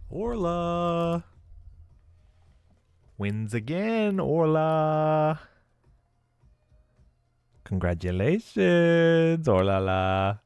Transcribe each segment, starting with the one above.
Orla wins again. Orla. Congratulations. Orla la.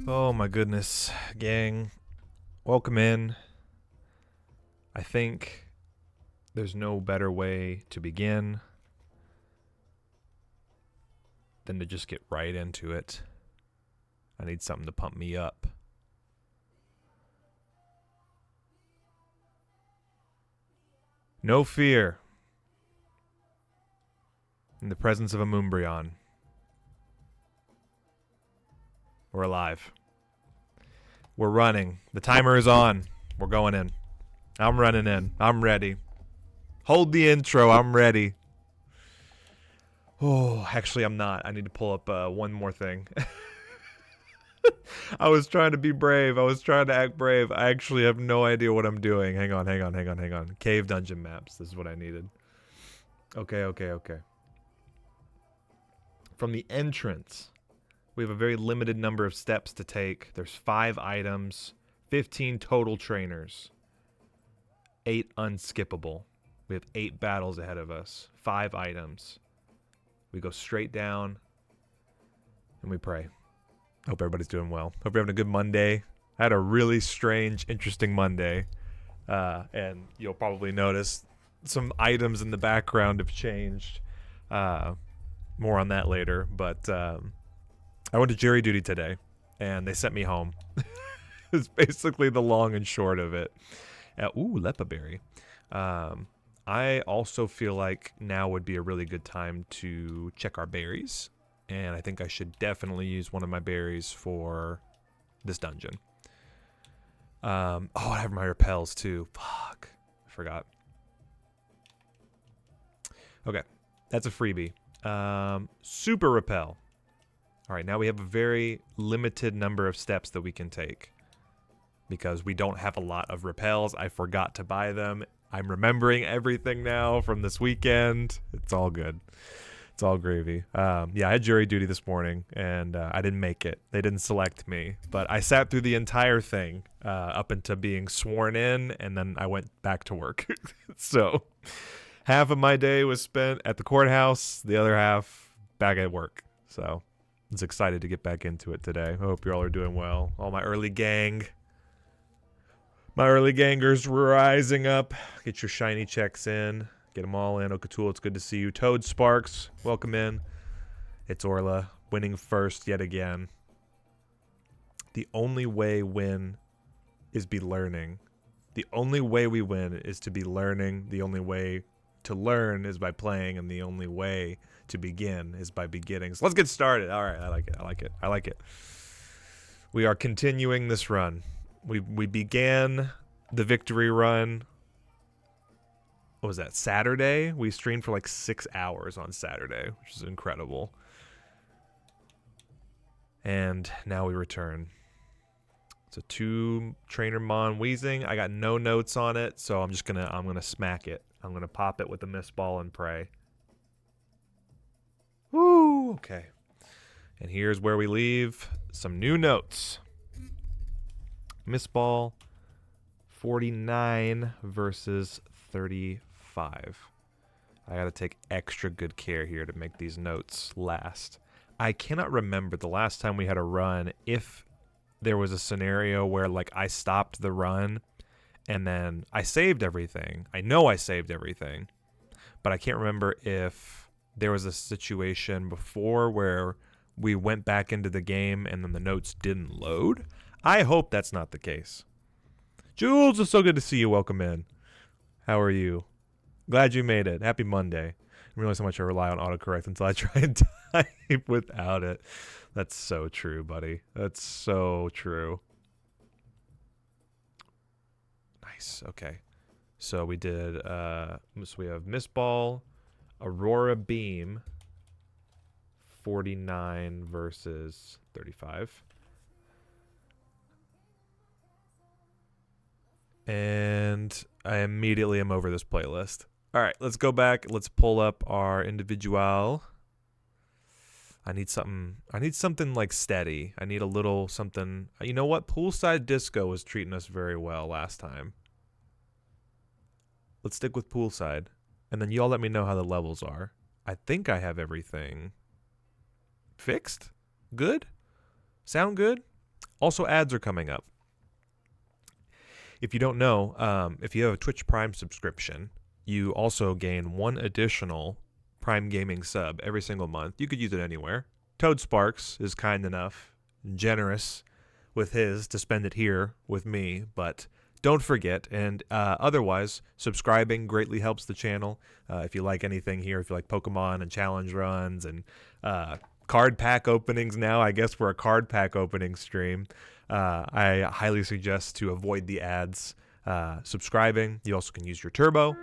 Oh my goodness, gang. Welcome in. I think there's no better way to begin than to just get right into it. I need something to pump me up. No fear in the presence of a Moonbryon. We're alive. We're running. The timer is on. We're going in. I'm running in. I'm ready. Hold the intro. I'm ready. Oh, actually, I'm not. I need to pull up one more thing. I was trying to be brave. I was trying to act brave. I actually have no idea what I'm doing. Hang on. Cave dungeon maps. This is what I needed. Okay. From the entrance, we have a very limited number of steps to take. There's 5 items, 15 total trainers, 8 unskippable. We have 8 battles ahead of us, 5 items. We go straight down, and we pray. Hope everybody's doing well. Hope you're having a good Monday. I had a really strange, interesting Monday, and you'll probably notice some items in the background have changed. More on that later, but I went to jury duty today, and they sent me home. It's basically the long and short of it. Ooh, Lepa berry. I also feel like now would be a really good time to check our berries, and I think I should definitely use one of my berries for this dungeon. I have my repels too. Fuck, I forgot. Okay, that's a freebie. Super repel. All right, now we have a very limited number of steps that we can take because we don't have a lot of repels. I forgot to buy them. I'm remembering everything now from this weekend. It's all good. It's all gravy. Yeah, I had jury duty this morning, and I didn't make it. They didn't select me, but I sat through the entire thing up until being sworn in, and then I went back to work. So half of my day was spent at the courthouse, the other half back at work. So I was excited to get back into it today. I hope you all are doing well. All my early gang. My early gangers rising up. Get your shiny checks in. Get them all in. Okatul, it's good to see you. Toad Sparks, welcome in. It's Orla, winning first yet again. The only way win is be learning. The only way we win is to be learning. The only way to learn is by playing, and the only way to begin is by beginning. So let's get started. All right, I like it. We are continuing this run. We began the victory run. What was that, Saturday? We streamed for like 6 hours on Saturday, which is incredible. And now we return. It's a 2 trainer Mon Wheezing. I got no notes on it, so I'm gonna smack it. I'm gonna pop it with a mist ball and pray. Woo! Okay. And here's where we leave some new notes. Mist ball 49 versus 35. I gotta take extra good care here to make these notes last. I cannot remember the last time we had a run if there was a scenario where like I stopped the run And then I saved everything. I know I saved everything, but I can't remember if there was a situation before where we went back into the game and then the notes didn't load. I hope that's not the case. Jules, it's so good to see you. Welcome in. How are you? Glad you made it. Happy Monday. I didn't realize how much I rely on autocorrect until I try and type without it. That's so true, buddy. That's so true. Nice. Okay. So we did, so we have Miss Ball, Aurora Beam, 49 versus 35. And I immediately am over this playlist. All right, let's go back. Let's pull up our individual. I need something like steady. I need a little something. You know what? Poolside Disco was treating us very well last time. Let's stick with poolside. And then y'all let me know how the levels are. I think I have everything fixed. Good? Sound good? Also, ads are coming up. If you don't know, if you have a Twitch Prime subscription, you also gain one additional Prime Gaming sub every single month. You could use it anywhere. Toad Sparks is kind enough, generous with his to spend it here with me, but don't forget, and otherwise, subscribing greatly helps the channel. If you like anything here, if you like Pokemon and challenge runs and card pack openings now, I guess we're a card pack opening stream. I highly suggest to avoid the ads. Subscribing. You also can use your turbo.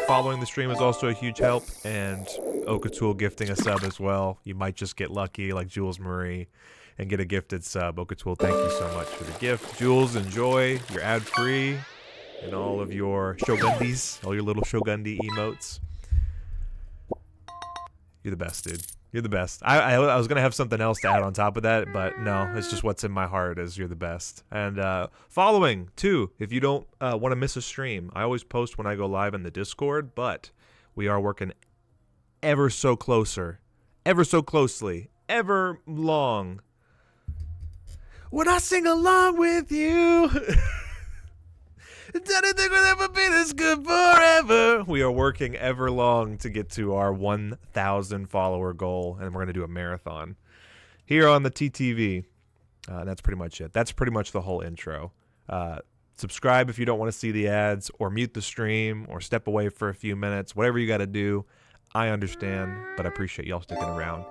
Following the stream is also a huge help. And Okatul gifting a sub as well. You might just get lucky like Jules Marie and get a gifted sub. Okatul, thank you so much for the gift. Jules, enjoy your ad-free and all of your Shogundis, all your little Shogundi emotes. You're the best, dude. You're the best. I was going to have something else to add on top of that, but no, it's just what's in my heart is you're the best. And following, too, if you don't want to miss a stream. I always post when I go live in the Discord, but we are working ever so closely, ever long. When I sing along with you, anything will ever be this good forever. We are working ever long to get to our 1,000 follower goal, and we're going to do a marathon here on the TTV. That's pretty much it. That's pretty much the whole intro. Subscribe if you don't want to see the ads, or mute the stream, or step away for a few minutes. Whatever you got to do, I understand, but I appreciate y'all sticking around.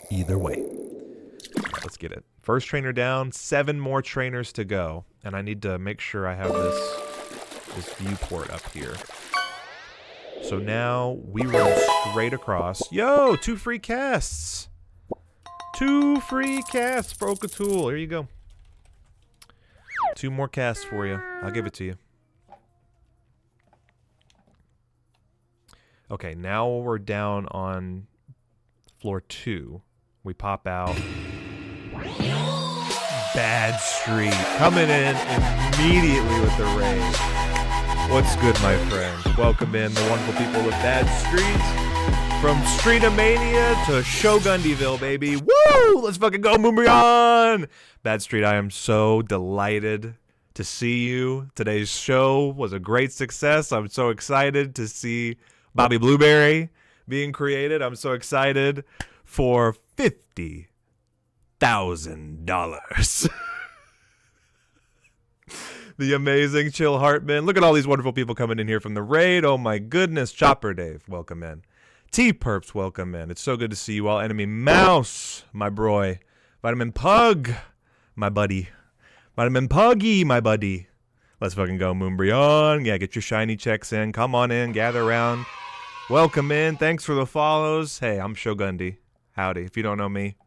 Either way. Let's get it. First trainer down, 7 more trainers to go. And I need to make sure I have this viewport up here. So now we run straight across. Yo, 2 free casts. 2 free casts for Okatul. Here you go. 2 more casts for you. I'll give it to you. Okay, now we're down on floor 2. We pop out. Bad Street coming in immediately with the raid. What's good, my friend? Welcome in the wonderful people of Bad Street. From Streetomania to Shogundiville, baby. Woo! Let's fucking go, Moonbryon! Bad Street, I am so delighted to see you. Today's show was a great success. I'm so excited to see Bobby Blueberry being created. I'm so excited for $50,000. The amazing Chill Hartman. Look at all these wonderful people coming in here from the raid. Oh my goodness. Chopper Dave, welcome in. T-Perps, welcome in. It's so good to see you all. Enemy Mouse, my boy. Vitamin Pug, my buddy. Vitamin Puggy, my buddy. Let's fucking go, Moonbryon. Yeah, get your shiny checks in. Come on in, gather around. Welcome in. Thanks for the follows. Hey, I'm Shogundi. Howdy. If you don't know me,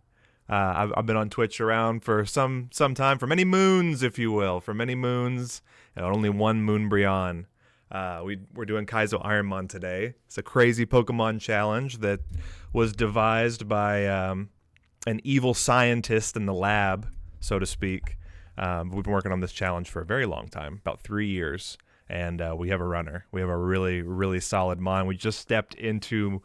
I've been on Twitch around for some time, for many moons, if you will, for many moons, and only one Moonbryon. We're doing Kaizo Ironmon today. It's a crazy Pokemon challenge that was devised by an evil scientist in the lab, so to speak. We've been working on this challenge for a very long time, about 3 years, and we have a runner. We have a really, really solid mon. We just stepped into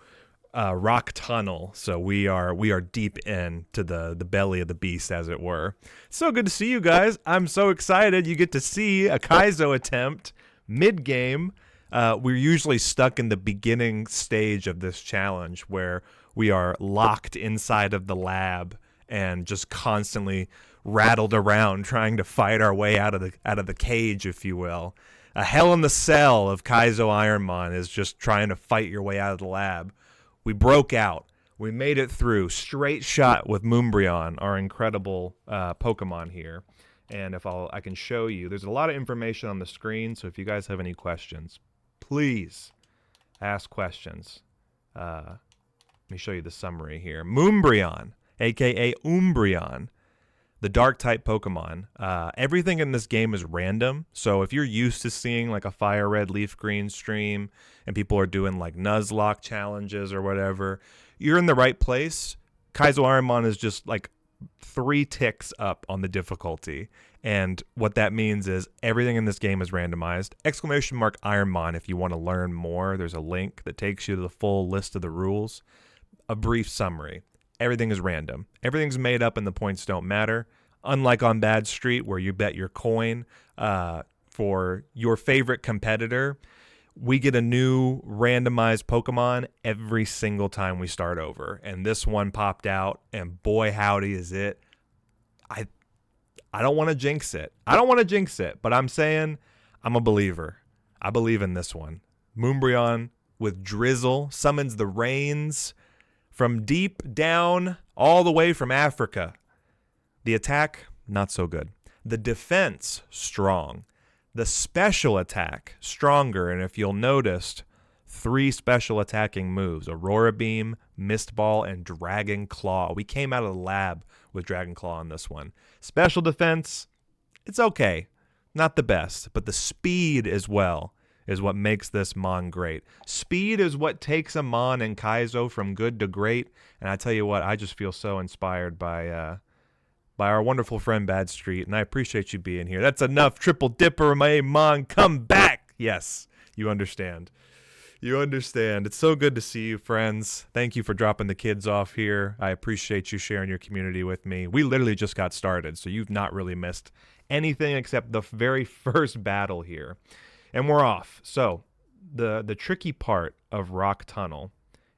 rock tunnel. So we are deep into the belly of the beast, as it were. So good to see you guys. I'm so excited. You get to see a Kaizo attempt mid-game. We're usually stuck in the beginning stage of this challenge where we are locked inside of the lab and just constantly rattled around trying to fight our way out of the cage, if you will. A hell in the cell of Kaizo Ironmon is just trying to fight your way out of the lab. We broke out. We made it through. Straight shot with Moonbryon, our incredible Pokemon here. And if I can show you, there's a lot of information on the screen, so if you guys have any questions, please ask questions. Let me show you the summary here. Moonbryon, a.k.a. Umbreon, the Dark-type Pokemon. Everything in this game is random, so if you're used to seeing like a Fire Red, Leaf Green stream, and people are doing like Nuzlocke challenges or whatever, you're in the right place. Kaizo Ironmon is just like 3 ticks up on the difficulty, and what that means is everything in this game is randomized. !Ironmon if you want to learn more. There's a link that takes you to the full list of the rules. A brief summary. Everything is random. Everything's made up and the points don't matter. Unlike on Bad Street, where you bet your coin for your favorite competitor, we get a new randomized Pokemon every single time we start over. And this one popped out, and boy howdy is it. I don't want to jinx it. But I'm saying I'm a believer. I believe in this one. Moonbryon with Drizzle summons the rains from deep down, all the way from Africa. The attack, not so good. The defense, strong. The special attack, stronger. And if you'll notice, 3 special attacking moves. Aurora Beam, Mist Ball, and Dragon Claw. We came out of the lab with Dragon Claw on this one. Special defense, it's okay. Not the best. But the speed as well is what makes this Mon great. Speed is what takes a Mon in Kaizo from good to great. And I tell you what, I just feel so inspired by our wonderful friend Bad Street, and I appreciate you being here. That's enough, Triple Dipper, my Mon, come back! Yes, you understand. You understand. It's so good to see you, friends. Thank you for dropping the kids off here. I appreciate you sharing your community with me. We literally just got started, so you've not really missed anything except the very first battle here. And we're off. So the tricky part of Rock Tunnel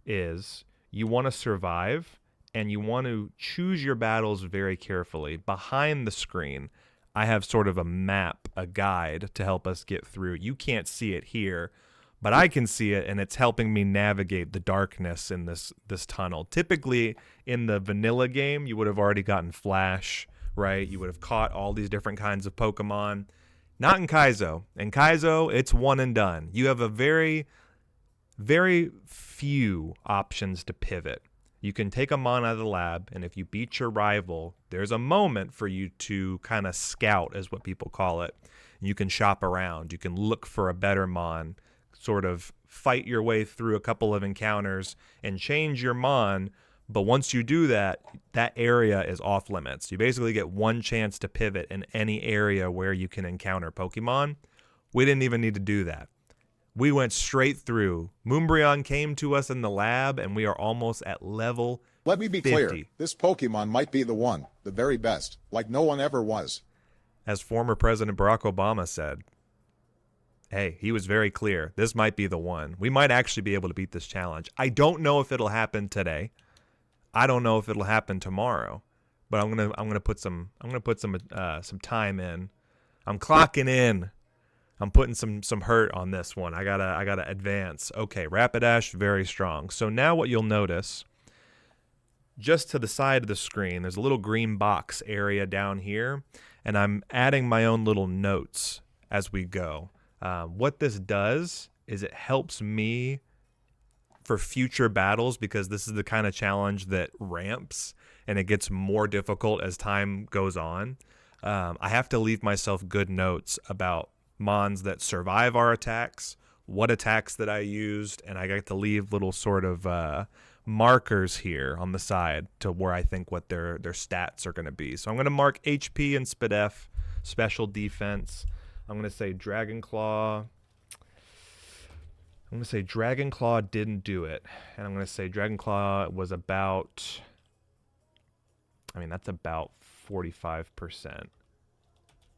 is you want to survive, and you want to choose your battles very carefully. Behind the screen, I have sort of a map, a guide to help us get through. You can't see it here, but I can see it, and it's helping me navigate the darkness in this tunnel. Typically, in the vanilla game, you would have already gotten Flash, right? You would have caught all these different kinds of Pokemon. Not in Kaizo. In Kaizo, it's one and done. You have a very, very few options to pivot. You can take a Mon out of the lab, and if you beat your rival, there's a moment for you to kind of scout, is what people call it. You can shop around. You can look for a better Mon, sort of fight your way through a couple of encounters and change your Mon. But once you do that, that area is off limits. You basically get one chance to pivot in any area where you can encounter Pokemon. We didn't even need to do that. We went straight through. Moonbryon came to us in the lab, and we are almost at level 50. Let me be clear. This Pokemon might be the one, the very best, like no one ever was. As former President Barack Obama said, hey, he was very clear. This might be the one. We might actually be able to beat this challenge. I don't know if it'll happen today. I don't know if it'll happen tomorrow. But I'm gonna put some time in. I'm clocking in. I'm putting some hurt on this one. I gotta advance. Okay, Rapidash, very strong. So now what you'll notice, just to the side of the screen, there's a little green box area down here, and I'm adding my own little notes as we go. What this does is it helps me for future battles, because this is the kind of challenge that ramps and it gets more difficult as time goes on. I have to leave myself good notes about Mons that survive our attacks, what attacks that I used, and I get to leave little sort of markers here on the side to where I think what their stats are going to be. So I'm going to mark HP and SpDef, special defense. I'm going to say Dragon Claw. I'm going to say Dragon Claw didn't do it. And I'm going to say Dragon Claw was about... I mean, that's about 45%.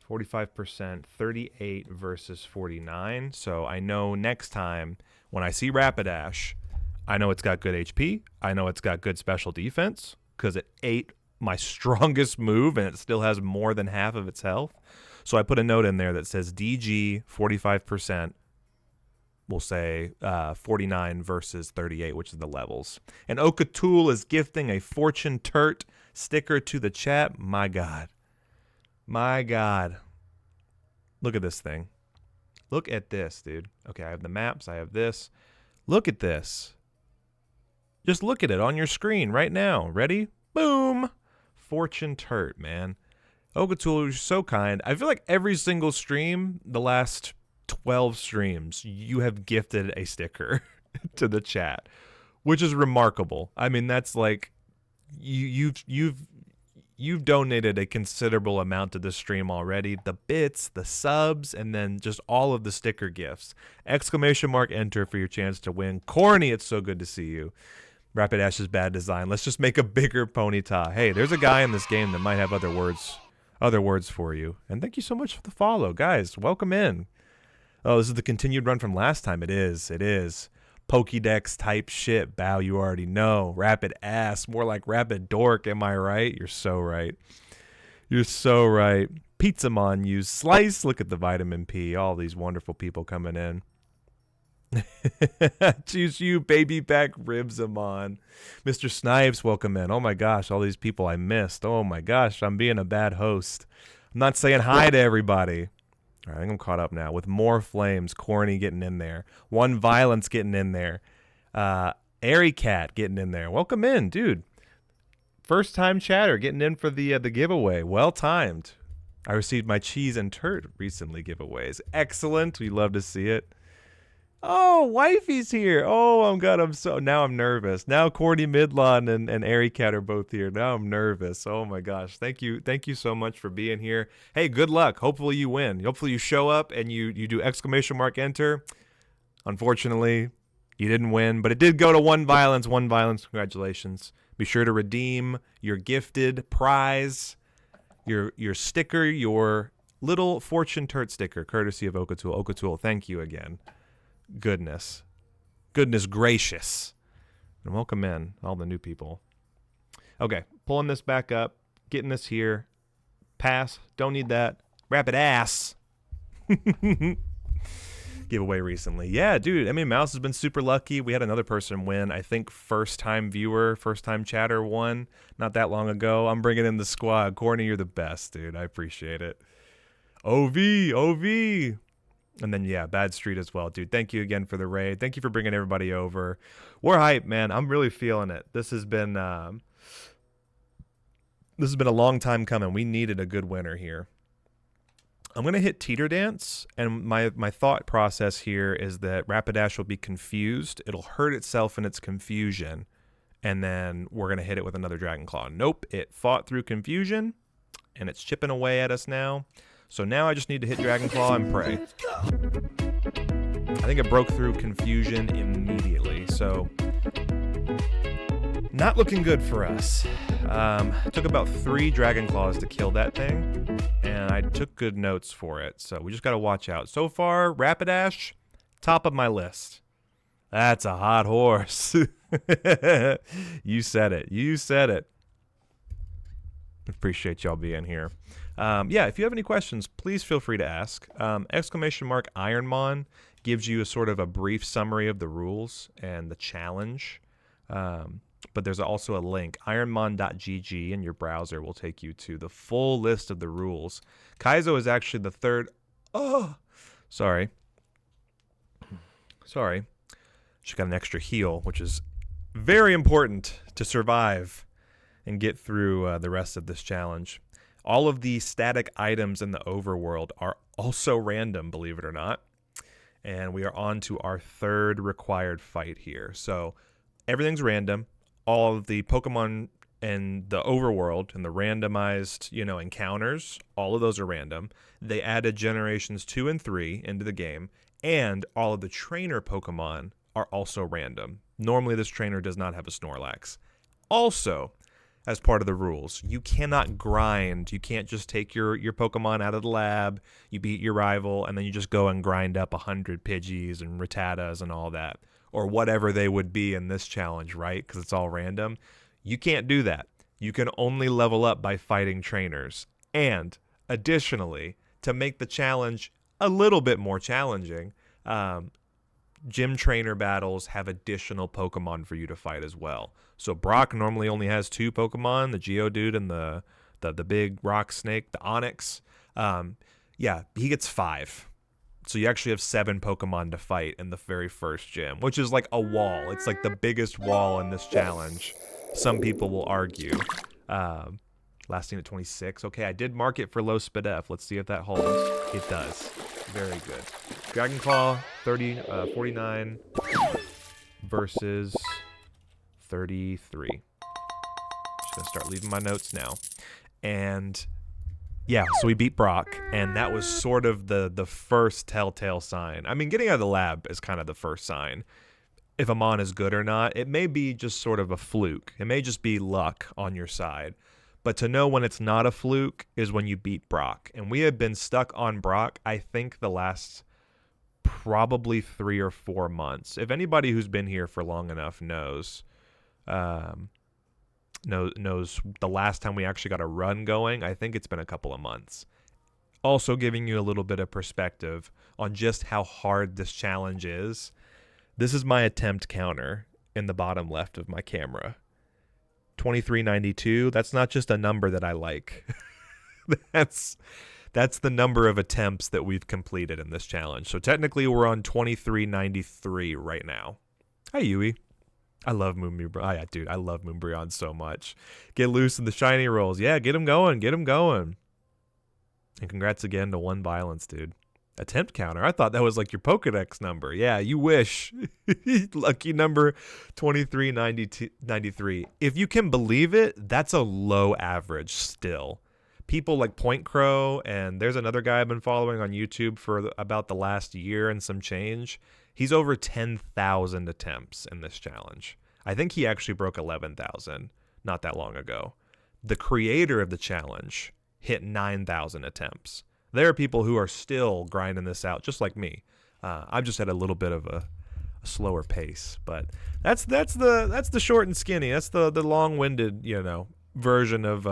45%, 38 versus 49. So I know next time when I see Rapidash, I know it's got good HP. I know it's got good special defense because it ate my strongest move and it still has more than half of its health. So I put a note in there that says DG 45%. We'll say 49 versus 38, which is the levels. And Okatool is gifting a Fortune Turt sticker to the chat. My God. My God. Look at this thing. Look at this, dude. Okay, I have the maps. I have this. Look at this. Just look at it on your screen right now. Ready? Boom. Fortune Turt, man. Okatool, you're so kind. I feel like every single stream, the last 12 streams, you have gifted a sticker to the chat, which is remarkable. I mean, that's like you've donated a considerable amount to the stream already. The bits, the subs, and then just all of the sticker gifts. Exclamation mark enter for your chance to win. Corny, it's so good to see you. Rapidash's bad design. Let's just make a bigger Ponyta. Hey, there's a guy in this game that might have other words for you. And thank you so much for the follow, guys. Welcome in. Oh, this is the continued run from last time. It is. Pokédex type shit. Bow, you already know. Rapid ass. More like rapid dork. Am I right? You're so right. You're so right. Pizzamon use Slice. Look at the vitamin P. All these wonderful people coming in. Choose you, baby back Ribsamon. Mr. Snipes, welcome in. Oh my gosh, all these people I missed. Oh my gosh, I'm being a bad host. I'm not saying hi to everybody. All right, I think I'm caught up now with more flames. Corny getting in there. One Violence getting in there. Airy Cat getting in there. Welcome in, dude. First time chatter getting in for the giveaway. Well timed. I received my cheese and turd recently giveaways. Excellent. We love to see it. Oh, wifey's here. Oh, now I'm nervous. Now Corny Midlawn and Airy Cat are both here. Now I'm nervous. Oh my gosh. Thank you so much for being here. Hey, good luck. Hopefully you win. Hopefully you show up and you do exclamation mark enter. Unfortunately, you didn't win, but it did go to One Violence. One Violence. Congratulations. Be sure to redeem your gifted prize, your sticker, your little Fortune Turt sticker, courtesy of Okatool. Okatool, thank you again. Goodness gracious. And welcome in all the new people. Okay, pulling this back up, getting this here. Pass, don't need that. Rapid ass. Giveaway recently. Yeah, dude, I mean, Mouse has been super lucky. We had another person win. I think first time viewer, first time chatter won not that long ago. I'm bringing in the squad. Corny, you're the best, dude. I appreciate it. OV. And then, yeah, Bad Street as well, dude. Thank you again for the raid. Thank you for bringing everybody over. We're hyped, man. I'm really feeling it. This has been a long time coming. We needed a good winner here. I'm going to hit Teeter Dance, and my thought process here is that Rapidash will be confused. It'll hurt itself in its confusion, and then we're going to hit it with another Dragon Claw. Nope, it fought through confusion, and it's chipping away at us now. So now I just need to hit Dragon Claw and pray. I think it broke through confusion immediately, so not looking good for us. It took about 3 Dragon Claws to kill that thing, and I took good notes for it, so we just got to watch out. So far, Rapidash, top of my list. That's a hot horse. You said it. Appreciate y'all being here. Yeah, if you have any questions, please feel free to ask. Exclamation mark Ironmon gives you a sort of a brief summary of the rules and the challenge. But there's also a link, ironmon.gg, in your browser will take you to the full list of the rules. Kaizo is actually the third... Oh, sorry. She got an extra heal, which is very important to survive and get through the rest of this challenge. All of the static items in the overworld are also random, believe it or not. And we are on to our third required fight here. So everything's random. All of the Pokemon in the overworld and the randomized, encounters, all of those are random. They added generations 2 and 3 into the game. And all of the trainer Pokemon are also random. Normally, this trainer does not have a Snorlax. Also, as part of the rules, you cannot grind. You can't just take your Pokemon out of the lab, you beat your rival, and then you just go and grind up 100 Pidgeys and Rattatas and all that. Or whatever they would be in this challenge, right? Because it's all random. You can't do that. You can only level up by fighting trainers. And additionally, to make the challenge a little bit more challenging, gym trainer battles have additional Pokemon for you to fight as well. So Brock normally only has 2 Pokemon, the Geodude and the big rock snake, the Onyx. Yeah, he gets 5. So you actually have 7 Pokemon to fight in the very first gym, which is like a wall. It's like the biggest wall in this challenge. Some people will argue. Lasting at 26. Okay, I did mark it for low SPDF. Let's see if that holds. It does. Very good. Dragon Claw, 49 versus 33. Just gonna start leaving my notes now. And yeah, so we beat Brock, and that was sort of the first telltale sign. I mean, getting out of the lab is kind of the first sign. If a mon is good or not, it may be just sort of a fluke. It may just be luck on your side. But to know when it's not a fluke is when you beat Brock. And we have been stuck on Brock, I think, the last probably 3 or 4 months. If anybody who's been here for long enough knows the last time we actually got a run going, I think it's been a couple of months. Also giving you a little bit of perspective on just how hard this challenge is. This is my attempt counter in the bottom left of my camera. 2392. That's not just a number that I like. That's the number of attempts that we've completed in this challenge. So technically we're on 2393 right now. Hi, Yui. I love Moonbreon. Oh, yeah, dude, I love Moonbreon so much. Get loose in the shiny rolls. Yeah, get him going. Get him going. And congrats again to 1 violence, dude. Attempt counter. I thought that was like your Pokedex number. Yeah, you wish. Lucky number 2393. If you can believe it, that's a low average still. People like Point Crow, and there's another guy I've been following on YouTube for about the last year and some change. He's over 10,000 attempts in this challenge. I think he actually broke 11,000 not that long ago. The creator of the challenge hit 9,000 attempts. There are people who are still grinding this out, just like me. I'm just at a little bit of a slower pace, but that's the short and skinny. That's the long-winded, version of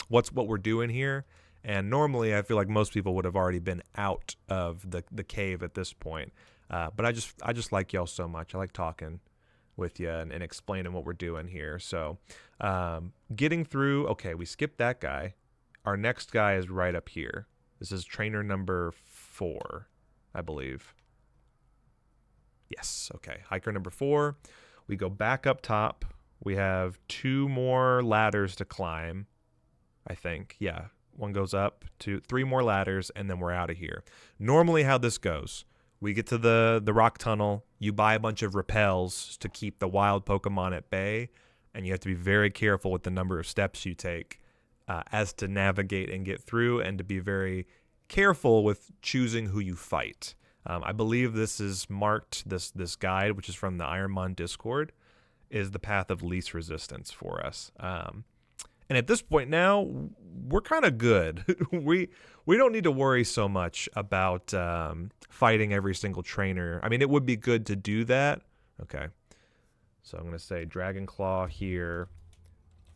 what we're doing here. And normally, I feel like most people would have already been out of the cave at this point. But I just like y'all so much. I like talking with you and explaining what we're doing here. So, getting through. Okay, we skipped that guy. Our next guy is right up here. This is trainer number 4, I believe. Yes, okay. Hiker number 4. We go back up top. We have 2 more ladders to climb, I think. Yeah, 1 goes up, 3 more ladders, and then we're out of here. Normally how this goes, we get to the rock tunnel. You buy a bunch of repels to keep the wild Pokemon at bay, and you have to be very careful with the number of steps you take. As to navigate and get through, and to be very careful with choosing who you fight. I believe this is marked, this guide, which is from the Ironmon Discord, is the path of least resistance for us. And at this point now, we're kind of good. We don't need to worry so much about fighting every single trainer. I mean, it would be good to do that. Okay. So I'm going to say Dragon Claw here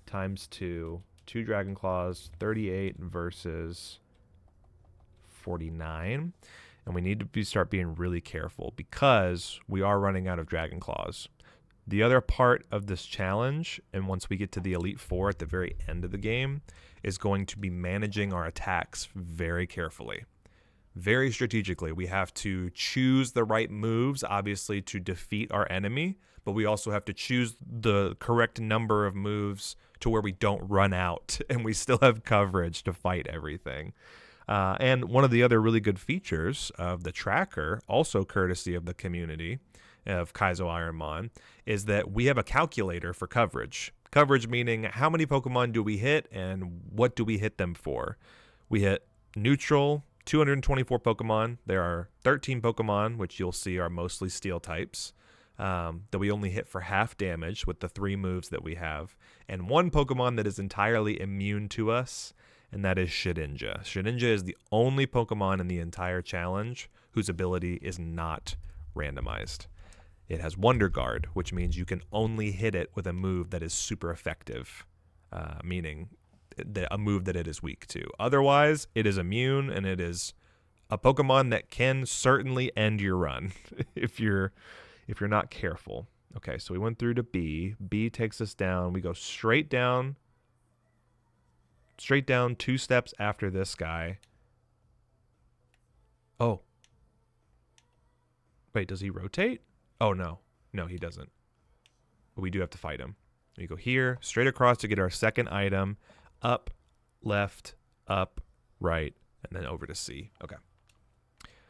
times 2. 2 Dragon Claws, 38 versus 49. And we need to start being really careful because we are running out of Dragon Claws. The other part of this challenge, and once we get to the Elite Four at the very end of the game, is going to be managing our attacks very carefully. Very strategically. We have to choose the right moves, obviously, to defeat our enemy, but we also have to choose the correct number of moves to where we don't run out and we still have coverage to fight everything. And one of the other really good features of the tracker, also courtesy of the community of Kaizo Ironmon, is that we have a calculator for coverage. Coverage meaning how many Pokemon do we hit and what do we hit them for. We hit neutral 224 Pokemon. There are 13 Pokemon, which you'll see are mostly steel types, that we only hit for half damage with the 3 moves that we have, and 1 Pokemon that is entirely immune to us, and that is Shedinja. Shedinja is the only Pokemon in the entire challenge whose ability is not randomized. It has Wonder Guard, which means you can only hit it with a move that is super effective, meaning a move that it is weak to. Otherwise, it is immune, and it is a Pokemon that can certainly end your run if you're not careful. Okay, so we went through to B. B takes us down. We go straight down 2 steps after this guy. Oh. Wait, does he rotate? Oh, no. No, he doesn't. But we do have to fight him. We go here, straight across to get our second item. Up, left, up, right, and then over to C. Okay.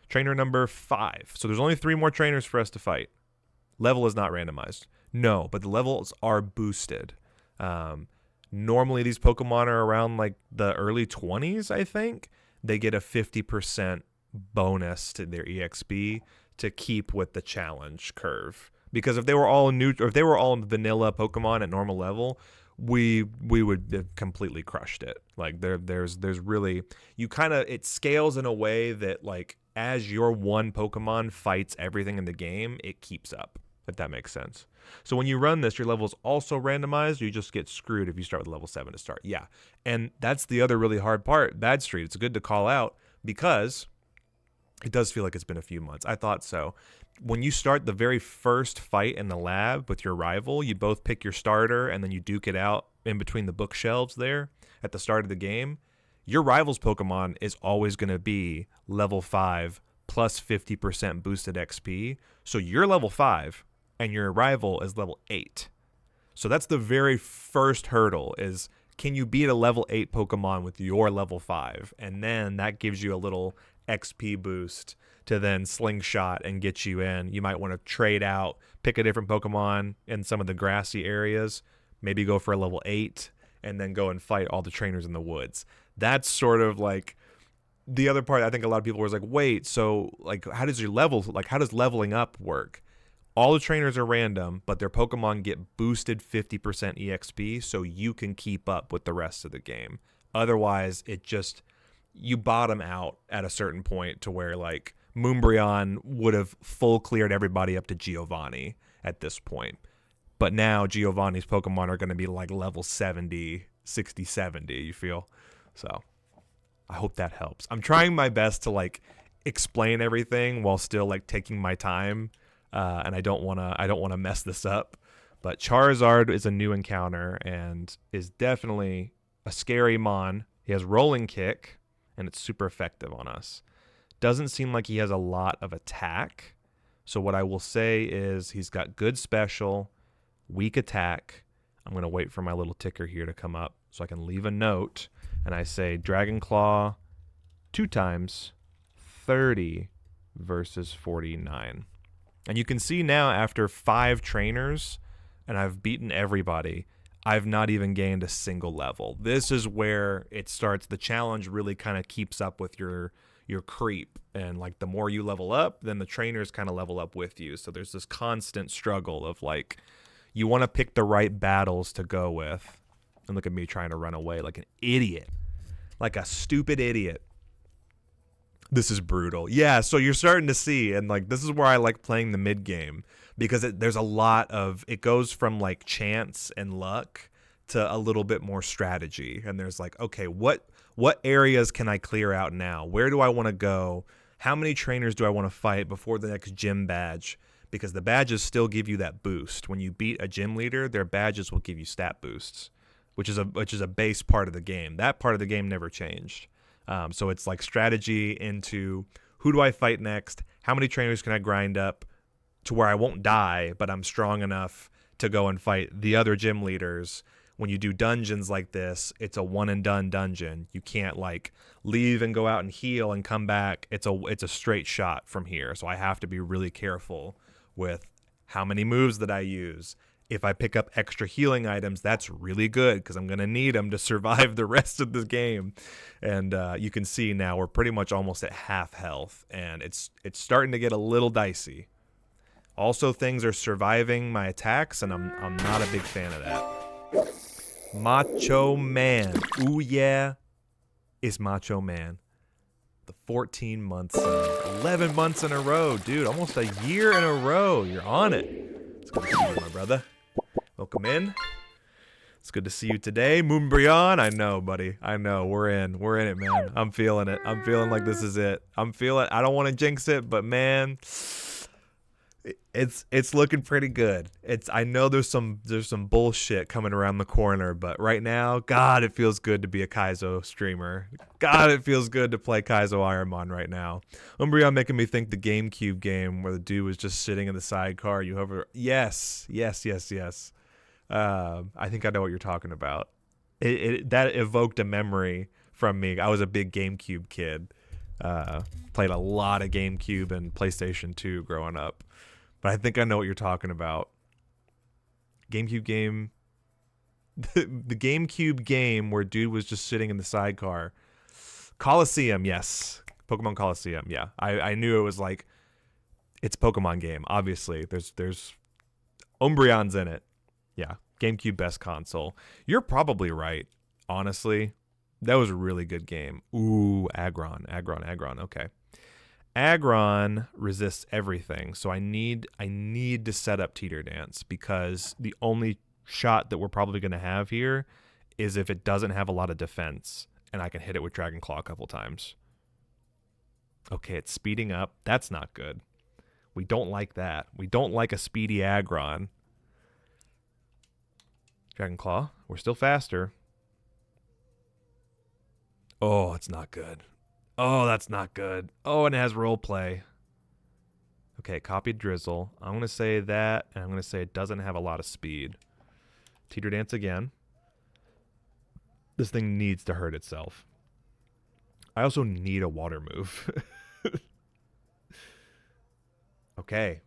Trainer number 5. So there's only 3 more trainers for us to fight. Level is not randomized. No, but the levels are boosted. Normally these Pokemon are around like the early 20s, I think. They get a 50% bonus to their EXP to keep with the challenge curve. Because if they were all vanilla Pokemon at normal level, we would have completely crushed it. Like there's really, it scales in a way that like as your one Pokemon fights everything in the game, it keeps up, if that makes sense. So when you run this, your level is also randomized. You just get screwed if you start with level 7 to start. Yeah, and that's the other really hard part. Bad Street. It's good to call out because it does feel like it's been a few months. I thought so. When you start the very first fight in the lab with your rival, you both pick your starter and then you duke it out in between the bookshelves there at the start of the game. Your rival's Pokemon is always going to be level 5 plus 50% boosted XP. So you're level 5 and your rival is level 8. So that's the very first hurdle is, can you beat a level 8 Pokemon with your level 5? And then that gives you a little XP boost to then slingshot and get you in. You might want to trade out, pick a different Pokemon in some of the grassy areas, maybe go for a level 8, and then go and fight all the trainers in the woods. That's sort of like the other part. I think a lot of people was like, wait, so like how does leveling up work? All the trainers are random, but their Pokemon get boosted 50% EXP so you can keep up with the rest of the game. Otherwise, you bottom out at a certain point to where like Moonbryon would have full cleared everybody up to Giovanni at this point. But now Giovanni's Pokemon are going to be like level 70, 60, 70, you feel? So I hope that helps. I'm trying my best to like explain everything while still like taking my time. And I don't want to mess this up. But Charizard is a new encounter and is definitely a scary mon. He has Rolling Kick, and it's super effective on us. Doesn't seem like he has a lot of attack. So what I will say is he's got good special, weak attack. I'm going to wait for my little ticker here to come up so I can leave a note. And I say Dragon Claw 2 times, 30 versus 49. And you can see now after 5 trainers, and I've beaten everybody, I've not even gained a single level. This is where it starts. The challenge really kind of keeps up with your creep. And like the more you level up, then the trainers kind of level up with you. So there's this constant struggle of like, you want to pick the right battles to go with. And look at me trying to run away like an idiot. Like a stupid idiot. This is brutal. Yeah, so you're starting to see, and like this is where I like playing the mid game because there's a lot of, it goes from like chance and luck to a little bit more strategy. And there's like, okay, what areas can I clear out now? Where do I want to go? How many trainers do I want to fight before the next gym badge? Because the badges still give you that boost. When you beat a gym leader, their badges will give you stat boosts, which is a base part of the game. That part of the game never changed. So it's like strategy into who do I fight next? How many trainers can I grind up to where I won't die, but I'm strong enough to go and fight the other gym leaders? When you do dungeons like this, it's a one and done dungeon. You can't like leave and go out and heal and come back. It's a straight shot from here. So I have to be really careful with how many moves that I use. If I pick up extra healing items, that's really good because I'm going to need them to survive the rest of the game. And you can see now we're pretty much almost at half health, and it's starting to get a little dicey. Also, things are surviving my attacks, and I'm not a big fan of that. Macho Man. Ooh, yeah. It's Macho Man. The 14 months, 11 months in a row, dude. Almost a year in a row. You're on it. It's good to see you, my brother. Welcome in. It's good to see you today, Moonbrion. I know, buddy. I know. We're in it, man. I'm feeling it. I'm feeling like this is it. I don't want to jinx it, but man, it's looking pretty good. I know there's some bullshit coming around the corner, but right now, God, it feels good to be a Kaizo streamer. God, it feels good to play Kaizo Ironmon right now. Umbreon making me think the GameCube game where the dude was just sitting in the sidecar. You hover. Yes. I think I know what you're talking about. That evoked a memory from me. I was a big GameCube kid. Played a lot of GameCube and PlayStation 2 growing up. But I think I know what you're talking about. GameCube game. The GameCube game where dude was just sitting in the sidecar. Coliseum, yes. Pokemon Coliseum, yeah. I knew it was like, it's a Pokemon game, obviously. There's Umbreon's in it. Yeah, GameCube best console. You're probably right, honestly. That was a really good game. Ooh, Aggron. Okay. Aggron resists everything, so I need to set up Teeter Dance because the only shot that we're probably going to have here is if it doesn't have a lot of defense, and I can hit it with Dragon Claw a couple times. Okay, it's speeding up. That's not good. We don't like that. We don't like a speedy Aggron. Dragon Claw. We're still faster. Oh, it's not good. Oh, that's not good. Oh, and it has role play. Okay, copied Drizzle. I'm going to say that, and I'm going to say it doesn't have a lot of speed. Teeter Dance again. This thing needs to hurt itself. I also need a water move. Okay.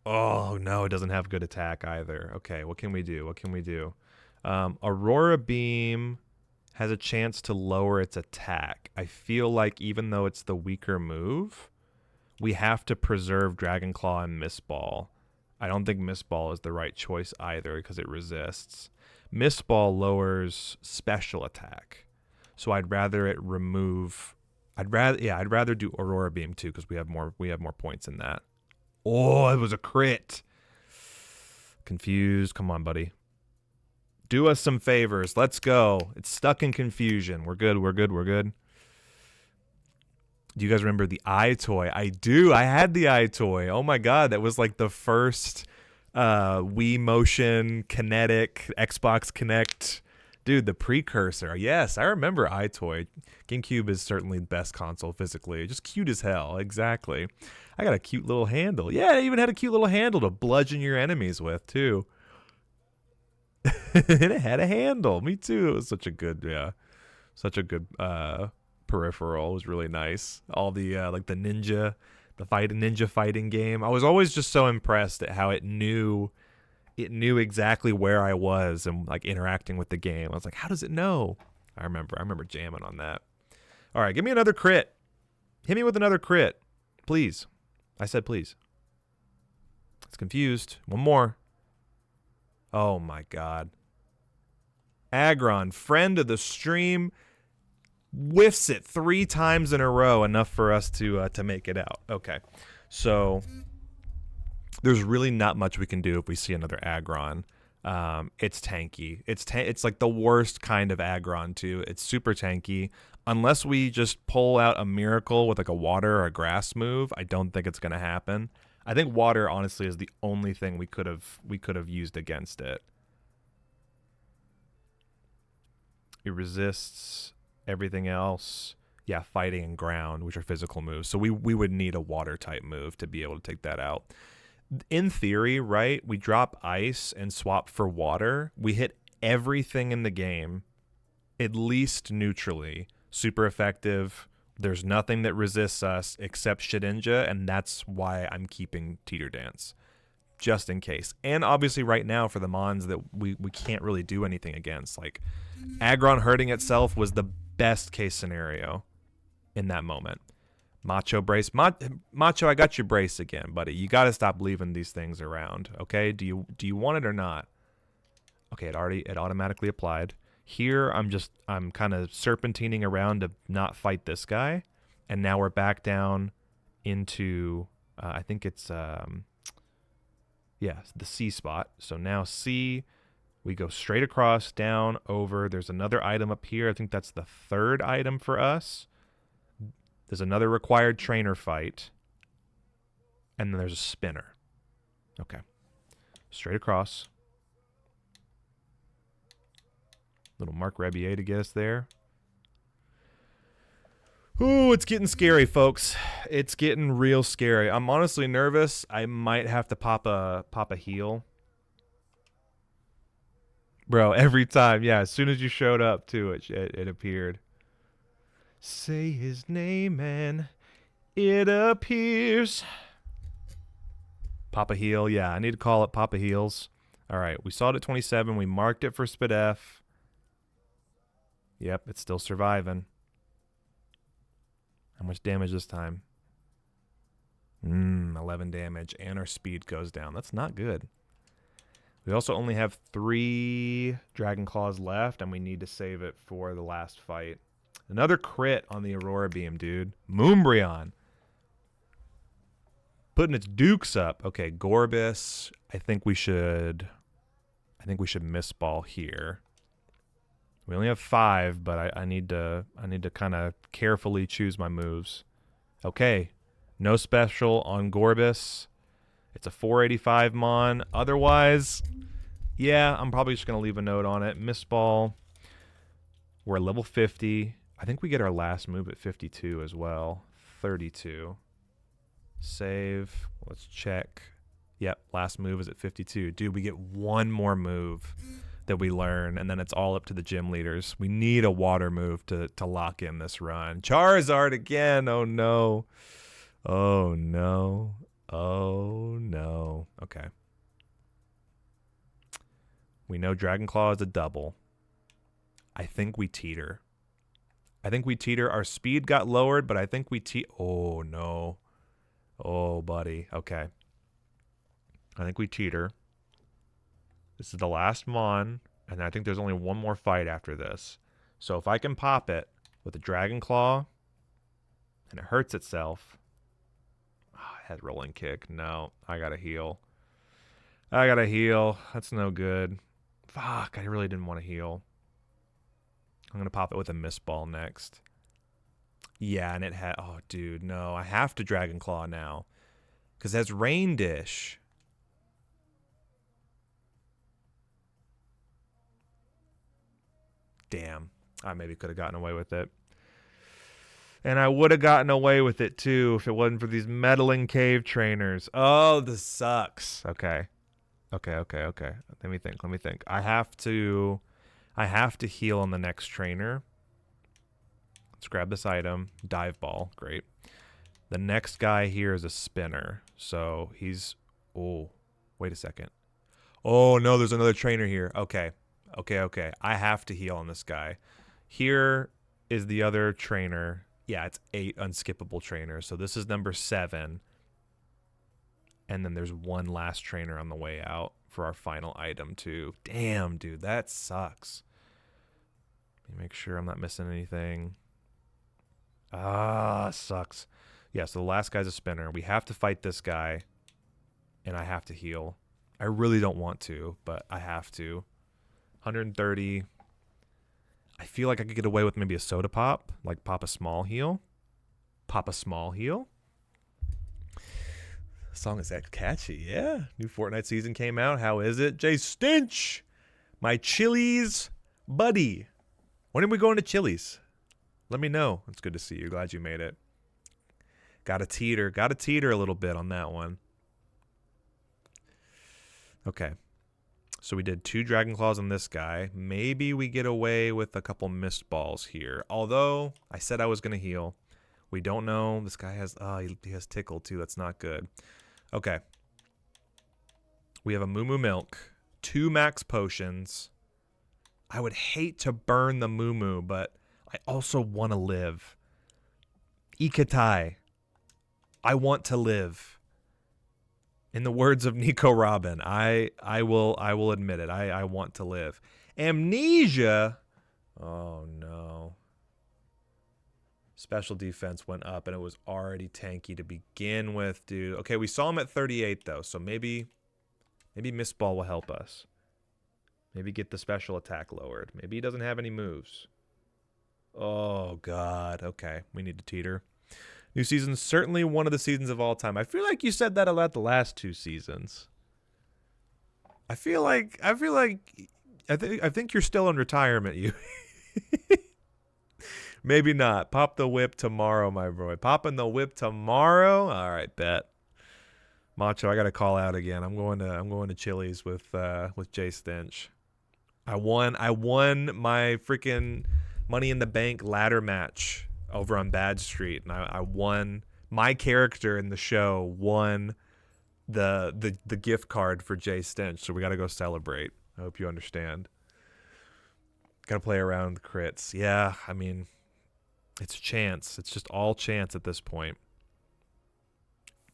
Oh, no, it doesn't have good attack either. Okay, what can we do? Aurora Beam has a chance to lower its attack. I feel like even though it's the weaker move, we have to preserve Dragon Claw and Mist Ball. I don't think Mist Ball is the right choice either because it resists. Mist Ball lowers special attack. So I'd rather it remove... I'd rather do Aurora Beam too because we have more points in that. Oh, it was a crit. Confused. Come on, buddy. Do us some favors. Let's go. It's stuck in confusion. We're good. Do you guys remember the iToy? I do. I had the iToy. Oh my God. That was like the first Wii Motion Kinetic, Xbox Connect. Dude, the precursor. Yes, I remember iToy. GameCube is certainly the best console physically. Just cute as hell. Exactly. I got a cute little handle. Yeah, it even had a cute little handle to bludgeon your enemies with, too. And it had a handle. Me too. It was such a good peripheral. It was really nice. All the like the ninja fighting game. I was always just so impressed at how it knew exactly where I was and like interacting with the game. I was like, how does it know? I remember jamming on that. All right, give me another crit. Hit me with another crit, please. I said please. It's confused. One more. Oh my God. Aggron, friend of the stream, whiffs it 3 times in a row, enough for us to make it out. Okay, so there's really not much we can do if we see another Aggron. It's tanky. It's like the worst kind of Aggron too. It's super tanky. Unless we just pull out a miracle with like a water or a grass move, I don't think it's gonna happen. I think water honestly is the only thing we could have used against it. It resists everything else. Yeah, fighting and ground, which are physical moves. So we would need a water type move to be able to take that out. In theory, right, we drop ice and swap for water. We hit everything in the game, at least neutrally. Super effective. There's nothing that resists us except Shedinja, and that's why I'm keeping Teeter Dance. just in case. And obviously right now for the Mons that we can't really do anything against. Like, Aggron hurting itself was the best case scenario in that moment. Macho brace. Macho, I got your brace again, buddy. You got to stop leaving these things around, okay? Do you want it or not? Okay, it automatically applied. Here, I'm kind of serpentining around to not fight this guy. And now we're back down into, I think it's, the C spot. So now C, we go straight across, down, over. There's another item up here. I think that's the third item for us. There's another required trainer fight. And then there's a spinner. Okay. Straight across. Little Mark Rebier to get us there. Ooh, it's getting scary, folks. It's getting real scary. I'm honestly nervous. I might have to pop a heal. Bro, every time. Yeah, as soon as you showed up, too, it appeared. Say his name and it appears. Papa Heal. Yeah, I need to call it Papa Heals. All right, we saw it at 27. We marked it for SpDef. Yep, it's still surviving. How much damage this time? 11 damage, and our speed goes down. That's not good. We also only have 3 Dragon Claws left, and we need to save it for the last fight. Another crit on the Aurora Beam, dude. Moonbryon. Putting its dukes up. Okay, Gorbis. I think we should miss ball here. We only have 5, but I need to kind of carefully choose my moves. Okay. No special on Gorbis. It's a 485 Mon. Otherwise, yeah, I'm probably just going to leave a note on it. Miss ball. We're at level 50. I think we get our last move at 52 as well. 32. Save. Let's check. Yep, last move is at 52. Dude, we get one more move that we learn, and then it's all up to the gym leaders. We need a water move to lock in this run. Charizard again. Oh, no. Oh, no. Oh, no. Okay. We know Dragon Claw is a double. I think we teeter. Our speed got lowered, but I think we oh, no. Oh, buddy. Okay. I think we teeter. This is the last Mon, and I think there's only one more fight after this. So if I can pop it with a Dragon Claw, and it hurts itself. Oh, it had rolling kick. No, I gotta heal. That's no good. Fuck, I really didn't want to heal. I'm going to pop it with a Miss Ball next. Yeah, and it had... Oh, dude, no. I have to Dragon Claw now. Because it has Rain Dish. Damn. I maybe could have gotten away with it. And I would have gotten away with it, too, if it wasn't for these meddling cave trainers. Oh, this sucks. Okay. Let me think. I have to heal on the next trainer. Let's grab this item. Dive Ball. Great. The next guy here is a spinner. So he's... Oh, wait a second. Oh, no, there's another trainer here. Okay. I have to heal on this guy. Here is the other trainer. Yeah, it's 8 unskippable trainers. So this is number 7. And then there's one last trainer on the way out for our final item, too. Damn, dude, that sucks. Let me make sure I'm not missing anything. Ah, sucks. Yeah, so the last guy's a spinner. We have to fight this guy, and I have to heal. I really don't want to, but I have to. 130. I feel like I could get away with maybe a soda pop, like pop a small heal. Pop a small heal. The song is that catchy, yeah. New Fortnite season came out. How is it? Jay Stinch, my Chili's buddy. When are we going to Chili's? Let me know. It's good to see you. Glad you made it. Got to teeter a little bit on that one. Okay. So we did 2 Dragon Claws on this guy. Maybe we get away with a couple missed balls here. Although, I said I was going to heal. We don't know. This guy has... he has Tickle, too. That's not good. Okay. We have a Moo Milk, 2 max potions. I would hate to burn the Moo, but I also want to live. Ikatai. I want to live. In the words of Nico Robin, I will admit it. I want to live. Amnesia. Oh no. Special defense went up and it was already tanky to begin with, dude. Okay, we saw him at 38 though, so maybe Mistball will help us. Maybe get the special attack lowered. Maybe he doesn't have any moves. Oh god. Okay, we need to teeter. New season, certainly one of the seasons of all time. I feel like you said that about the last 2 seasons. I think you're still in retirement, you. Maybe not. Pop the whip tomorrow, my boy. Popping the whip tomorrow. All right, bet. Macho, I got to call out again. I'm going to Chili's with Jay Stench. I won my freaking Money in the Bank ladder match over on Bad Street, and I won. My character in the show won the gift card for Jay Stench, so we got to go celebrate. I hope you understand. Got to play around with crits. Yeah, I mean, it's a chance. It's just all chance at this point.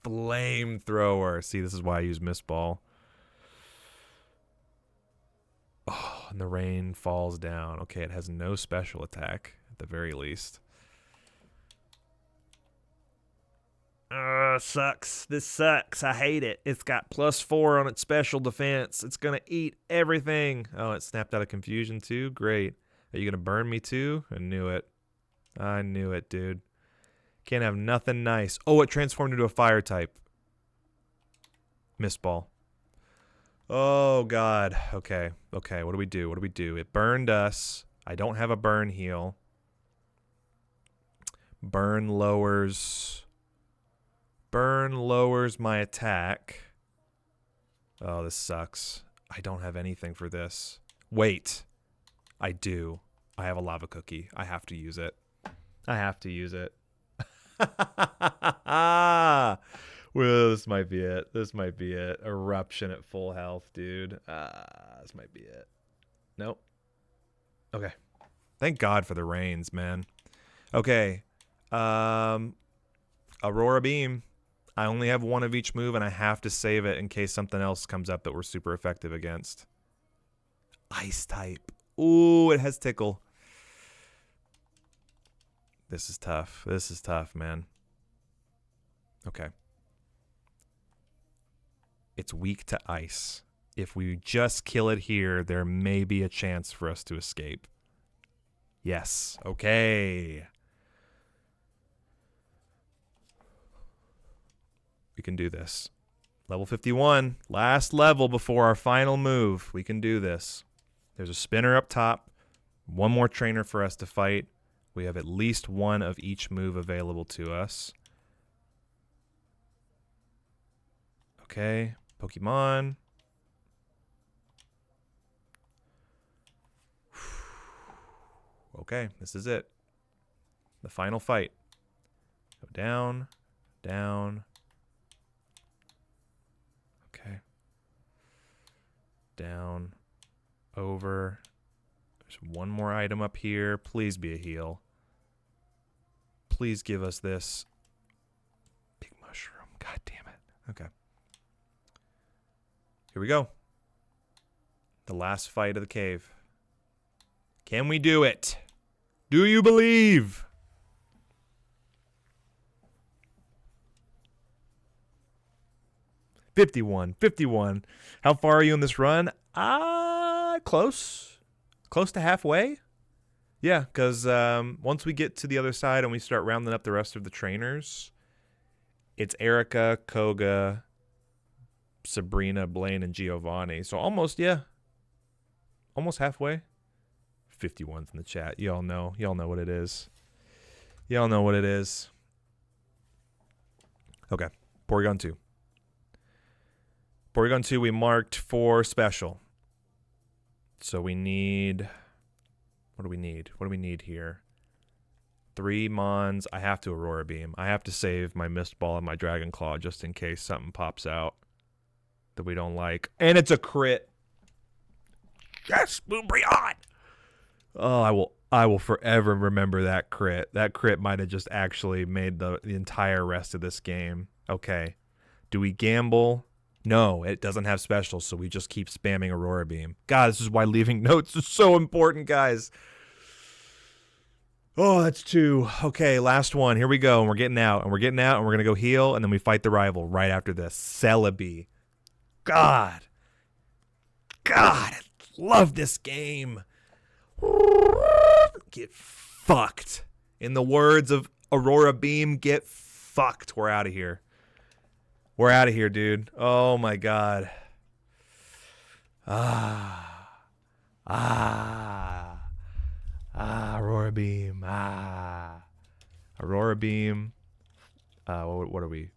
Flamethrower. See, this is why I use Mistball. Oh, and the rain falls down. Okay, it has no special attack at the very least. Sucks. This sucks. I hate it. It's got +4 on its special defense. It's going to eat everything. Oh, it snapped out of confusion too? Great. Are you going to burn me too? I knew it. I knew it, dude. Can't have nothing nice. Oh, it transformed into a fire type. Mistball. Oh, God. Okay. Okay, what do we do? What do we do? It burned us. I don't have a burn heal. Burn lowers my attack. Oh, this sucks. I don't have anything for this. Wait. I do. I have a lava cookie. I have to use it. I have to use it. Well, this might be it. This might be it. Eruption at full health, dude. This might be it. Nope. Okay. Thank God for the rains, man. Okay. Aurora Beam. I only have 1 of each move, and I have to save it in case something else comes up that we're super effective against. Ice type. Ooh, it has tickle. This is tough. This is tough, man. Okay. It's weak to ice. If we just kill it here, there may be a chance for us to escape. Yes. Okay. We can do this. Level 51. Last level before our final move. We can do this. There's a spinner up top. 1 more trainer for us to fight. We have at least 1 of each move available to us. Okay. Pokemon. Okay, this is it. The final fight. Go down, down. Okay. Down, over. There's 1 more item up here. Please be a heal. Please give us this. Big mushroom. God damn it. Okay. Here we go. The last fight of the cave. Can we do it? Do you believe? $51. How far are you in this run? Close. Close to halfway. Yeah, because once we get to the other side and we start rounding up the rest of the trainers, it's Erica, Koga, Sabrina, Blaine, and Giovanni. So almost, yeah. Almost halfway. 51's in the chat. Y'all know. Y'all know what it is. Y'all know what it is. Okay. Porygon 2. Porygon 2 we marked for special. So we need... What do we need? What do we need here? 3 Mons. I have to Aurora Beam. I have to save my Mist Ball and my Dragon Claw just in case something pops out. that we don't like. And it's a crit. Yes, Moonbrion. Oh, I will forever remember that crit. That crit might have just actually made the entire rest of this game. Okay. Do we gamble? No, it doesn't have specials, so we just keep spamming Aurora Beam. God, this is why leaving notes is so important, guys. Oh, that's 2. Okay, last one. Here we go. And we're getting out. And we're getting out. And we're going to go heal. And then we fight the rival right after this. Celebi. God. God. I love this game. Get fucked. In the words of Aurora Beam, get fucked. We're out of here. We're out of here, dude. Oh, my God. Aurora Beam. Aurora Beam. What are we?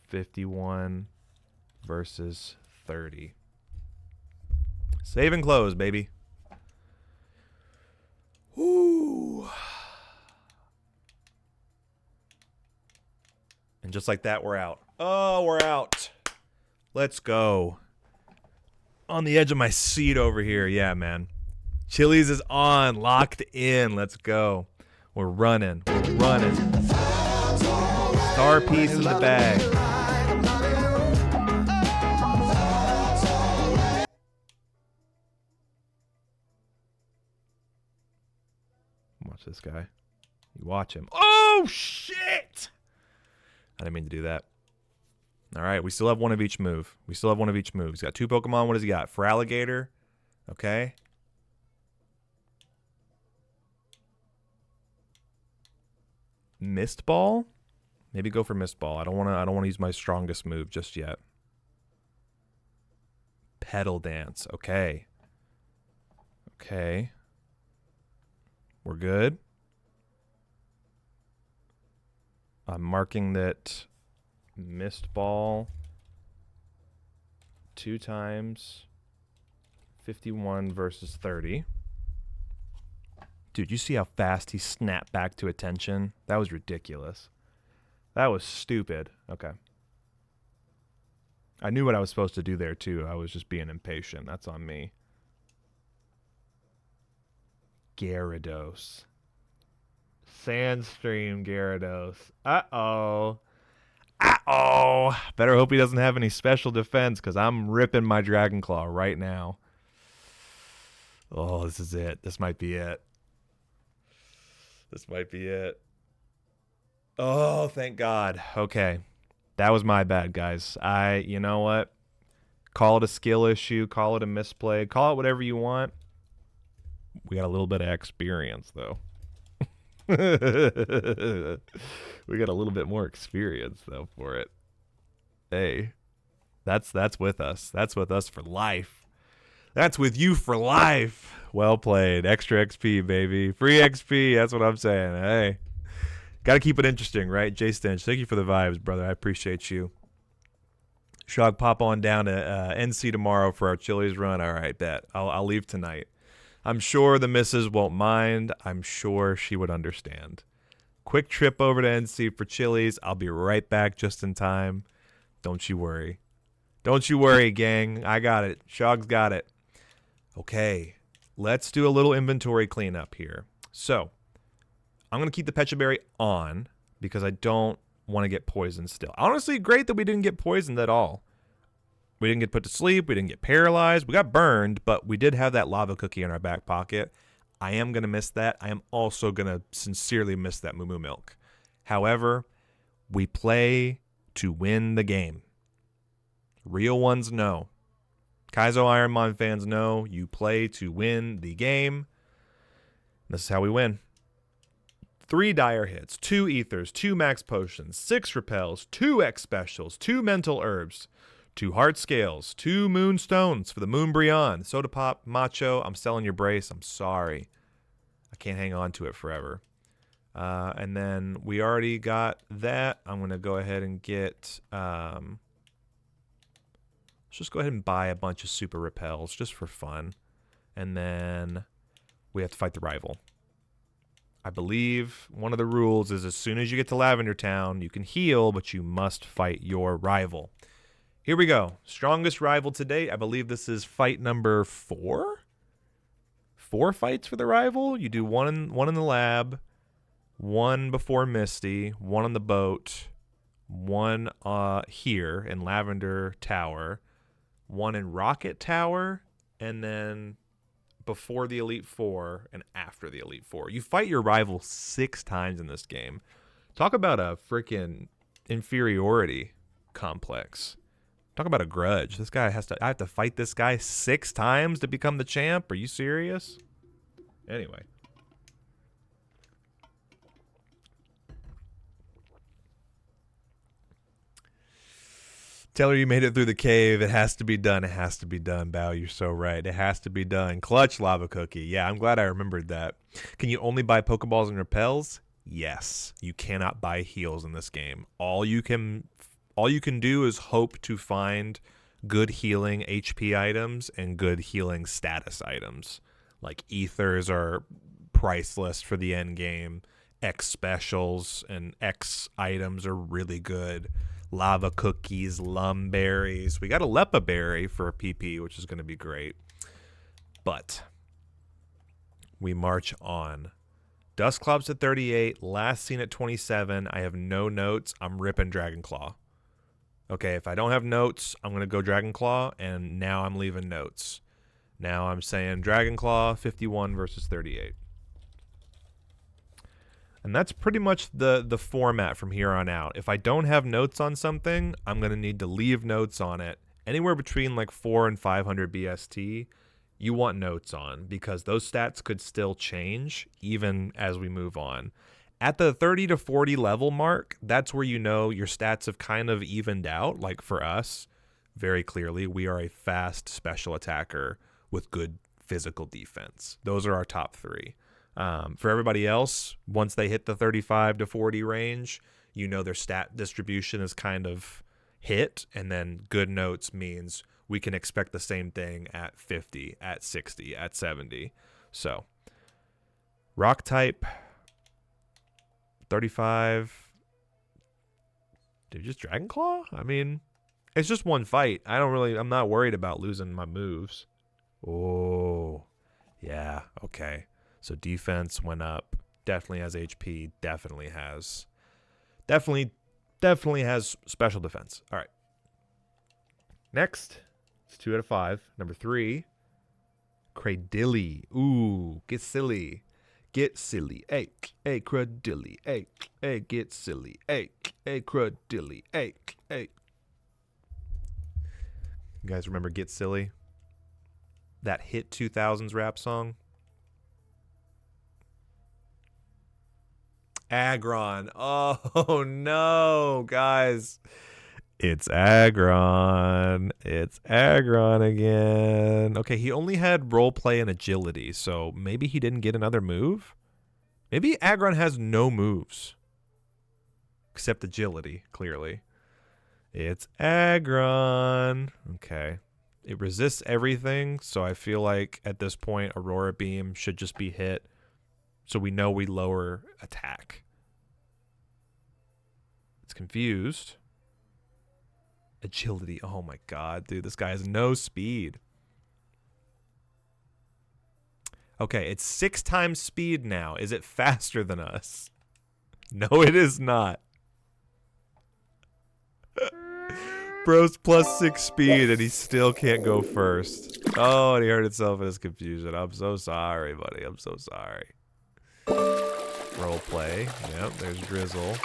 51 versus 30. Save and close, baby. Woo. And just like that, we're out. Oh, we're out. Let's go. On the edge of my seat over here. Yeah, man. Chili's is on. Locked in. Let's go. We're running. We're running. Star piece in the bag. Watch this guy. You watch him. Oh, shit! I didn't mean to do that. All right, we still have one of each move. He's got 2 Pokemon. What does he got? Feraligatr. Okay. Mist Ball? Maybe go for Mist Ball. I don't want to use my strongest move just yet. Petal Dance. Okay. Okay. We're good. I'm marking that Mist Ball 2 times 51 versus 30. Dude, you see how fast he snapped back to attention? That was ridiculous. That was stupid. Okay. I knew what I was supposed to do there, too. I was just being impatient. That's on me. Gyarados. Sandstream Gyarados. Uh-oh. Uh-oh. Better hope he doesn't have any special defense, because I'm ripping my Dragon Claw right now. Oh, this is it. This might be it. This might be it. Oh, thank God. Okay. That was my bad, guys. You know what? Call it a skill issue. Call it a misplay. Call it whatever you want. We got a little bit of experience, though. We got a little bit more experience, though, for it. Hey, that's with us. That's with us for life. That's with you for life. Well played. Extra XP, baby. Free XP. That's what I'm saying. Hey, got to keep it interesting, right? Jay Stench, thank you for the vibes, brother. I appreciate you. Shog, pop on down to NC tomorrow for our Chili's run. All right, bet. I'll leave tonight. I'm sure the missus won't mind. I'm sure she would understand. Quick trip over to NC for Chili's. I'll be right back just in time. Don't you worry. Don't you worry, gang. I got it. Shog's got it. Okay, let's do a little inventory cleanup here. So, I'm going to keep the Pecha Berry on because I don't want to get poisoned still. Honestly, great that we didn't get poisoned at all. We didn't get put to sleep. We didn't get paralyzed. We got burned, but we did have that lava cookie in our back pocket. I am going to miss that. I am also going to sincerely miss that Moo Moo Milk. However, we play to win the game. Real ones know. Kaizo Ironmon fans know you play to win the game. This is how we win. 3 dire hits, 2 ethers, 2 max potions, 6 repels, 2 X specials, 2 mental herbs, 2 heart scales, 2 moonstones for the Moonbrion. Soda Pop, Macho, I'm selling your brace. I'm sorry. I can't hang on to it forever. And then we already got that. I'm going to go ahead and get... let's just go ahead and buy a bunch of super repels just for fun. And then we have to fight the rival. I believe one of the rules is as soon as you get to Lavender Town, you can heal, but you must fight your rival. Here we go. Strongest rival to date. I believe this is fight number 4. 4 fights for the rival. You do one in the lab, one before Misty, one on the boat, one here in Lavender Tower, one in Rocket Tower, and then before the Elite Four and after the Elite Four. You fight your rival 6 times in this game. Talk about a freaking inferiority complex. Talk about a grudge. This guy I have to fight this guy 6 times to become the champ? Are you serious? Anyway. Taylor, you made it through the cave. It has to be done. It has to be done, Bao. You're so right. It has to be done. Clutch Lava Cookie. Yeah, I'm glad I remembered that. Can you only buy Pokeballs and repels? Yes. You cannot buy heals in this game. All you can do is hope to find good healing HP items and good healing status items. Like ethers are priceless for the end game. X specials and X items are really good. Lava cookies, lumberries. We got a Lepa berry for a PP, which is going to be great. But we march on. Dusclops at 38, last seen at 27. I have no notes. I'm ripping Dragonclaw. Okay, if I don't have notes, I'm going to go Dragonclaw, and now I'm leaving notes. Now I'm saying Dragonclaw, 51 versus 38. And that's pretty much the format from here on out. If I don't have notes on something, I'm going to need to leave notes on it. Anywhere between like 400 and 500 BST, you want notes on because those stats could still change even as we move on. At the 30 to 40 level mark, that's where you know your stats have kind of evened out. Like for us, very clearly, we are a fast special attacker with good physical defense. Those are our top 3. For everybody else, once they hit the 35 to 40 range, you know their stat distribution is kind of hit, and then good notes means we can expect the same thing at 50, at 60, at 70. So, rock type, 35. Dude, just Dragonclaw? I mean, it's just one fight. I'm not worried about losing my moves. Oh, yeah, okay. So defense went up. Definitely has HP. Definitely has special defense. All right. Next, it's 2 out of 5. Number 3, Cradilly. Ooh, get silly. Get silly. Hey, Cradilly. Hey, get silly. Hey, Cradilly. Hey. You guys remember Get Silly? That hit 2000s rap song? Aggron. Oh, no, guys. It's Aggron. It's Aggron again. Okay, he only had roleplay and agility, so maybe he didn't get another move? Maybe Aggron has no moves. Except agility, clearly. It's Aggron. Okay. It resists everything, so I feel like at this point, Aurora Beam should just be hit. So we know we lower attack. It's confused. Agility. Oh my god, dude. This guy has no speed. Okay, it's 6 times speed now. Is it faster than us? No, it is not. Bro's +6 speed and he still can't go first. Oh, and he hurt himself in his confusion. I'm so sorry, buddy. I'm so sorry. Roleplay. Yep, there's Drizzle.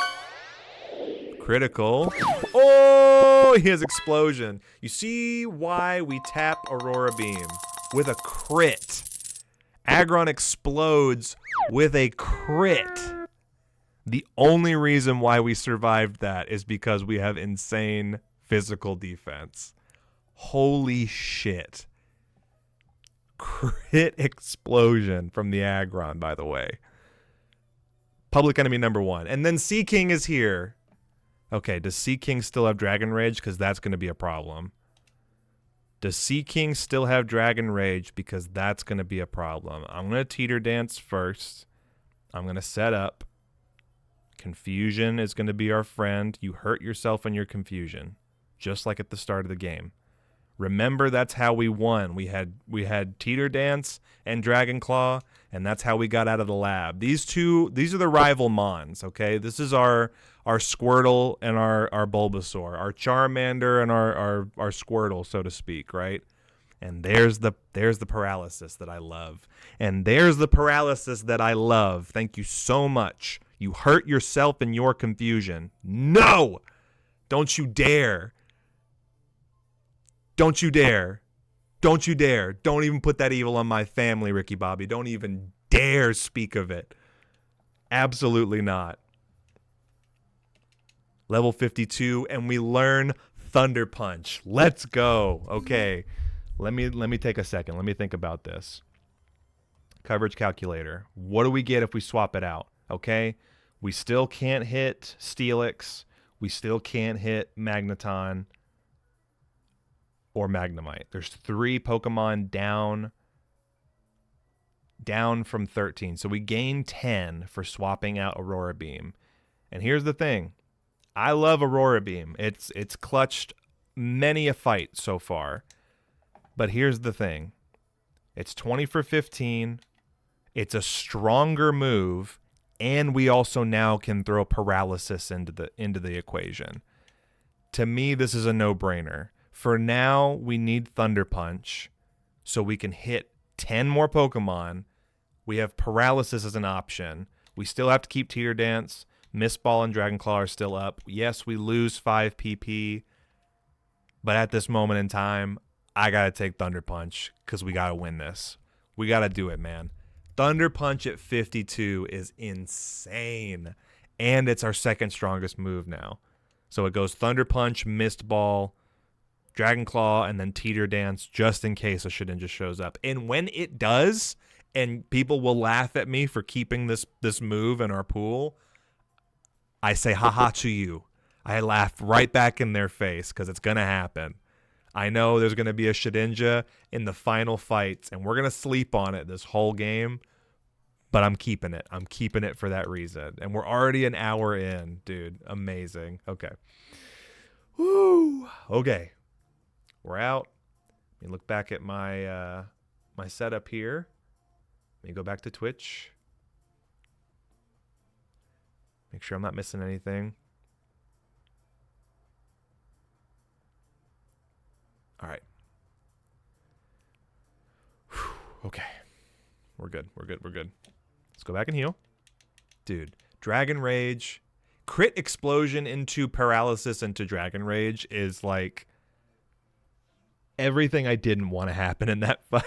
Critical. Oh, he has explosion. You see why we tap Aurora Beam with a crit. Aggron explodes with a crit. The only reason why we survived that is because we have insane physical defense. Holy shit. Crit explosion from the Aggron, by the way. Public enemy number 1. And then Sea King is here. Okay, does Sea King still have Dragon Rage? Because that's going to be a problem. Does Sea King still have Dragon Rage? Because that's going to be a problem. I'm going to Teeter Dance first. I'm going to set up. Confusion is going to be our friend. You hurt yourself in your confusion. just like at the start of the game. Remember, that's how we won. We had Teeter Dance and Dragon Claw, and that's how we got out of the lab. These are the rival Mons, okay? This is our Squirtle and our Bulbasaur, our Charmander and our Squirtle, so to speak, right? And there's the paralysis that I love. And there's the paralysis that I love. Thank you so much. You hurt yourself in your confusion. No! Don't you dare. Don't you dare. Don't you dare. Don't even put that evil on my family, Ricky Bobby. Don't even dare speak of it. Absolutely not. Level 52, and we learn Thunder Punch. Let's go. Okay. Let me take a second. Let me think about this. Coverage calculator. What do we get if we swap it out? Okay. We still can't hit Steelix. We still can't hit Magneton or Magnemite. There's 3 Pokemon down from 13. So we gain 10 for swapping out Aurora Beam. And here's the thing. I love Aurora Beam. It's clutched many a fight so far. But here's the thing. It's 20 for 15. It's a stronger move, and we also now can throw paralysis into the equation. To me, this is a no-brainer. For now, we need Thunder Punch so we can hit 10 more Pokemon. We have paralysis as an option. We still have to keep Teeter Dance. Mist Ball and Dragon Claw are still up. Yes, we lose 5 PP, but at this moment in time, I got to take Thunder Punch because we got to win this. We got to do it, man. Thunder Punch at 52 is insane, and it's our second strongest move now. So it goes Thunder Punch, Mist Ball, Dragon Claw, and then Teeter Dance just in case a Shedinja shows up. And when it does, and people will laugh at me for keeping this move in our pool, I say haha to you. I laugh right back in their face because it's going to happen. I know there's going to be a Shedinja in the final fights, and we're going to sleep on it this whole game, but I'm keeping it. I'm keeping it for that reason. And we're already an hour in, dude. Amazing. Okay. Woo. Okay. We're out. Let me look back at my my setup here. Let me go back to Twitch. Make sure I'm not missing anything. All right. Whew. Okay. We're good. We're good. We're good. Let's go back and heal. Dude, Dragon Rage, crit explosion into paralysis into Dragon Rage is like everything I didn't want to happen in that fight.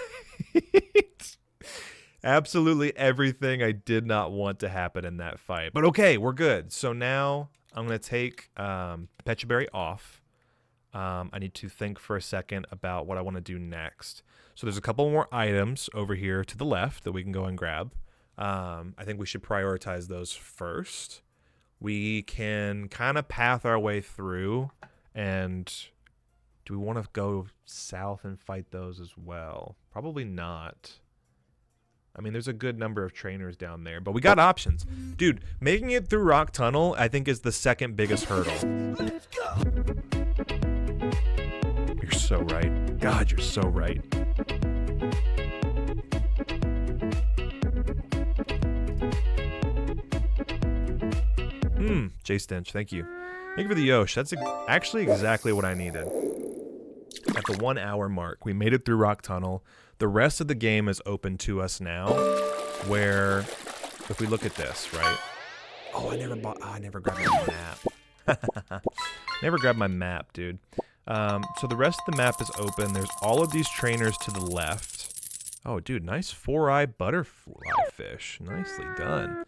Absolutely everything I did not want to happen in that fight. But okay, we're good. So now I'm going to take Pecha Berry off. I need to think for a second about what I want to do next. So there's a couple more items over here to the left that we can go and grab. I think we should prioritize those first. We can kind of path our way through, and do we want to go south and fight those as well? Probably not. I mean, there's a good number of trainers down there, but we got options. Dude, making it through Rock Tunnel, I think, is the second biggest hurdle. Let's go. You're so right. God, you're so right. Jay Stench, thank you. Thank you for the Yosh. That's actually exactly what I needed. At the 1 hour mark, we made it through Rock Tunnel. The rest of the game is open to us now, where if we look at this, right? Oh, I never grabbed my map. Never grabbed my map, dude. So the rest of the map is open. There's all of these trainers to the left. Oh, dude, nice 4-eye butterfly fish. Nicely done.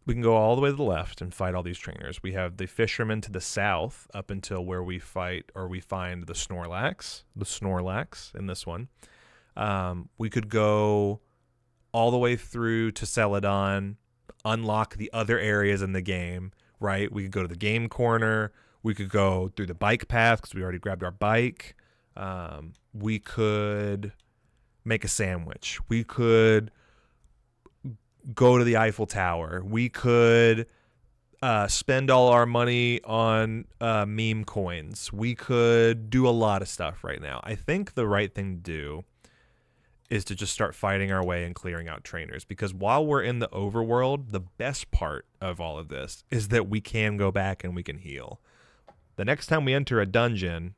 We can go all the way to the left and fight all these trainers. We have the fishermen to the south up until where we fight or we find the Snorlax in this one. We could go all the way through to Celadon, unlock the other areas in the game, right? We could go to the game corner. We could go through the bike path because we already grabbed our bike. We could make a sandwich. We could go to the Eiffel Tower. We could spend all our money on meme coins. We could do a lot of stuff right now. I think the right thing to do is to just start fighting our way and clearing out trainers, because while we're in the overworld, the best part of all of this is that we can go back and we can heal. The next time we enter a dungeon,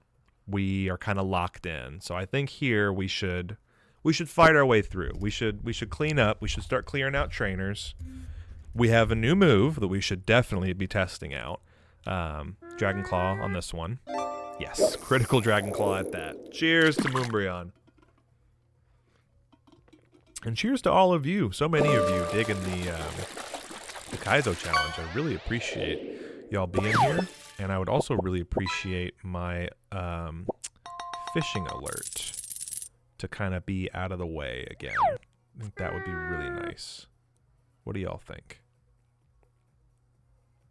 we are kind of locked in. So I think here we should fight our way through. We should clean up. We should start clearing out trainers. We have a new move that we should definitely be testing out. Dragon Claw on this one. Yes, critical Dragon Claw at that. Cheers to Moonbryon. And cheers to all of you. So many of you digging the Kaizo challenge. I really appreciate y'all being here. And I would also really appreciate my fishing alert to kind of be out of the way again. I think that would be really nice. What do y'all think?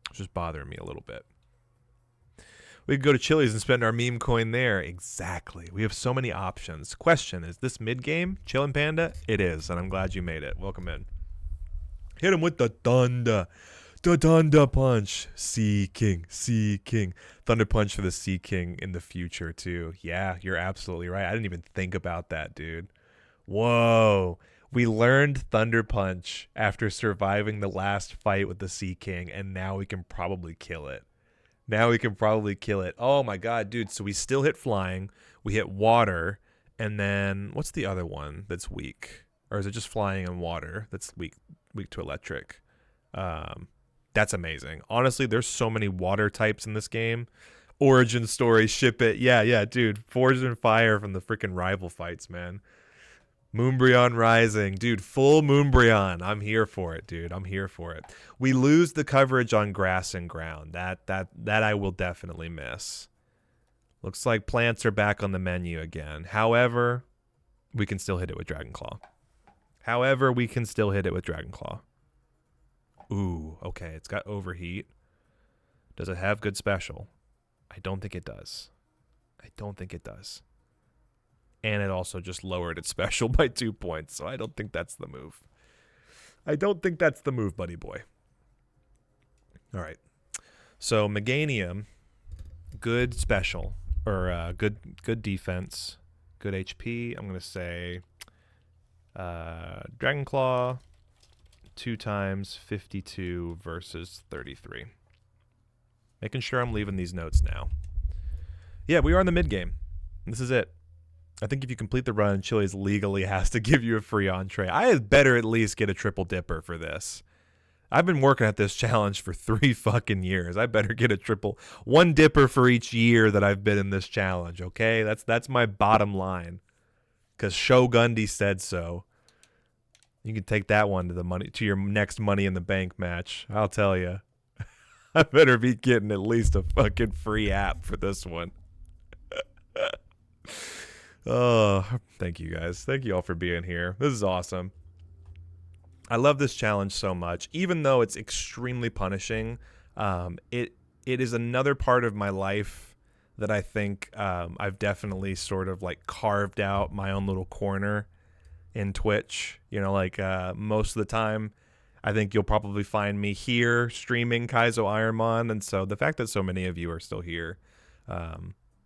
It's just bothering me a little bit. We could go to Chili's and spend our meme coin there. Exactly. We have so many options. Question, is this mid-game? Chillin' Panda? It is, and I'm glad you made it. Welcome in. Hit him with the thunder. The Thunder Punch. Sea King. Sea King. Thunder Punch for the Sea King in the future, too. Yeah, you're absolutely right. I didn't even think about that, dude. Whoa. We learned Thunder Punch after surviving the last fight with the Sea King, and now we can probably kill it. Now we can probably kill it. Oh my god, dude. So we still hit flying. We hit water. And then what's the other one that's weak? Or is it just flying and water that's weak to electric? That's amazing. Honestly, there's so many water types in this game. Origin story, ship it. Yeah, dude. Forged in fire from the freaking rival fights, man. Moonbryon Rising. Dude, full Moonbryon. I'm here for it, dude. I'm here for it. We lose the coverage on grass and ground. That I will definitely miss. Looks like plants are back on the menu again. However, we can still hit it with Dragon Claw. Ooh, okay. It's got overheat. Does it have good special? I don't think it does. And it also just lowered its special by 2 points, so I don't think that's the move. Buddy boy. All right. So Meganium, good special, or good defense, good HP. I'm going to say Dragon Claw, 2 times 52 versus 33. Making sure I'm leaving these notes now. Yeah, we are in the mid game. This is it. I think if you complete the run, Chili's legally has to give you a free entree. I had better at least get a triple dipper for this. I've been working at this challenge for 3 fucking years. I better get one dipper for each year that I've been in this challenge, okay? That's my bottom line. Because Shogundi said so. You can take that one to your next Money in the Bank match. I'll tell you. I better be getting at least a fucking free app for this one. Oh, thank you guys. Thank you all for being here. This is awesome. I love this challenge so much. Even though it's extremely punishing, it is another part of my life that I think I've definitely sort of like carved out my own little corner in Twitch. You know, like most of the time, I think you'll probably find me here streaming Kaizo Ironmon. And so the fact that so many of you are still here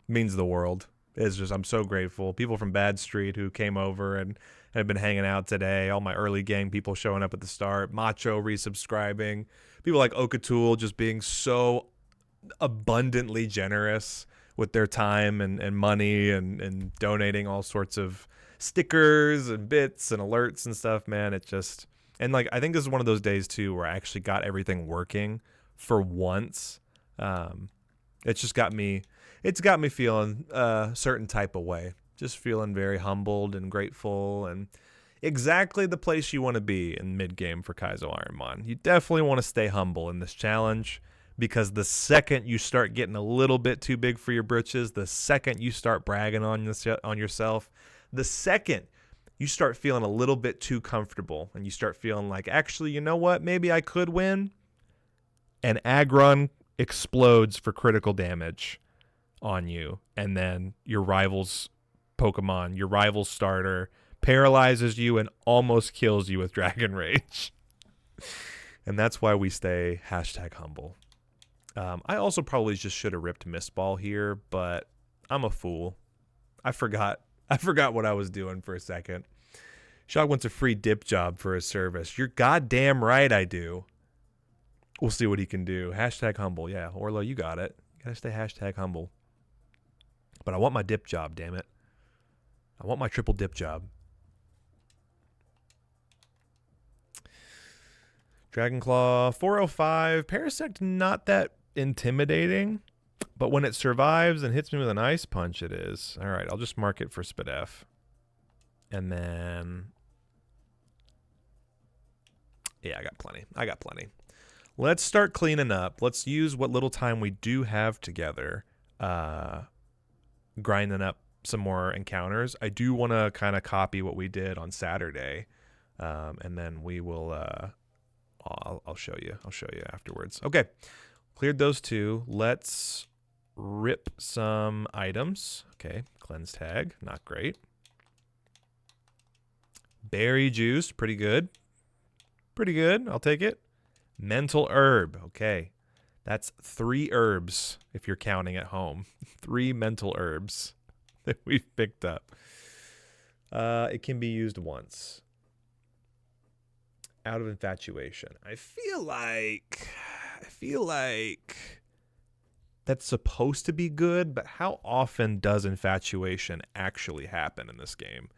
means the world. I'm so grateful. People from Bad Street who came over and have been hanging out today. All my early gang people showing up at the start. Macho resubscribing. People like Okatool just being so abundantly generous with their time and money and donating all sorts of stickers and bits and alerts and stuff, man. It just... And like, I think this is one of those days too where I actually got everything working for once. It's got me feeling a certain type of way. Just feeling very humbled and grateful, and exactly the place you want to be in mid-game for Kaizo Ironmon. You definitely want to stay humble in this challenge, because the second you start getting a little bit too big for your britches, the second you start bragging on yourself, the second you start feeling a little bit too comfortable and you start feeling like, actually, you know what? Maybe I could win. And Aggron explodes for critical damage on you. And then your rival's Pokemon, your rival's starter, paralyzes you and almost kills you with Dragon Rage. And that's why we stay #humble. I also probably just should have ripped Mistball here, but I'm a fool. I forgot what I was doing for a second. Shog wants a free dip job for his service. You're goddamn right I do. We'll see what he can do. #humble. Yeah, Orlo, you got it. You gotta stay #humble. But I want my dip job, damn it. I want my triple dip job. Dragonclaw, 405. Parasect, not that intimidating. But when it survives and hits me with an ice punch, it is. All right, I'll just mark it for Spadef. And then... yeah, I got plenty. Let's start cleaning up. Let's use what little time we do have together. Grinding up some more encounters. I do want to kind of copy what we did on Saturday. And then we will... I'll show you. I'll show you afterwards. Okay. Cleared those two. Let's rip some items. Okay. Cleanse tag. Not great. Berry juice. Pretty good. Pretty good. I'll take it. Mental herb. Okay. That's 3 herbs if you're counting at home. 3 mental herbs that we've picked up. It can be used once. Out of infatuation. I feel like that's supposed to be good, but how often does infatuation actually happen in this game?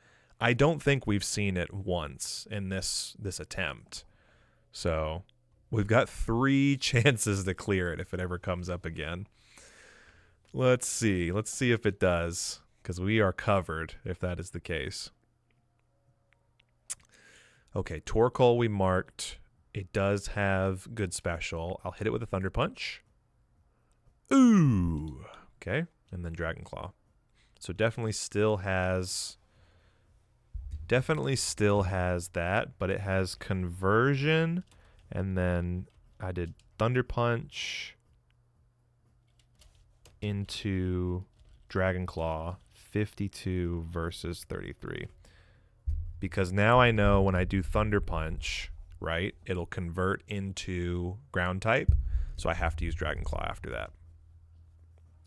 I don't think we've seen it once in this attempt. So we've got 3 chances to clear it if it ever comes up again. Let's see. Let's see if it does, because we are covered if that is the case. Okay, Torkoal we marked. It does have good special. I'll hit it with a Thunder Punch. Ooh. Okay, and then Dragonclaw. So definitely still has that, but it has conversion, and then I did Thunder Punch into Dragonclaw, 52 versus 33. Because now I know when I do Thunder Punch, right, it'll convert into ground type. So I have to use Dragonclaw after that.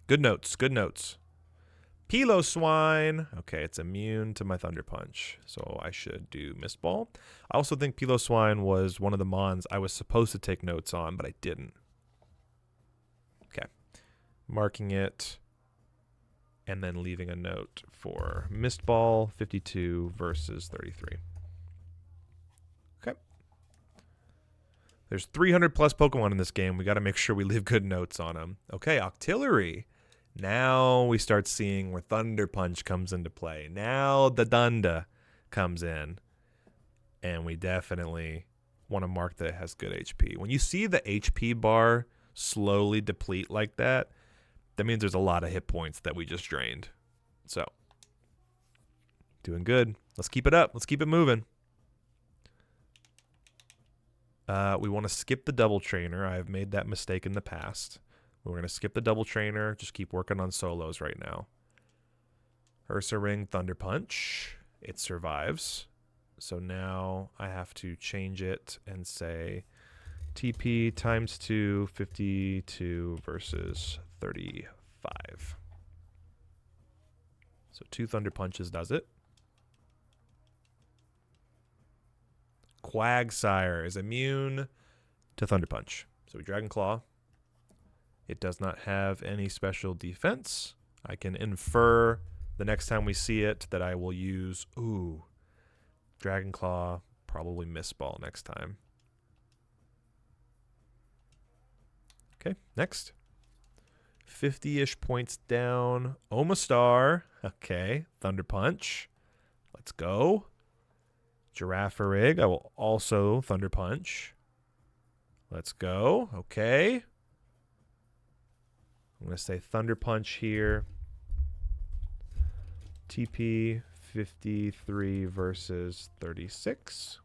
Good notes, good notes. Piloswine. Okay, it's immune to my Thunder Punch. So I should do Mistball. I also think Piloswine was one of the mons I was supposed to take notes on, but I didn't. Okay. Marking it. And then leaving a note for Mistball, 52 versus 33. Okay. There's 300 plus Pokemon in this game. We got to make sure we leave good notes on them. Okay, Octillery. Now we start seeing where Thunder Punch comes into play. Now the Dunda comes in. And we definitely want to mark that it has good HP. When you see the HP bar slowly deplete like that, that means there's a lot of hit points that we just drained. So, doing good. Let's keep it up. Let's keep it moving. We want to skip the double trainer. I have made that mistake in the past. We're going to skip the double trainer. Just keep working on solos right now. Ursaring, Thunder Punch. It survives. So now I have to change it and say TP times 2, 52 versus 35. So 2 Thunder Punches does it. Quagsire is immune to Thunder Punch. So we Dragonclaw. It does not have any special defense. I can infer the next time we see it that I will use, Dragonclaw, probably Mistball next time. Okay, next. 50-ish points down. Omastar. Okay, Thunder Punch. Let's go. Girafarig. I will also Thunder Punch. Let's go. Okay. I'm going to say Thunder Punch here. TP 53 versus 36.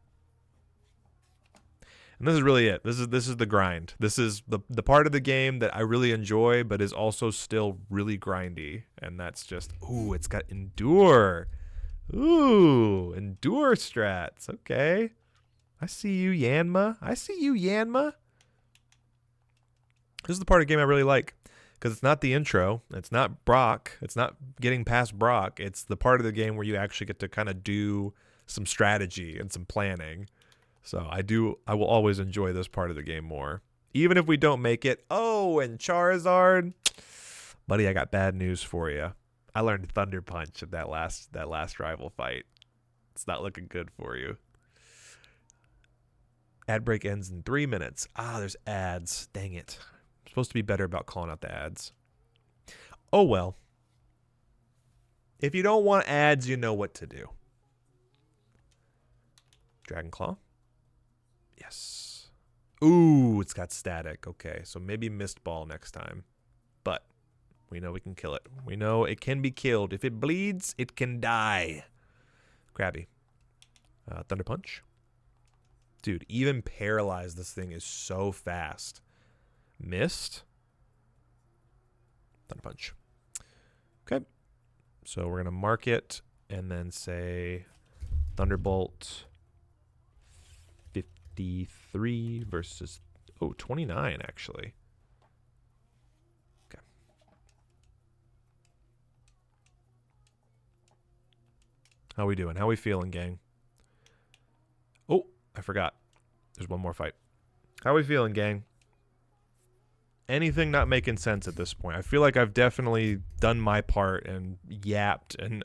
And this is really it. This is the grind. This is the part of the game that I really enjoy, but is also still really grindy. And that's just, it's got Endure. Endure strats. Okay. I see you, Yanma. I see you, Yanma. This is the part of the game I really like. Because it's not the intro. It's not Brock. It's not getting past Brock. It's the part of the game where you actually get to kind of do some strategy and some planning. So I will always enjoy this part of the game more. Even if we don't make it. Oh, and Charizard. Buddy, I got bad news for you. I learned Thunder Punch at that last rival fight. It's not looking good for you. Ad break ends in 3 minutes. Ah, there's ads. Dang it. I'm supposed to be better about calling out the ads. Oh, well. If you don't want ads, you know what to do. Dragon Claw. Yes. Ooh, it's got static. Okay, so maybe Mist Ball next time. But we know we can kill it. We know it can be killed. If it bleeds, it can die. Krabby. Thunder Punch. Dude, even paralyzed, this thing is so fast. Missed. Thunder Punch. Okay. So we're going to mark it and then say Thunderbolt 53 versus, 29 actually. Okay. How we doing? How we feeling, gang? Oh, I forgot. There's one more fight. How we feeling, gang? Anything not making sense at this point? I feel like I've definitely done my part and yapped and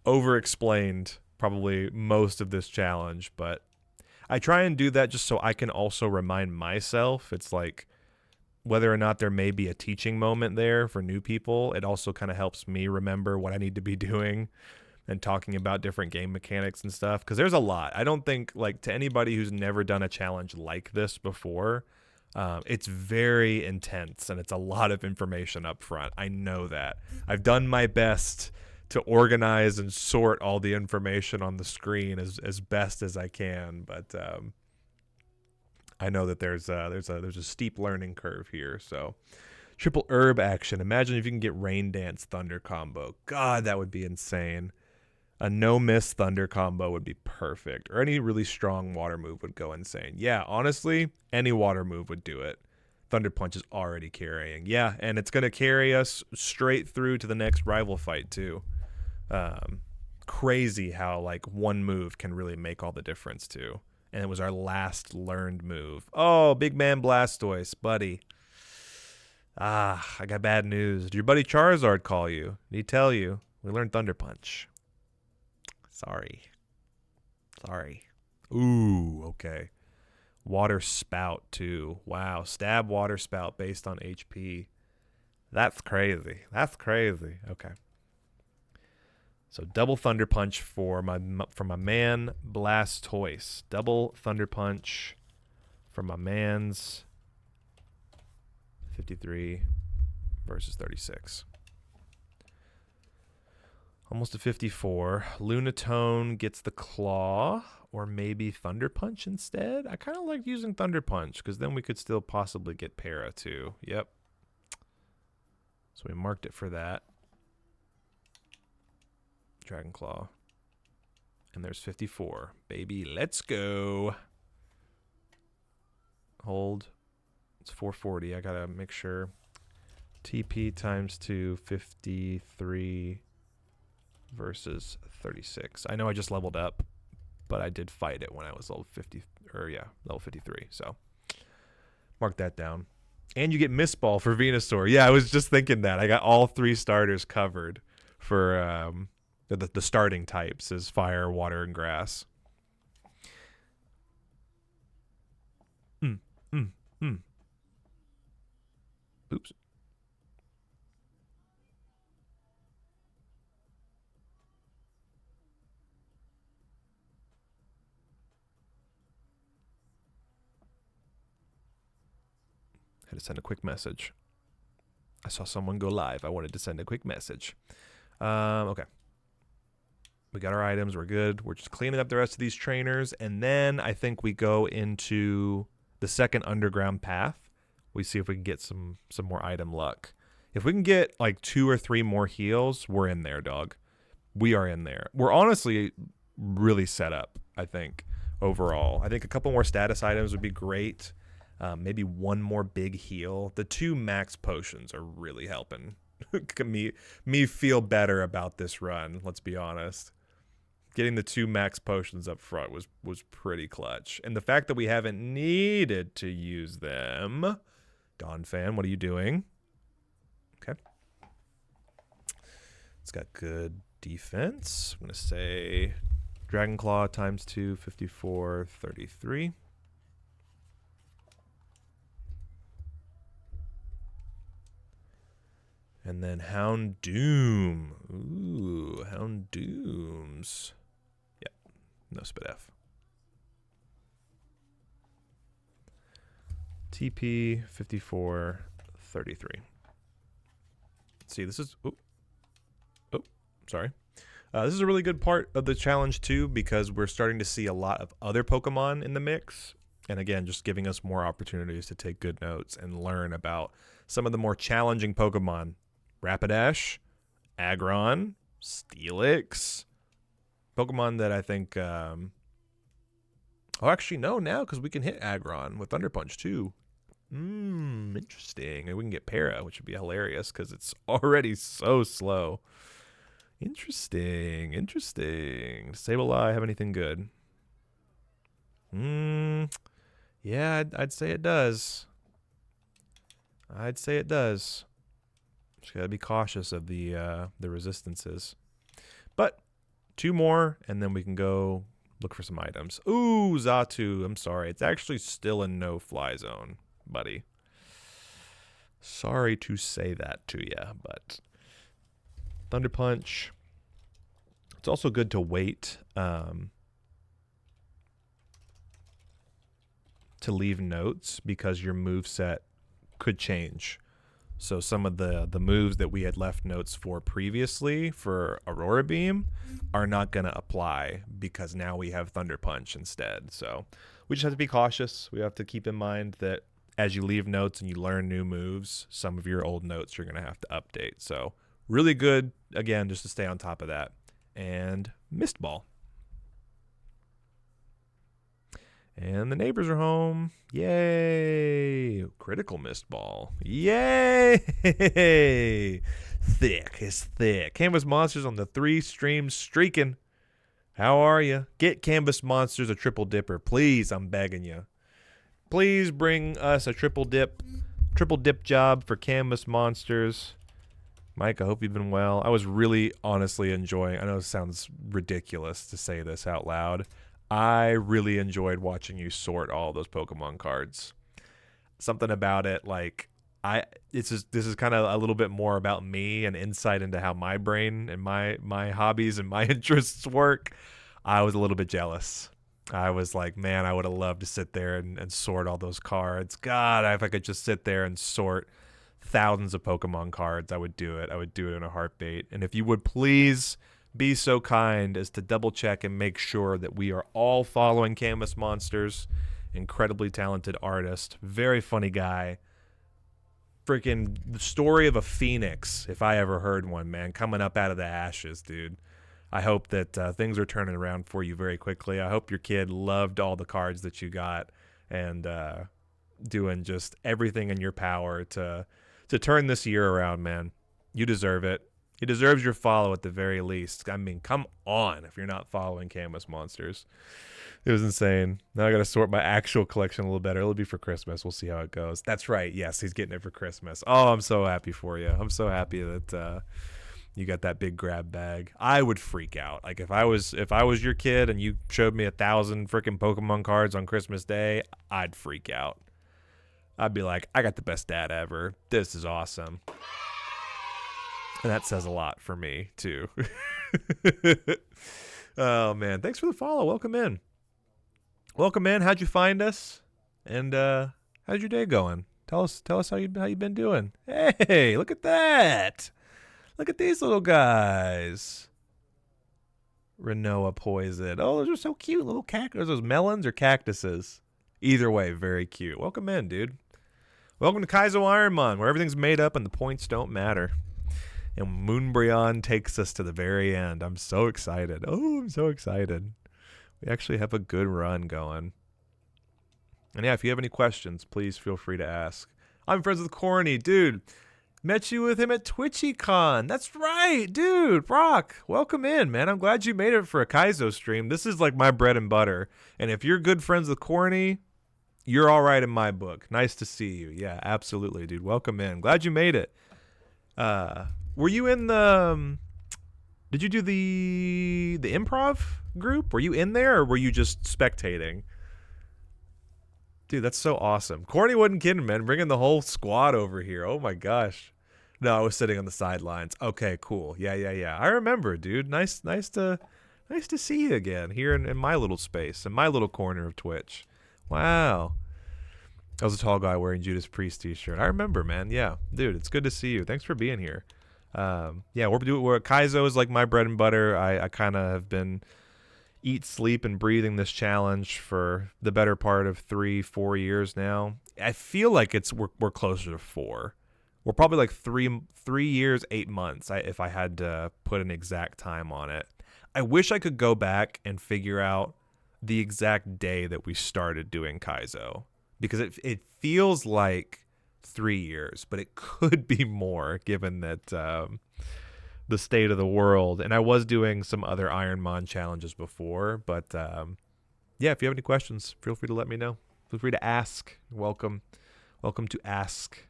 over-explained probably most of this challenge, but I try and do that just so I can also remind myself. It's like whether or not there may be a teaching moment there for new people, it also kind of helps me remember what I need to be doing and talking about different game mechanics and stuff, because there's a lot. I don't think, like, to anybody who's never done a challenge like this before, it's very intense and it's a lot of information up front. I know that. I've done my best to organize and sort all the information on the screen as best as I can, but I know that there's a steep learning curve here. So triple herb action. Imagine if you can get Rain Dance Thunder combo. God, that would be insane. A no-miss Thunder combo would be perfect. Or any really strong water move would go insane. Yeah, honestly, any water move would do it. Thunder Punch is already carrying. Yeah, and it's going to carry us straight through to the next rival fight, too. Crazy how, like, one move can really make all the difference, too. And it was our last learned move. Oh, Big Man Blastoise, buddy. Ah, I got bad news. Did your buddy Charizard call you? Did he tell you? We learned Thunder Punch. Sorry. Ooh, okay. Water Spout, too. Wow. Stab Water Spout based on HP. That's crazy. Okay. So double Thunder Punch for my man Blastoise. Double Thunder Punch for my man's 53 versus 36. Almost a 54. Lunatone gets the Claw, or maybe Thunder Punch instead. I kind of like using Thunder Punch, because then we could still possibly get Para, too. Yep. So we marked it for that. Dragon Claw. And there's 54. Baby, let's go. Hold. It's 440. I got to make sure. TP times 2, 53 versus 36. I know I just leveled up, but I did fight it when I was level 50, level 53. So mark that down. And you get Mist Ball for Venusaur. Yeah, I was just thinking that. I got all 3 starters covered for the starting types is fire, water, and grass. Oops. Had to send a quick message. I saw someone go live. I wanted to send a quick message. Okay. We got our items. We're good. We're just cleaning up the rest of these trainers. And then I think we go into the second underground path. We see if we can get some more item luck. If we can get like 2 or 3 more heals, we're in there, dog. We are in there. We're honestly really set up, I think. overall. I think a couple more status items would be great. Maybe one more big heal. The 2 max potions are really helping me feel better about this run, let's be honest. Getting the 2 max potions up front was pretty clutch. And the fact that we haven't needed to use them. Dawn Fan, what are you doing? Okay. It's got good defense. I'm going to say Dragon Claw times 2, 54, 33. And then Houndoom. Ooh, Houndooms. Yep, no spit F. TP 54, 33. See, this is... sorry. This is a really good part of the challenge, too, because we're starting to see a lot of other Pokemon in the mix. And again, just giving us more opportunities to take good notes and learn about some of the more challenging Pokemon. Rapidash, Aggron, Steelix. Pokemon that I think... oh, actually, no, now, because we can hit Aggron with Thunder Punch, too. Interesting. And we can get Para, which would be hilarious, because it's already so slow. Interesting. Does Sableye have anything good? Yeah, I'd say it does. Just gotta be cautious of the resistances. But 2 more, and then we can go look for some items. Ooh, Xatu. I'm sorry. It's actually still in no-fly zone, buddy. Sorry to say that to you, but Thunder Punch. It's also good to wait to leave notes because your moveset could change. So some of the moves that we had left notes for previously for Aurora Beam are not going to apply because now we have Thunder Punch instead. So we just have to be cautious. We have to keep in mind that as you leave notes and you learn new moves, some of your old notes you're going to have to update. So really good, again, just to stay on top of that. And Mist Ball. And the neighbors are home. Yay. Critical Mist Ball. Yay. Thick is thick. Canvas Monsters on the 3 streams streaking. How are you? Get Canvas Monsters a triple dipper. Please, I'm begging you. Please bring us a triple dip job for Canvas Monsters. Mike, I hope you've been well. I was really honestly enjoying, I know it sounds ridiculous to say this out loud. I really enjoyed watching you sort all those Pokemon cards. Something about it, like, this is kind of a little bit more about me and insight into how my brain and my hobbies and my interests work. I was a little bit jealous. I was like, man, I would have loved to sit there and sort all those cards. God, if I could just sit there and sort thousands of Pokemon cards, I would do it. I would do it in a heartbeat. And if you would please be so kind as to double check and make sure that we are all following Canvas Monsters. Incredibly talented artist. Very funny guy. Freaking the story of a phoenix, if I ever heard one, man. Coming up out of the ashes, dude. I hope that things are turning around for you very quickly. I hope your kid loved all the cards that you got and doing just everything in your power to turn this year around, man. You deserve it. He deserves your follow at the very least. I mean, come on if you're not following Canvas Monsters. It was insane. Now I got to sort my actual collection a little better. It'll be for Christmas. We'll see how it goes. That's right. Yes, he's getting it for Christmas. Oh, I'm so happy for you. I'm so happy that you got that big grab bag. I would freak out. Like if I was your kid and you showed me 1,000 freaking Pokemon cards on Christmas Day, I'd freak out. I'd be like, I got the best dad ever. This is awesome. And that says a lot for me, too. Oh, man. Thanks for the follow. Welcome in. How'd you find us? And how's your day going? Tell us how you've been doing. Hey, look at that. Look at these little guys. Renoa Poison. Oh, those are so cute. Little cactus. Are those melons or cactuses? Either way, very cute. Welcome in, dude. Welcome to Kaizo Ironmon, where everything's made up and the points don't matter. And Moonbryon takes us to the very end. I'm so excited. Oh, I'm so excited. We actually have a good run going. And yeah, if you have any questions, please feel free to ask. I'm friends with Corny, dude. Met you with him at TwitchyCon. That's right, dude. Brock, welcome in, man. I'm glad you made it for a Kaizo stream. This is like my bread and butter. And if you're good friends with Corny, you're all right in my book. Nice to see you. Yeah, absolutely, dude. Welcome in. Glad you made it. Were you in the? Did you do the improv group? Were you in there, or were you just spectating? Dude, that's so awesome. Corny wasn't kidding, man. Bringing the whole squad over here. Oh my gosh. No, I was sitting on the sidelines. Okay, cool. Yeah. I remember, dude. Nice to see you again here in my little space, in my little corner of Twitch. Wow. I was a tall guy wearing Judas Priest t-shirt. I remember, man. Yeah, dude, it's good to see you. Thanks for being here. Yeah, we're Kaizo is like my bread and butter. I kind of have been eat, sleep, and breathing this challenge for the better part of 3-4 years now. I feel like we're closer to 4. We're probably like 3 years, 8 months. If I had to put an exact time on it. I wish I could go back and figure out the exact day that we started doing Kaizo, because it feels like 3 years, but it could be more given that the state of the world. And I was doing some other Ironman challenges before, but yeah, if you have any questions, feel free to let me know. Feel free to ask. Welcome to ask.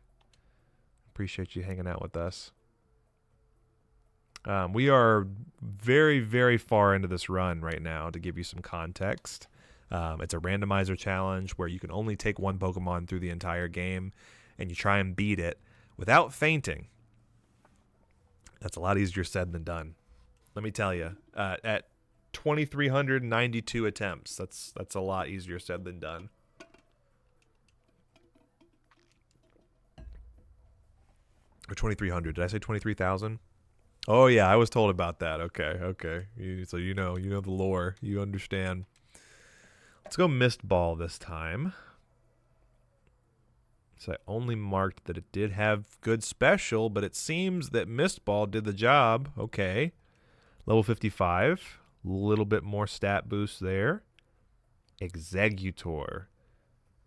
Appreciate you hanging out with us. We are very, very far into this run right now. To give you some context, it's a randomizer challenge where you can only take one Pokemon through the entire game, and you try and beat it without fainting. That's a lot easier said than done. Let me tell you, at 2,392 attempts, that's a lot easier said than done. Or 2,300. Did I say 23,000? Oh yeah, I was told about that. Okay. So you know the lore. You understand. Let's go Mist Ball this time. So I only marked that it did have good special, but it seems that Mist Ball did the job. Okay. Level 55. A little bit more stat boost there. Executor.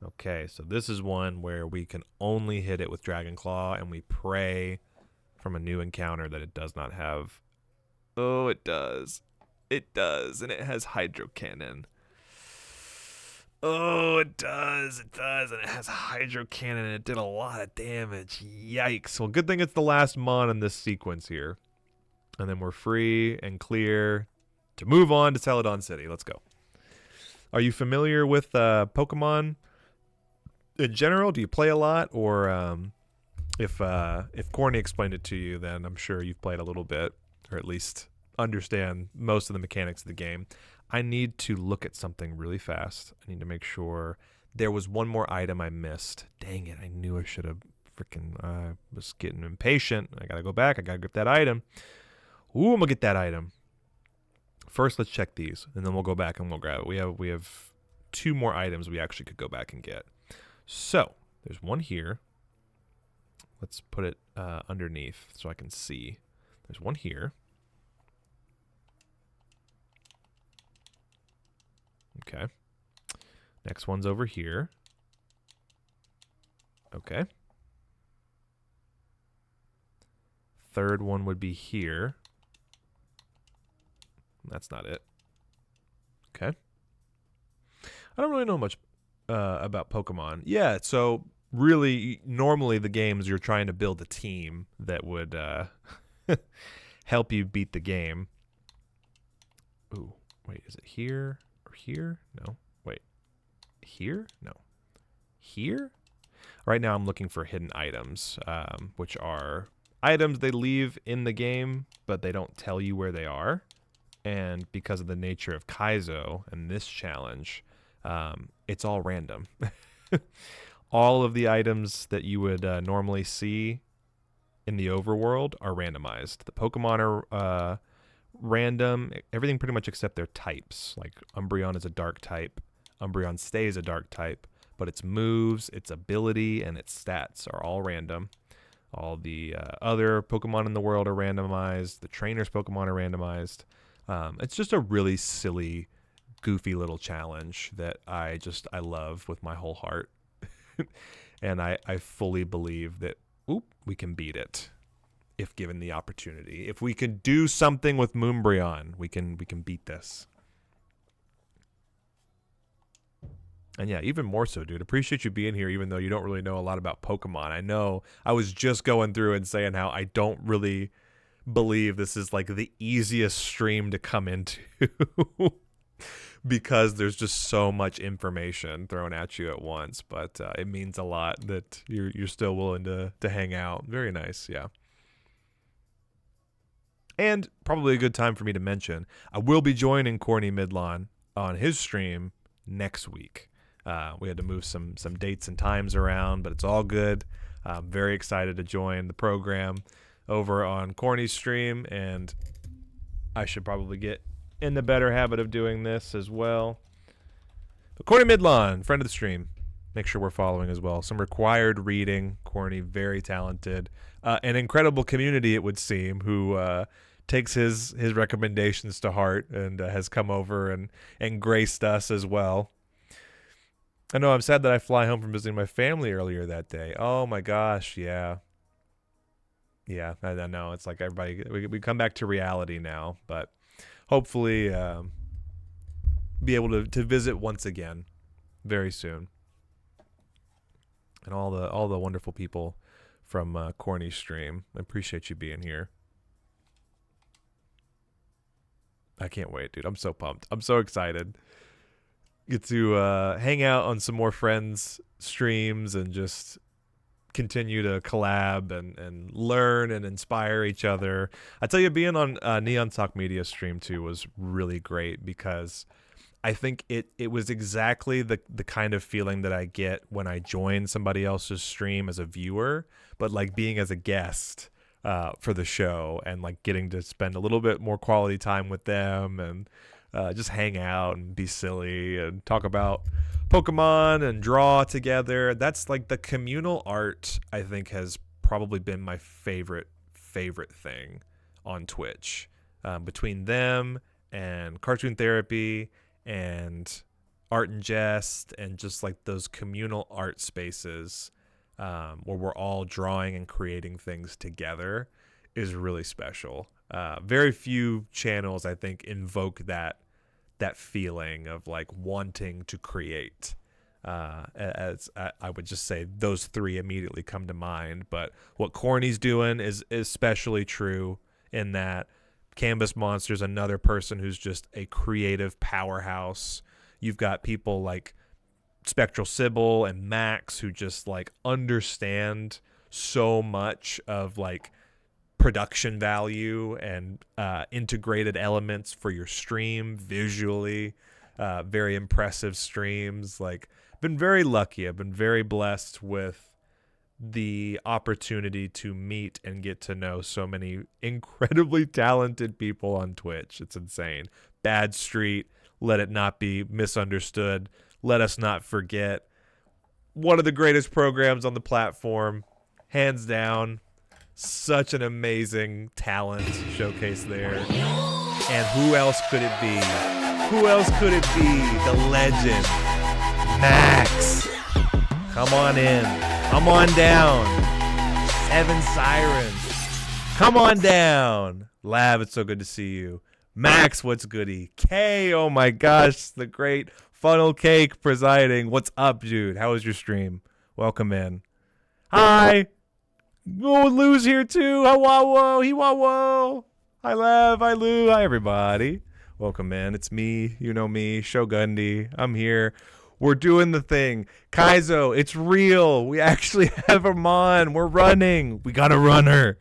Okay, so this is one where we can only hit it with Dragon Claw, and we pray from a new encounter that it does not have. Oh, it does. It does, and it has Hydro Cannon. Oh, it does. It does, and it has Hydro Cannon, and it did a lot of damage. Yikes. Well, good thing it's the last mon in this sequence here. And then we're free and clear to move on to Celadon City. Let's go. Are you familiar with Pokemon in general? Do you play a lot? Or if Corny explained it to you, then I'm sure you've played a little bit, or at least understand most of the mechanics of the game. I need to look at something really fast. I need to make sure there was one more item I missed. Dang it, I knew I should have freaking was getting impatient. I gotta go back. I gotta get that item. Ooh, I'm gonna get that item. First, let's check these, and then we'll go back and we'll grab it. We have 2 more items we actually could go back and get. So there's one here. Let's put it underneath so I can see. There's one here. Okay. Next one's over here. Okay. Third one would be here. That's not it. Okay. I don't really know much about Pokemon. Yeah, so really, normally the games you're trying to build a team that would help you beat the game. Ooh, wait, is it here or here? No, wait. Here? No. Here? Right now I'm looking for hidden items, which are items they leave in the game, but they don't tell you where they are. And because of the nature of Kaizo and this challenge, it's all random. All of the items that you would normally see in the overworld are randomized. The Pokemon are random. Everything pretty much except their types. Like Umbreon is a dark type. Umbreon stays a dark type. But its moves, its ability, and its stats are all random. All the other Pokemon in the world are randomized. The trainers' Pokemon are randomized. It's just a really silly, goofy little challenge that I love with my whole heart. And I fully believe that we can beat it if given the opportunity. If we can do something with Moonbryon, we can beat this. And yeah, even more so, dude. Appreciate you being here, even though you don't really know a lot about Pokemon. I know I was just going through and saying how I don't really believe this is like the easiest stream to come into because there's just so much information thrown at you at once. But it means a lot that you're still willing to hang out. Very nice, yeah. And probably a good time for me to mention, I will be joining Corny Midlawn on his stream next week. We had to move some dates and times around, but it's all good. I'm very excited to join the program over on Corny's stream, and I should probably get in the better habit of doing this as well. But Corny Midlawn, friend of the stream, make sure we're following as well. Some required reading. Corny, very talented. An incredible community, it would seem, who takes his recommendations to heart and has come over and graced us as well. I know I'm sad that I fly home from visiting my family earlier that day. Oh my gosh, yeah. Yeah, I know. It's like everybody, we come back to reality now, but hopefully be able to visit once again very soon. And all the wonderful people from Corny's stream. I appreciate you being here. I can't wait, dude. I'm so pumped. I'm so excited. Get to hang out on some more friends' streams and just continue to collab and learn and inspire each other. I tell you, being on Neon Talk Media stream too was really great because I think it was exactly the kind of feeling that I get when I join somebody else's stream as a viewer, but like being as a guest for the show and like getting to spend a little bit more quality time with them and just hang out and be silly and talk about Pokemon and draw together. That's like the communal art, I think, has probably been my favorite thing on Twitch. Between them and Cartoon Therapy and Art and Jest and just like those communal art spaces where we're all drawing and creating things together is really special. Very few channels, I think, invoke that feeling of like wanting to create. As I would just say those three immediately come to mind, but what Corny's doing is especially true in that Canvas Monster's another person who's just a creative powerhouse. You've got people like Spectral Sybil and Max who just like understand so much of like production value and integrated elements for your stream visually. Very impressive streams. Like, been very lucky. I've been very blessed with the opportunity to meet and get to know so many incredibly talented people on Twitch. It's insane. Bad Street, let it not be misunderstood. Let us not forget. One of the greatest programs on the platform, hands down. Such an amazing talent showcase there. And who else could it be? Who else could it be? The legend, Max. Come on in. Come on down. Seven Sirens. Come on down. Lab, it's so good to see you. Max, what's goody? Kay, oh my gosh, the great Funnel Cake presiding. What's up, dude? How was your stream? Welcome in. Hi. Oh, Lou's here too. Hi, whoa. Hi, Lev. Hi, Lou. Hi, everybody. Welcome in. It's me. You know me, Shogundi. I'm here. We're doing the thing. Kaizo, it's real. We actually have him on. We're running. We got a runner.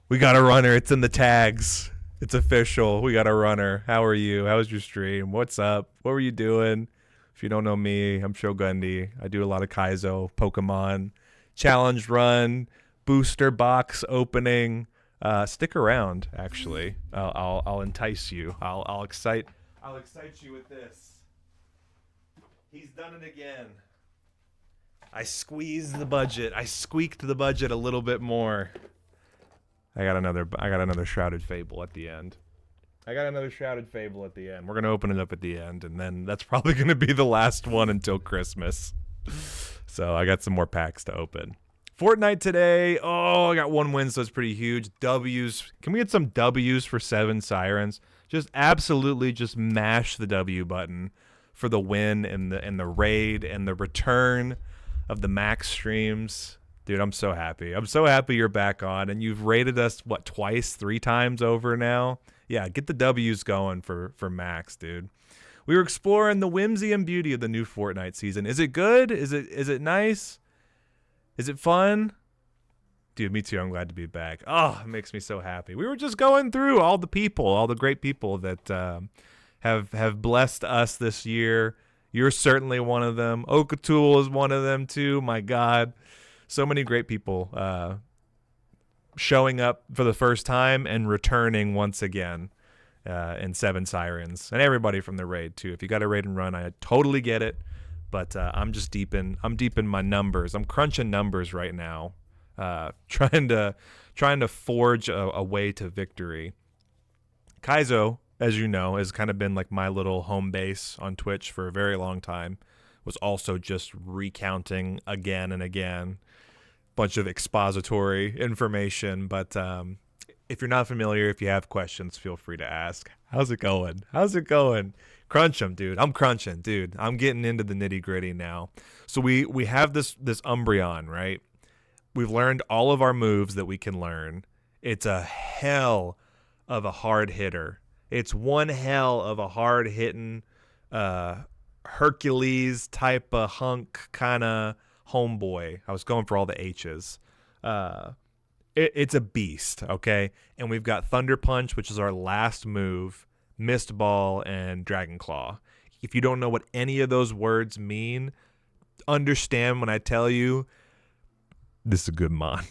It's in the tags. It's official. We got a runner. How are you? How was your stream? What's up? What were you doing? If you don't know me, I'm Shogundi. I do a lot of Kaizo, Pokemon, challenge run, booster box opening. Stick around. Actually, I'll entice you. I'll excite you with this. He's done it again. I squeezed the budget. I squeaked the budget a little bit more. I got another Shrouded Fable at the end. I got another Shrouded Fable at the end. We're going to open it up at the end, and then that's probably going to be the last one until Christmas. So I got some more packs to open. Fortnite today. Oh, I got one win, so it's pretty huge. W's. Can we get some W's for 7 Sirens? Just absolutely just mash the W button for the win and the raid and the return of the Max streams. Dude, I'm so happy. I'm so happy you're back on, and you've rated us, what, twice, 3 times over now? Yeah, get the W's going for Max, dude. We were exploring the whimsy and beauty of the new Fortnite season. Is it good? Is it nice? Is it fun? Dude, me too. I'm glad to be back. Oh, it makes me so happy. We were just going through all the people, all the great people that have blessed us this year. You're certainly one of them. Okatool is one of them too. My God. So many great people showing up for the first time and returning once again in 7 Sirens. And everybody from the raid too. If you got a raid and run, I totally get it. But I'm just deep in my numbers. I'm crunching numbers right now, trying to forge a way to victory. Kaizo, as you know, has kind of been like my little home base on Twitch for a very long time. Was also just recounting again and again, bunch of expository information. But if you're not familiar, if you have questions, feel free to ask. How's it going? How's it going? Crunch them, dude. I'm crunching, dude. I'm getting into the nitty gritty now. So we have this Umbreon, right? We've learned all of our moves that we can learn. It's a hell of a hard hitter. It's one hell of a hard hitting Hercules type of hunk kind of homeboy. I was going for all the H's. It's a beast, okay? And we've got Thunder Punch, which is our last move, Mist Ball, and Dragon Claw. If you don't know what any of those words mean, understand when I tell you this is a good mon.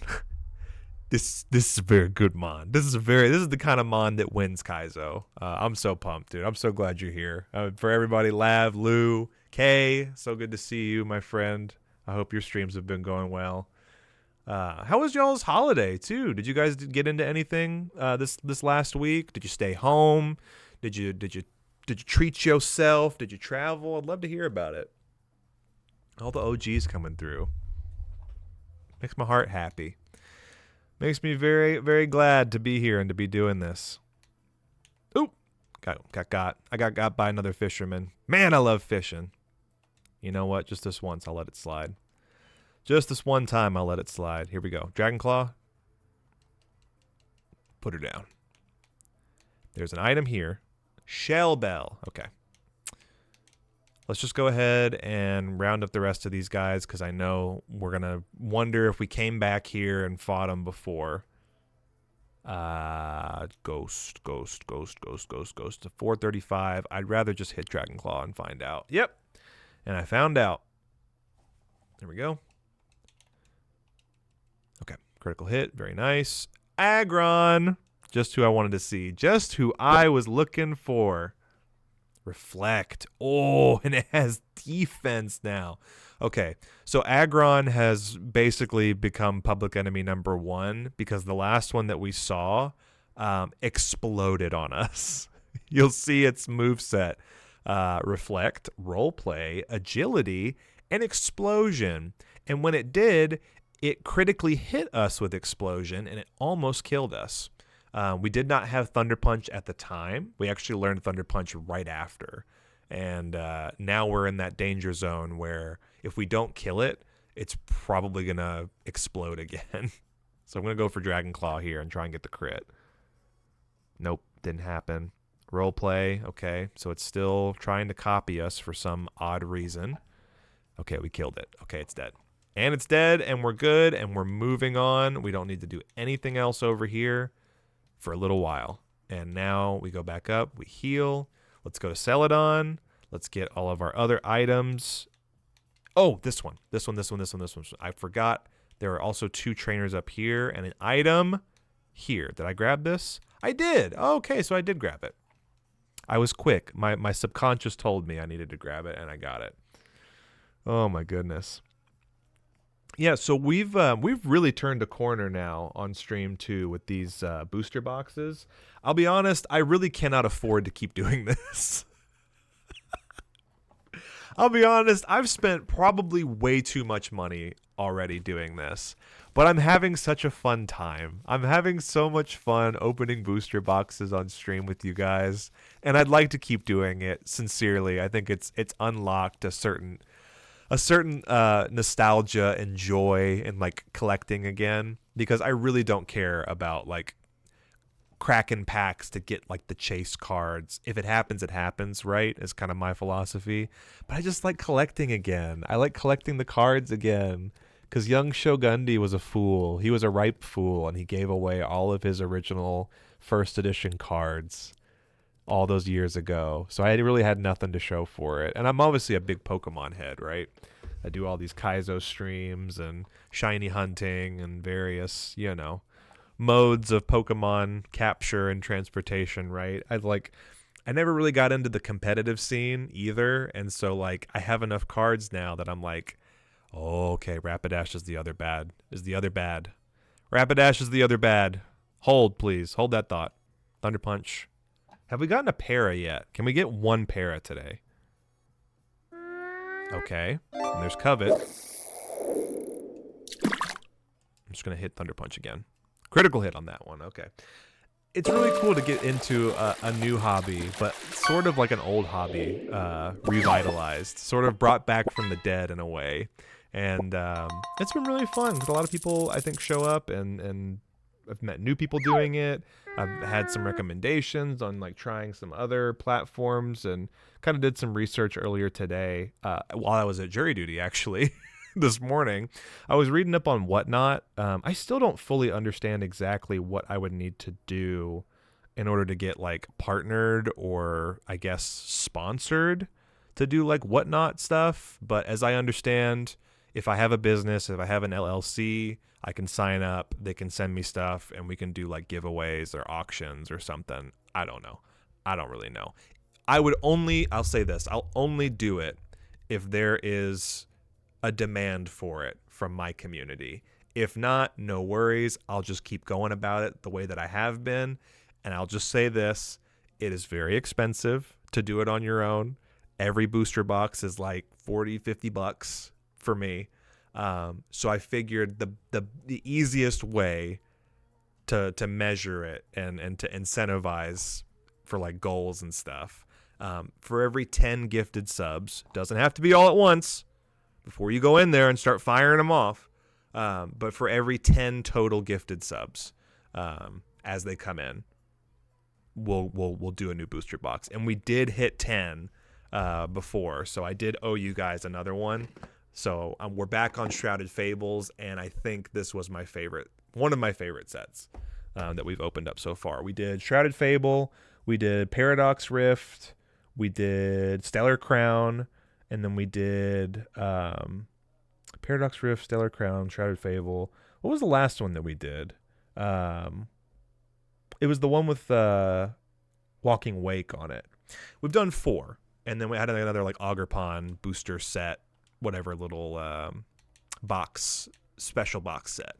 This is a very good mon. This is the kind of mon that wins Kaizo. I'm so pumped, dude. I'm so glad you're here. For everybody, Lav, Lou, Kay, so good to see you, my friend. I hope your streams have been going well. How was y'all's holiday too? Did you guys get into anything this last week? Did you stay home? Did you treat yourself? Did you travel? I'd love to hear about it. All the OGs coming through. Makes my heart happy. Makes me very, very glad to be here and to be doing this. Oop! I got got by another fisherman. Man, I love fishing. You know what? Just this once, I'll let it slide. Just this one time, I'll let it slide. Here we go. Dragon Claw. Put her down. There's an item here. Shell Bell. Okay. Let's just go ahead and round up the rest of these guys because I know we're going to wonder if we came back here and fought them before. Ghost. 435. I'd rather just hit Dragon Claw and find out. Yep. And I found out. There we go. Okay. Critical hit. Very nice. Aggron. Just who I wanted to see. Just who I was looking for. Reflect. Oh, and it has defense now. Okay, so Aggron has basically become public enemy number 1 because the last one that we saw exploded on us. You'll see its moveset. Reflect, Roleplay, Agility, and Explosion. And when it did, it critically hit us with Explosion, and it almost killed us. We did not have Thunder Punch at the time. We actually learned Thunder Punch right after. And now we're in that danger zone where if we don't kill it, it's probably going to explode again. So I'm going to go for Dragon Claw here and try and get the crit. Nope, didn't happen. Roleplay, okay. So it's still trying to copy us for some odd reason. Okay, we killed it. Okay, it's dead. And it's dead, and we're good, and we're moving on. We don't need to do anything else over here for a little while. And now we go back up, we heal. Let's go to Celadon. Let's get all of our other items. Oh, this one. I forgot there are also 2 trainers up here and an item here. Did I grab this? I did. Oh, okay, so I did grab it. I was quick. My subconscious told me I needed to grab it, and I got it. Oh, my goodness. Yeah, so we've really turned a corner now on stream too with these booster boxes. I'll be honest, I really cannot afford to keep doing this. I'll be honest, I've spent probably way too much money already doing this, but I'm having such a fun time. I'm having so much fun opening booster boxes on stream with you guys, and I'd like to keep doing it. Sincerely, I think it's unlocked a certain nostalgia and joy in like collecting again, because I really don't care about like cracking packs to get like the chase cards. If it happens, it happens, right? Is kind of my philosophy. But I just like collecting again. I like collecting the cards again. Because young Shogundi was a fool. He was a ripe fool, and he gave away all of his original first edition cards all those years ago. So I really had nothing to show for it. And I'm obviously a big Pokemon head, right? I do all these Kaizo streams and shiny hunting and various, modes of Pokemon capture and transportation, right? I never really got into the competitive scene either, and so like I have enough cards now that I'm like, oh, okay, Rapidash is the other bad. Rapidash is the other bad. Hold, please. Hold that thought. Thunder Punch. Have we gotten a para yet? Can we get one para today? Okay. And there's Covet. I'm just going to hit Thunder Punch again. Critical hit on that one. Okay. It's really cool to get into a new hobby, but sort of like an old hobby, revitalized, sort of brought back from the dead in a way. And it's been really fun because a lot of people, I think, show up, and I've met new people doing it. I've had some recommendations on like trying some other platforms, and kind of did some research earlier today while I was at jury duty, actually. This morning I was reading up on Whatnot. I still don't fully understand exactly what I would need to do in order to get like partnered or I guess sponsored to do like Whatnot stuff. But as I understand, if I have a business, if I have an LLC, I can sign up, they can send me stuff, and we can do like giveaways or auctions or something. I don't know. I don't really know. I'll say this, I'll only do it if there is a demand for it from my community. If not, no worries. I'll just keep going about it the way that I have been. And I'll just say this, it is very expensive to do it on your own. Every booster box is like 40, 50 bucks for me. So I figured the easiest way to measure it and to incentivize for like goals and stuff, for every 10 gifted subs, doesn't have to be all at once, before you go in there and start firing them off. But for every 10 total gifted subs, as they come in, we'll do a new booster box. And we did hit 10 before, so I did owe you guys another one. So we're back on Shrouded Fables, and I think this was one of my favorite sets that we've opened up so far. We did Shrouded Fable, we did Paradox Rift, we did Stellar Crown, and then we did Paradox Rift, Stellar Crown, Shrouded Fable. What was the last one that we did? It was the one with Walking Wake on it. We've done 4. And then we had another like Augerpon booster set, whatever little special box set.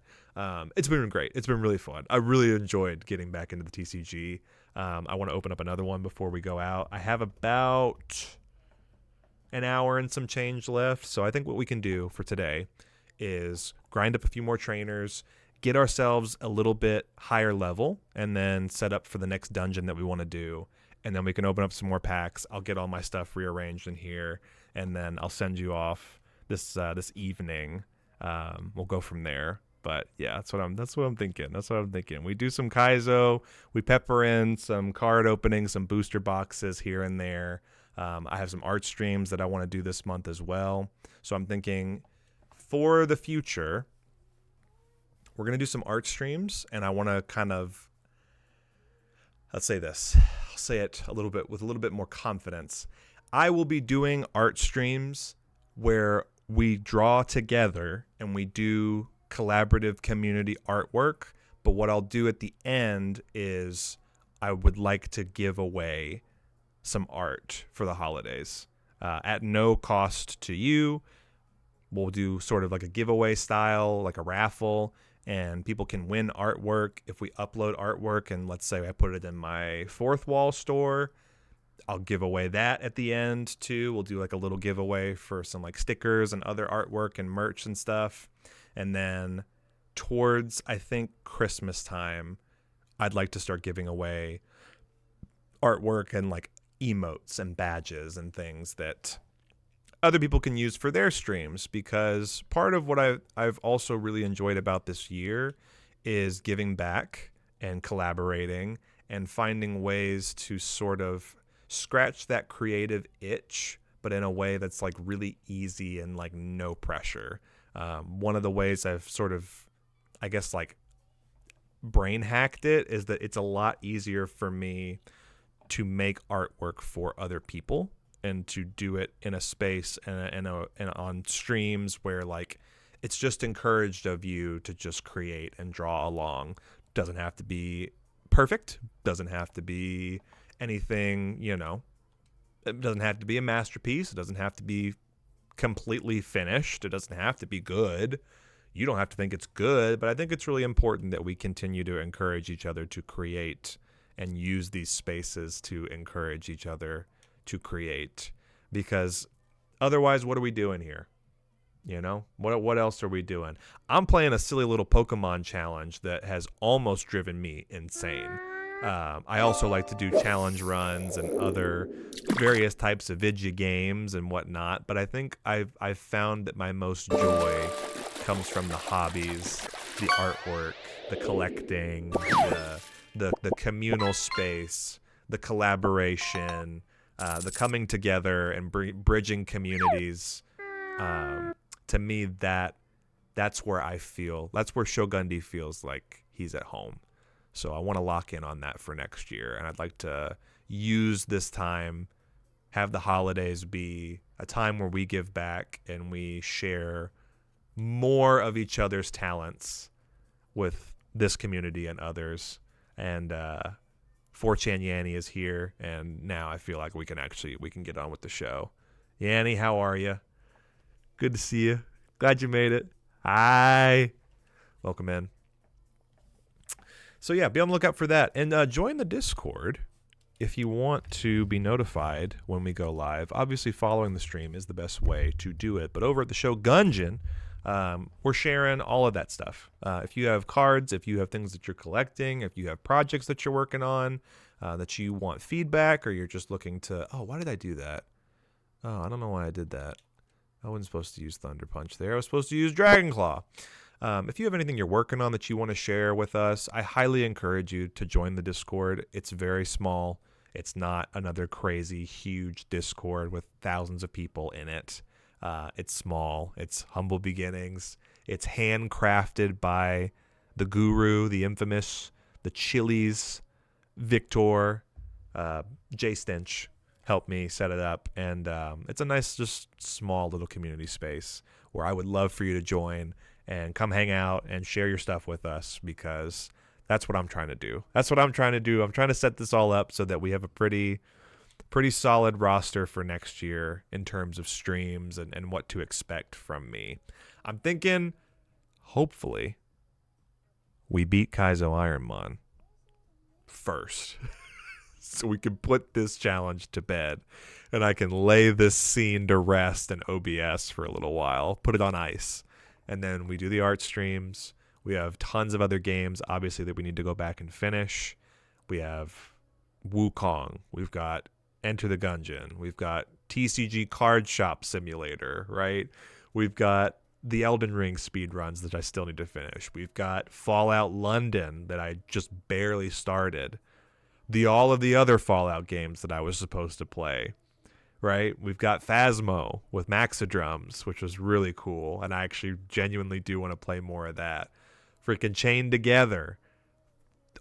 It's been great. It's been really fun. I really enjoyed getting back into the TCG. I want to open up another one before we go out. I have about an hour and some change left. So I think what we can do for today is grind up a few more trainers, get ourselves a little bit higher level, and then set up for the next dungeon that we want to do. And then we can open up some more packs. I'll get all my stuff rearranged in here, and then I'll send you off this evening. We'll go from there. But yeah, that's what I'm thinking. We do some Kaizo, we pepper in some card openings, some booster boxes here and there. I have some art streams that I want to do this month as well. So I'm thinking for the future, we're going to do some art streams, and I want to kind of, let's say this, I'll say it a little bit with a little bit more confidence. I will be doing art streams where we draw together and we do collaborative community artwork. But what I'll do at the end is I would like to give away some art for the holidays at no cost to you. We'll do sort of like a giveaway style, like a raffle, and people can win artwork. If we upload artwork and let's say I put it in my Fourth Wall store, I'll give away that at the end too. We'll do like a little giveaway for some like stickers and other artwork and merch and stuff. And then towards, I think, Christmas time, I'd like to start giving away artwork and like emotes and badges and things that other people can use for their streams, because part of what I've also really enjoyed about this year is giving back and collaborating and finding ways to sort of scratch that creative itch, but in a way that's like really easy and like no pressure. One of the ways I've sort of, I guess, like brain hacked it is that it's a lot easier for me to make artwork for other people and to do it in a space and on streams where like it's just encouraged of you to just create and draw along. Doesn't have to be perfect, doesn't have to be anything, you know, it doesn't have to be a masterpiece, it doesn't have to be completely finished, it doesn't have to be good. You don't have to think it's good, but I think it's really important that we continue to encourage each other to create and use these spaces to encourage each other to create, because otherwise what are we doing here? You know, what else are we doing? I'm playing a silly little Pokemon challenge that has almost driven me insane. I also like to do challenge runs and other various types of video games and whatnot, but I think I've found that my most joy comes from the hobbies, the artwork, the collecting, the communal space, the collaboration, the coming together and bridging communities. To me, that's where I feel, that's where Shogundi feels like he's at home. So I want to lock in on that for next year, and I'd like to use this time, have the holidays be a time where we give back and we share more of each other's talents with this community and others. And 4chan Yanni is here, and now I feel like we can get on with the show. Yanni, how are you? Good to see you. Glad you made it. Hi. Welcome in. So yeah, be on the lookout for that. And join the Discord if you want to be notified when we go live. Obviously, following the stream is the best way to do it. But over at the show Gungeon, we're sharing all of that stuff. If you have cards, if you have things that you're collecting, if you have projects that you're working on, that you want feedback, or you're just looking to, oh, why did I do that? Oh, I don't know why I did that. I wasn't supposed to use Thunder Punch there. I was supposed to use Dragon Claw. If you have anything you're working on that you want to share with us, I highly encourage you to join the Discord. It's very small. It's not another crazy, huge Discord with thousands of people in it. It's small. It's humble beginnings. It's handcrafted by the guru, the infamous, the Chili's, Victor, Jay Stench helped me set it up. And it's a nice, just small little community space where I would love for you to join and come hang out and share your stuff with us, because that's what I'm trying to do. I'm trying to set this all up so that we have a pretty solid roster for next year in terms of streams and what to expect from me. I'm thinking, hopefully, we beat Kaizo Ironmon first. So we can put this challenge to bed, and I can lay this scene to rest in OBS for a little while, put it on ice. And then we do the art streams. We have tons of other games, obviously, that we need to go back and finish. We have Wukong. We've got Enter the Gungeon. We've got TCG Card Shop Simulator, right? We've got the Elden Ring speedruns that I still need to finish. We've got Fallout London that I just barely started. All of the other Fallout games that I was supposed to play, right? We've got Phasmo with Maxidrums, which was really cool, and I actually genuinely do want to play more of that. Freaking Chained Together.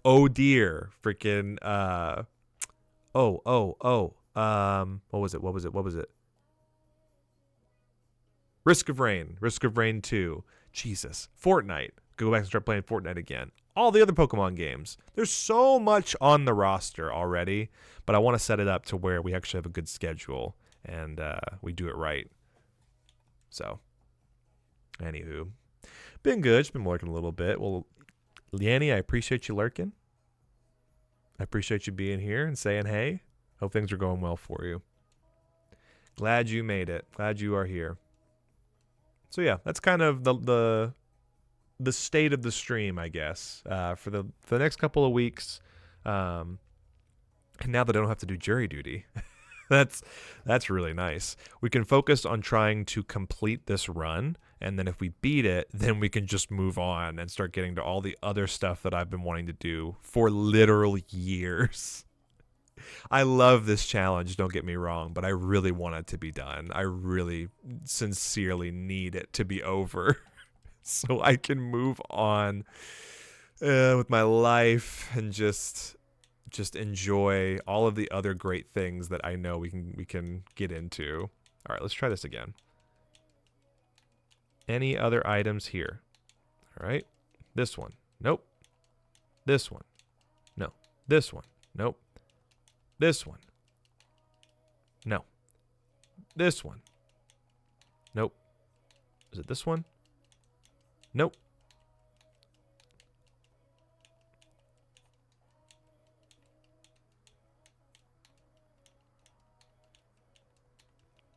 Oh dear. Freaking what was it? Risk of Rain 2. Jesus. Fortnite. Go back and start playing Fortnite again. All the other Pokemon games. There's so much on the roster already, but I want to set it up to where we actually have a good schedule and we do it right. So Anywho, been good. Just been working a little bit. Well, Yanni, I appreciate you lurking. I appreciate you being here and saying hey. Hope things are going well for you. Glad you made it. Glad you are here. So yeah, that's kind of the state of the stream, I guess, for the next couple of weeks. And now that I don't have to do jury duty, that's really nice. We can focus on trying to complete this run, and then if we beat it, then we can just move on and start getting to all the other stuff that I've been wanting to do for literal years. I love this challenge, don't get me wrong, but I really want it to be done. I really sincerely need it to be over so I can move on with my life and just enjoy all of the other great things that I know we can get into. All right, let's try this again. Any other items here? All right. This one. Nope. This one. No. This one. Nope. This one. No. This one. Nope. Is it this one? Nope.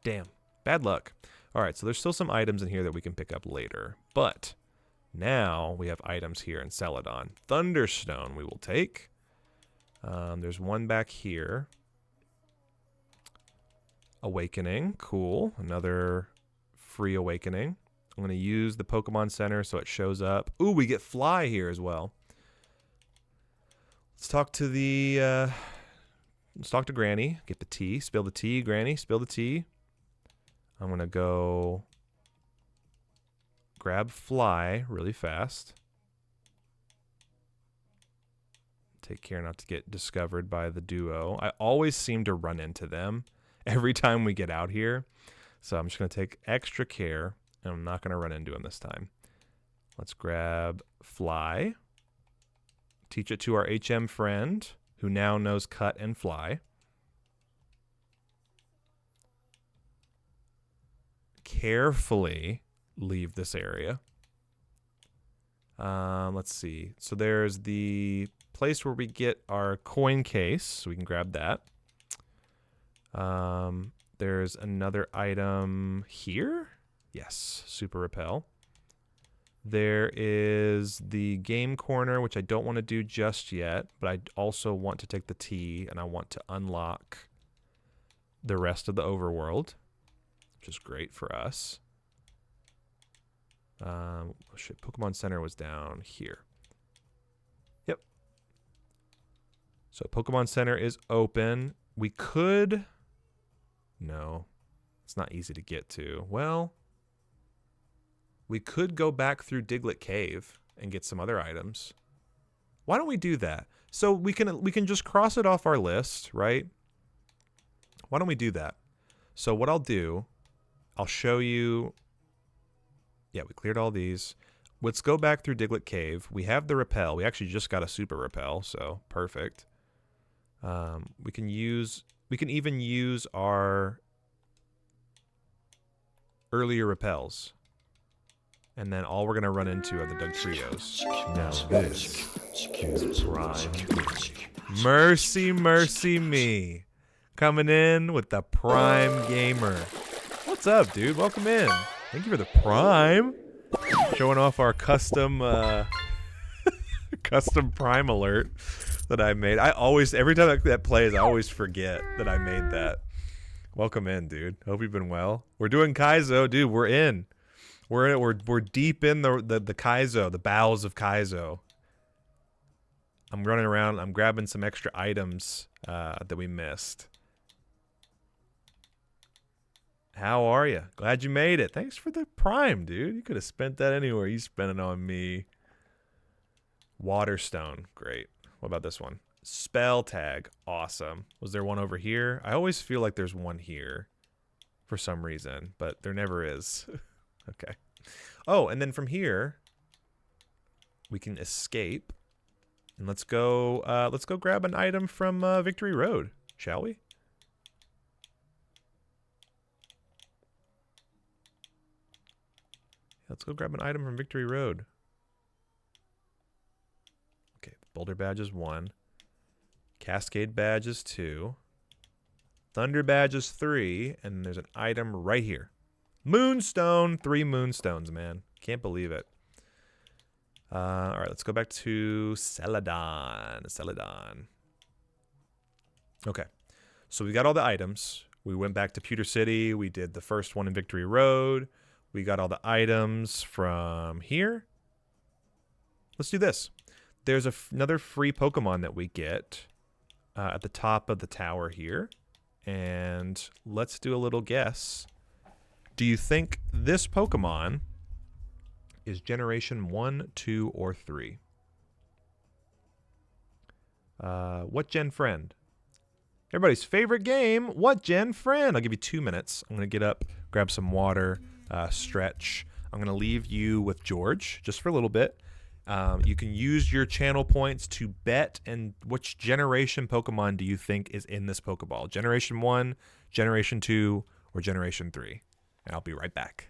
Damn. Bad luck. All right, so there's still some items in here that we can pick up later. But now we have items here in Celadon. Thunderstone we will take. There's one back here. Awakening. Cool. Another free awakening. I'm going to use the Pokemon Center so it shows up. Ooh, we get Fly here as well. Let's talk to the... let's talk to Granny. Get the tea. Spill the tea, Granny. Spill the tea. I'm going to go grab Fly really fast. Take care not to get discovered by the duo. I always seem to run into them every time we get out here. So I'm just going to take extra care, and I'm not going to run into them this time. Let's grab Fly. Teach it to our HM friend, who now knows Cut and Fly. Carefully leave this area. Let's see. So there's the place where we get our coin case, so we can grab that. There's another item here. Yes, Super Repel. There is the game corner, which I don't want to do just yet, but I also want to take the tea, and I want to unlock the rest of the overworld, which is great for us. Oh shit, Pokemon Center was down here. Yep. So Pokemon Center is open. We could... No, it's not easy to get to. Well, we could go back through Diglett Cave and get some other items. Why don't we do that? So we can just cross it off our list, right? Why don't we do that? So what I'll do, I'll show you... Yeah, we cleared all these. Let's go back through Diglett Cave. We have the Repel. We actually just got a Super Repel, so perfect. We can even use our earlier repels. And then all we're going to run into are the Dugtrios. Now this is Prime. Mercy, mercy me. Coming in with the Prime Gamer. What's up, dude? Welcome in. Thank you for the Prime. Showing off our custom custom Prime alert that I made. I always, every time that plays, I always forget that I made that. Welcome in, dude. Hope you've been well. We're doing Kaizo, dude. We're in. We're deep in the Kaizo, the bowels of Kaizo. I'm running around. I'm grabbing some extra items that we missed. How are you? Glad you made it. Thanks for the Prime, dude. You could have spent that anywhere. You spent it on me. Waterstone. Great. What about this one? Spell tag. Awesome. Was there one over here? I always feel like there's one here for some reason, but there never is. Okay. Oh, and then from here, we can escape. And let's go grab an item from Victory Road, shall we? Let's go grab an item from Victory Road. Okay, Boulder Badge is 1. Cascade Badge is 2. Thunder Badge is 3. And there's an item right here. Moonstone. 3 moonstones, man. Can't believe it. All right, let's go back to Celadon. Celadon. Okay, so we got all the items. We went back to Pewter City. We did the first one in Victory Road. We got all the items from here. Let's do this. There's another free Pokemon that we get at the top of the tower here. And let's do a little guess. Do you think this Pokemon is Generation 1, 2, or 3? What Gen Friend? Everybody's favorite game, What Gen Friend? I'll give you 2 minutes. I'm going to get up, grab some water, stretch. I'm going to leave you with George just for a little bit. You can use your channel points to bet and which generation Pokemon do you think is in this Pokeball? Generation 1, Generation 2, or Generation 3? And I'll be right back.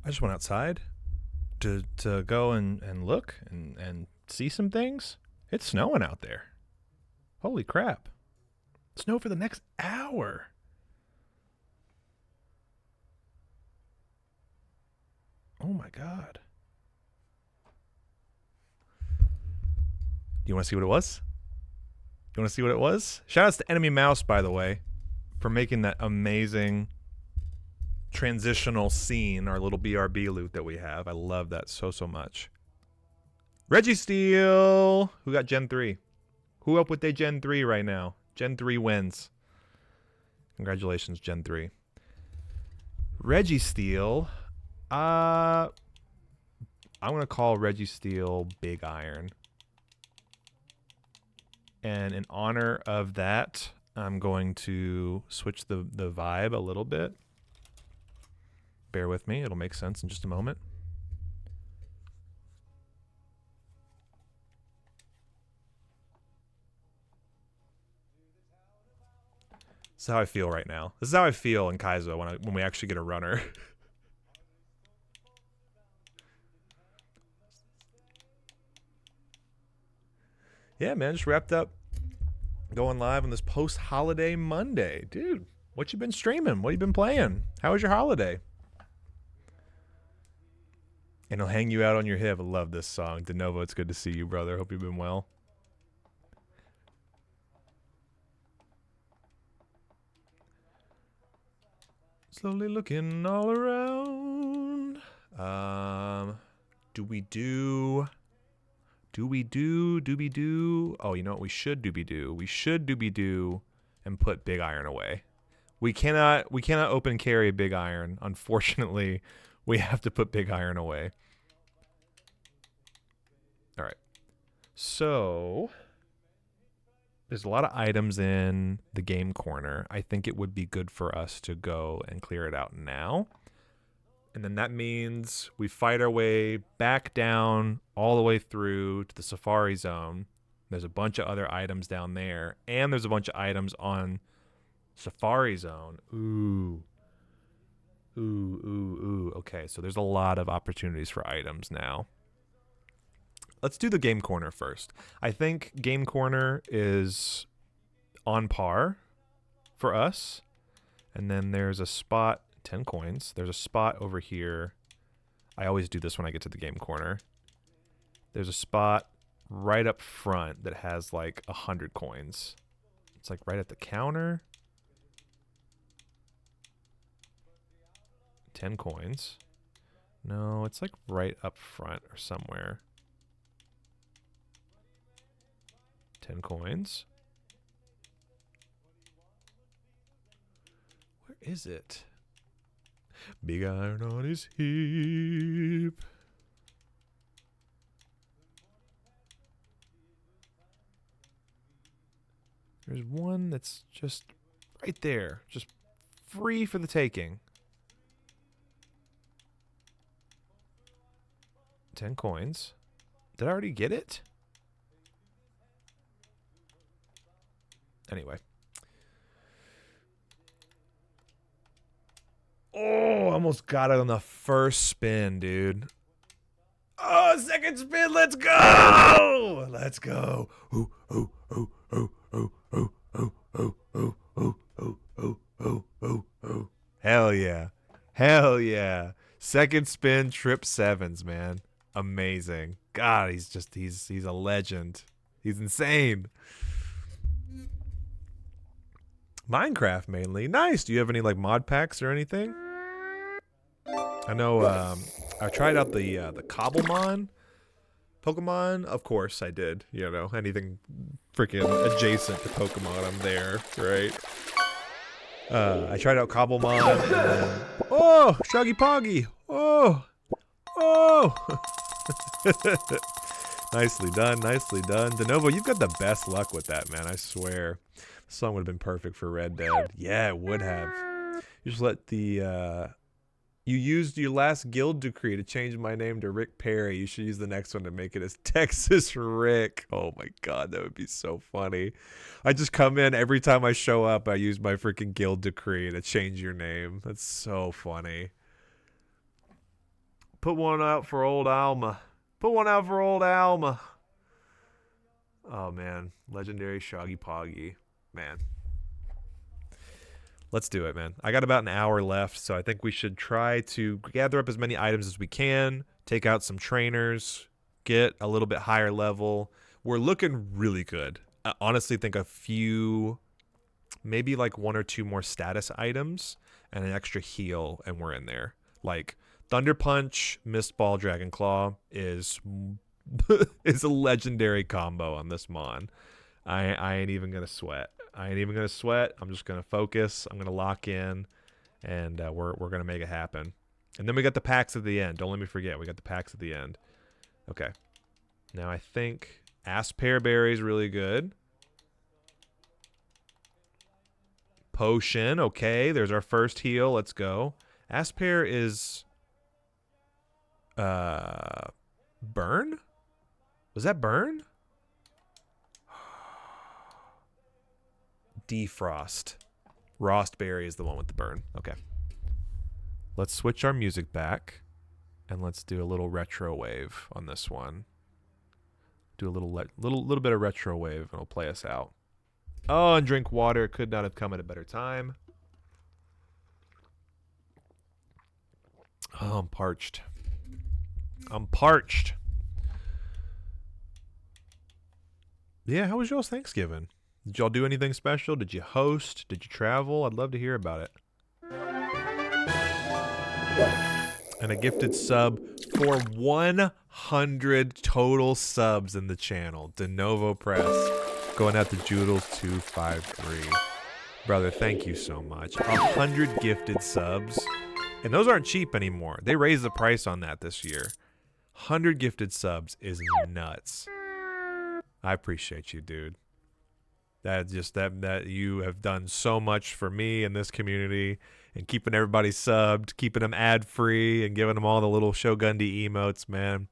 I just went outside to go and look and see some things. It's snowing out there. Holy crap. Snow for the next hour. Oh my god. You want to see what it was? You want to see what it was? Shout outs to Enemy Mouse, by the way, for making that amazing transitional scene, our little BRB loot that we have. I love that so much. Reggie Steele! Who got Gen 3? Who up with their Gen 3 right now? Gen 3 wins. Congratulations, Gen 3. Reggie Steele. I'm going to call Reggie Steele Big Iron. And in honor of that, I'm going to switch the vibe a little bit. Bear with me. It'll make sense in just a moment. This is how I feel right now. This is how I feel in Kaizo when we actually get a runner. Yeah, man, just wrapped up going live on this post-holiday Monday. Dude, what you been streaming? What you been playing? How was your holiday? And he'll hang you out on your hip. I love this song. DeNovo, it's good to see you, brother. Hope you've been well. Slowly looking all around. Do we do? Oh, you know what we should do? We should do and put Big Iron away. We cannot open carry Big Iron. Unfortunately, we have to put Big Iron away. So there's a lot of items in the game corner. I think it would be good for us to go and clear it out now. And then that means we fight our way back down all the way through to the Safari Zone. There's a bunch of other items down there. And there's a bunch of items on Safari Zone. Ooh. Okay, so there's a lot of opportunities for items now. Let's do the game corner first. I think game corner is on par for us. And then there's a spot, 10 coins. There's a spot over here. I always do this when I get to the game corner. There's a spot right up front that has like 100 coins. It's like right at the counter. 10 coins. No, it's like right up front or somewhere. 10 coins. Where is it? Big iron on his hip. There's one that's just right there. Just free for the taking. 10 coins. Did I already get it? Anyway. Oh, almost got it on the first spin, dude. Oh, second spin. Let's go. Let's go. Ooh, ooh, ooh, ooh, ooh, ooh, ooh, ooh, ooh, ooh, ooh, ooh, ooh, ooh, ooh. Hell yeah. Hell yeah. Second spin, trip sevens, man. Amazing. God, he's a legend. He's insane. Minecraft mainly. Nice. Do you have any like mod packs or anything? I know I tried out the Cobblemon Pokemon. Of course I did. You know, anything freaking adjacent to Pokemon, I'm there, right? I tried out Cobblemon and then, oh, Shaggy Poggy. Oh. Oh. Nicely done, nicely done. DeNovo, you've got the best luck with that, man, I swear. This song would have been perfect for Red Dead. Yeah, it would have. You just let the, you used your last guild decree to change my name to Rick Perry. You should use the next one to make it as Texas Rick. Oh my god, that would be so funny. I just come in, every time I show up, I use my freaking guild decree to change your name. That's so funny. Put one out for old Alma. Put one out for old Alma. Oh man, legendary Shaggy Poggy. Man. Let's do it, man. I got about an hour left, so I think we should try to gather up as many items as we can, take out some trainers, get a little bit higher level. We're looking really good. I honestly think a few, maybe like one or two more status items and an extra heal, and we're in there. Like Thunder Punch, Mist Ball, Dragon Claw is a legendary combo on this Mon. I ain't even gonna sweat. I'm just gonna focus. I'm gonna lock in, and we're gonna make it happen. And then we got the packs at the end. Don't let me forget. We got the packs at the end. Okay. Now I think Aspear Berry is really good. Potion. Okay. There's our first heal. Let's go. Aspear is burn. Was that burn? Defrost. Rostberry is the one with the burn. Okay. Let's switch our music back, and let's do a little retro wave on this one. Do a little bit of retro wave, and it'll play us out. Oh, and drink water. Could not have come at a better time. Oh, I'm parched. I'm parched. Yeah, how was y'all's Thanksgiving? Did y'all do anything special? Did you host? Did you travel? I'd love to hear about it. And a gifted sub for 100 total subs in the channel. DeNovo Press. Going out to Joodles253. Brother, thank you so much. 100 gifted subs. And those aren't cheap anymore. They raised the price on that this year. 100 gifted subs is nuts. I appreciate you, dude. That you have done so much for me and this community, and keeping everybody subbed, keeping them ad free, and giving them all the little Shogundi emotes, man.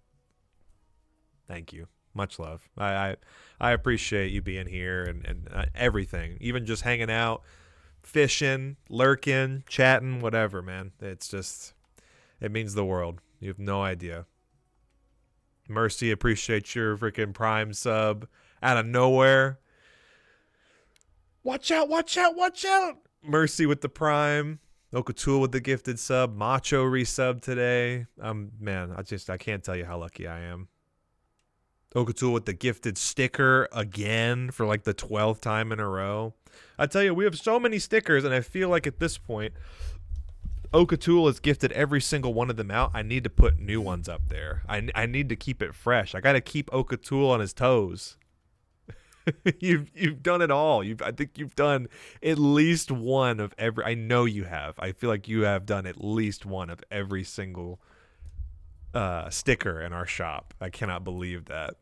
Thank you. Much love. I appreciate you being here and everything. Even just hanging out, fishing, lurking, chatting, whatever, man. It's just, it means the world. You have no idea. Mercy, appreciate your freaking Prime sub out of nowhere. Watch out, watch out, watch out. Mercy with the Prime. Okatul with the gifted sub. Macho resub today. Man, I can't tell you how lucky I am. Okatul with the gifted sticker again for like the 12th time in a row. I tell you, we have so many stickers, and I feel like at this point, Okatul has gifted every single one of them out. I need to put new ones up there. I need to keep it fresh. I got to keep Okatul on his toes. You've done it all. I think you've done at least one of every. I know you have. I feel like you have done at least one of every single sticker in our shop. I cannot believe that.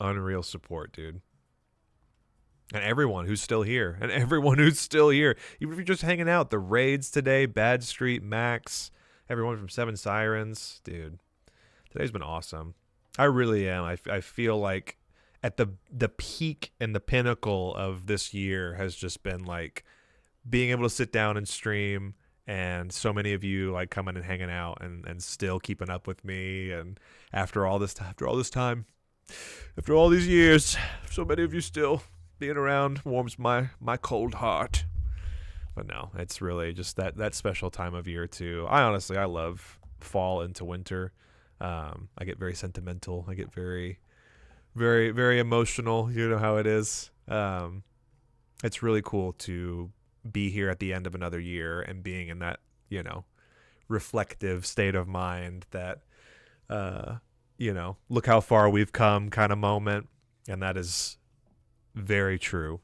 Unreal support, dude. And everyone who's still here. And everyone who's still here. Even if you're just hanging out. The raids today. Bad Street, Max. Everyone from Seven Sirens. Dude. Today's been awesome. I really am. I feel like at the peak and the pinnacle of this year has just been like being able to sit down and stream, and so many of you like coming and hanging out and still keeping up with me, and after all this time, after all these years, so many of you still being around warms my cold heart. But no, it's really just that special time of year too. I love fall into winter. I get very sentimental. I get very, very, very emotional. You know how it is. It's really cool to be here at the end of another year and being in that, reflective state of mind that, look how far we've come kind of moment. And that is very true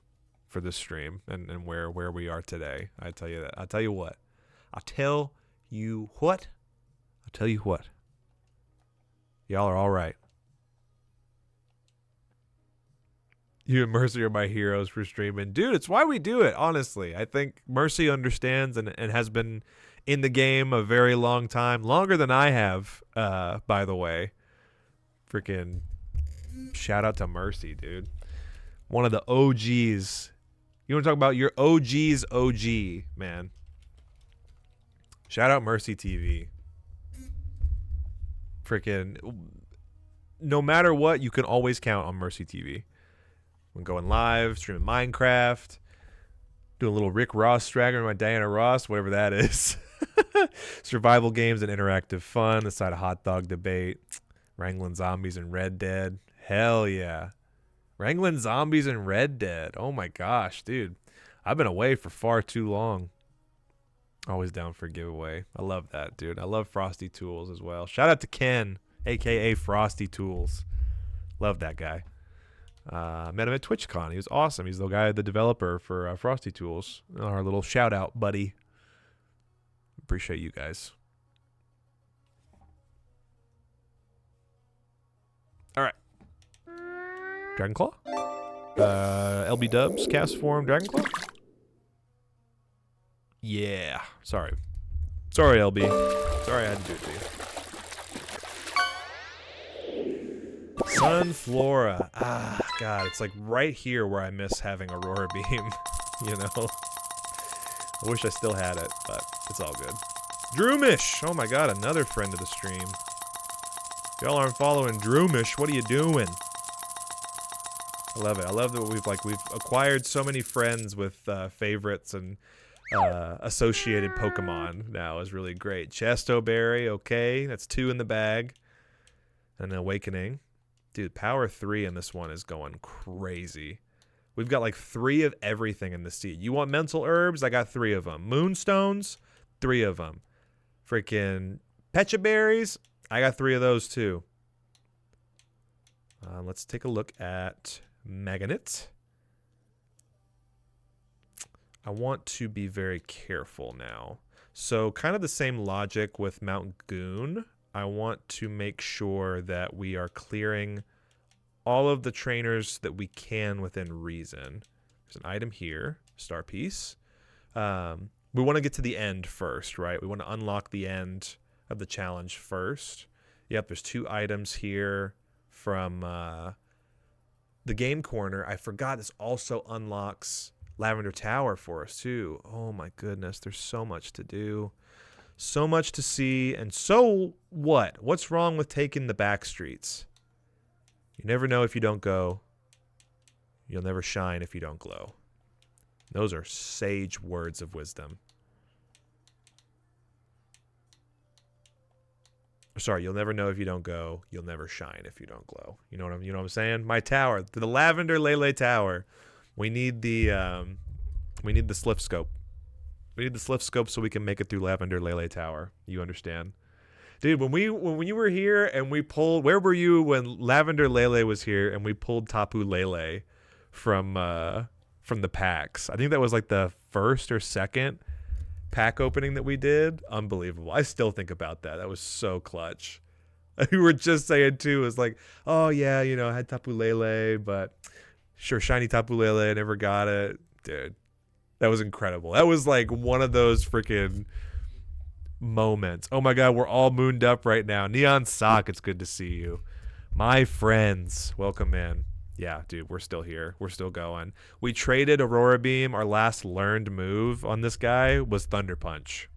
for this stream and where we are today. I tell you that. I'll tell you what. Y'all are all right. You and Mercy are my heroes for streaming. Dude, it's why we do it, honestly. I think Mercy understands and has been in the game a very long time. Longer than I have, by the way. Freaking shout out to Mercy, dude. One of the OGs. You want to talk about your OG's OG, man. Shout out Mercy TV. Freaking, no matter what, you can always count on Mercy TV. I'm going live, streaming Minecraft, doing a little Rick Ross Stragger, my Diana Ross, whatever that is. Survival games and interactive fun, the side of hot dog debate, wrangling zombies and Red Dead. Hell yeah. Wrangling zombies and Red Dead. Oh my gosh, dude. I've been away for far too long. Always down for a giveaway. I love that, dude. I love Frosty Tools as well. Shout out to Ken, a.k.a. Frosty Tools. Love that guy. Met him at TwitchCon. He was awesome. He's the developer for Frosty Tools. Our little shout out, buddy. Appreciate you guys. All right. Dragonclaw? LB Dubs, cast form, Dragonclaw? Yeah. Sorry, LB. Sorry I had to do it to you. Sunflora. Ah, God. It's like right here where I miss having Aurora Beam. I wish I still had it, but it's all good. Droomish. Oh my God, another friend of the stream. If y'all aren't following Droomish, what are you doing? I love it. I love that we've acquired so many friends with favorites and associated Pokemon now is really great. Chestoberry, okay. That's 2 in the bag. And Awakening. Dude, Power 3 in this one is going crazy. We've got like 3 of everything in the seed. You want mental herbs? I got 3 of them. Moonstones? 3 of them. Freaking Pecha Berries? I got 3 of those too. Let's take a look at Magnet. I want to be very careful now. So kind of the same logic with Mount Goon. I want to make sure that we are clearing all of the trainers that we can within reason. There's an item here, star piece. We want to get to the end first, right? We want to unlock the end of the challenge first. Yep, there's 2 items here from the game corner. I forgot this also unlocks Lavender Tower for us too. Oh my goodness, there's so much to do. So much to see. And so what? What's wrong with taking the back streets? You never know if you don't go. You'll never shine if you don't glow. Those are sage words of wisdom. Sorry, you'll never know if you don't go. You'll never shine if you don't glow. You know what I'm saying? My tower, the Lavender Lele Tower. We need the slip scope. We need the slip scope so we can make it through Lavender Lele Tower. You understand? Dude, when you were here and we pulled, where were you when Lavender Lele was here and we pulled Tapu Lele from the packs? I think that was like the first or second pack opening that we did. Unbelievable. I still think about that. That was so clutch. We were just saying too, is like, oh yeah, you know, I had Tapu Lele, but sure, shiny Tapu Lele, I never got it. Dude, that was incredible. That was like one of those freaking moments. Oh my god, we're all mooned up right now. Neon Sock, it's good to see you. My friends, welcome in. Yeah, dude, we're still here. We're still going. We traded Aurora Beam. Our last learned move on this guy was Thunder Punch.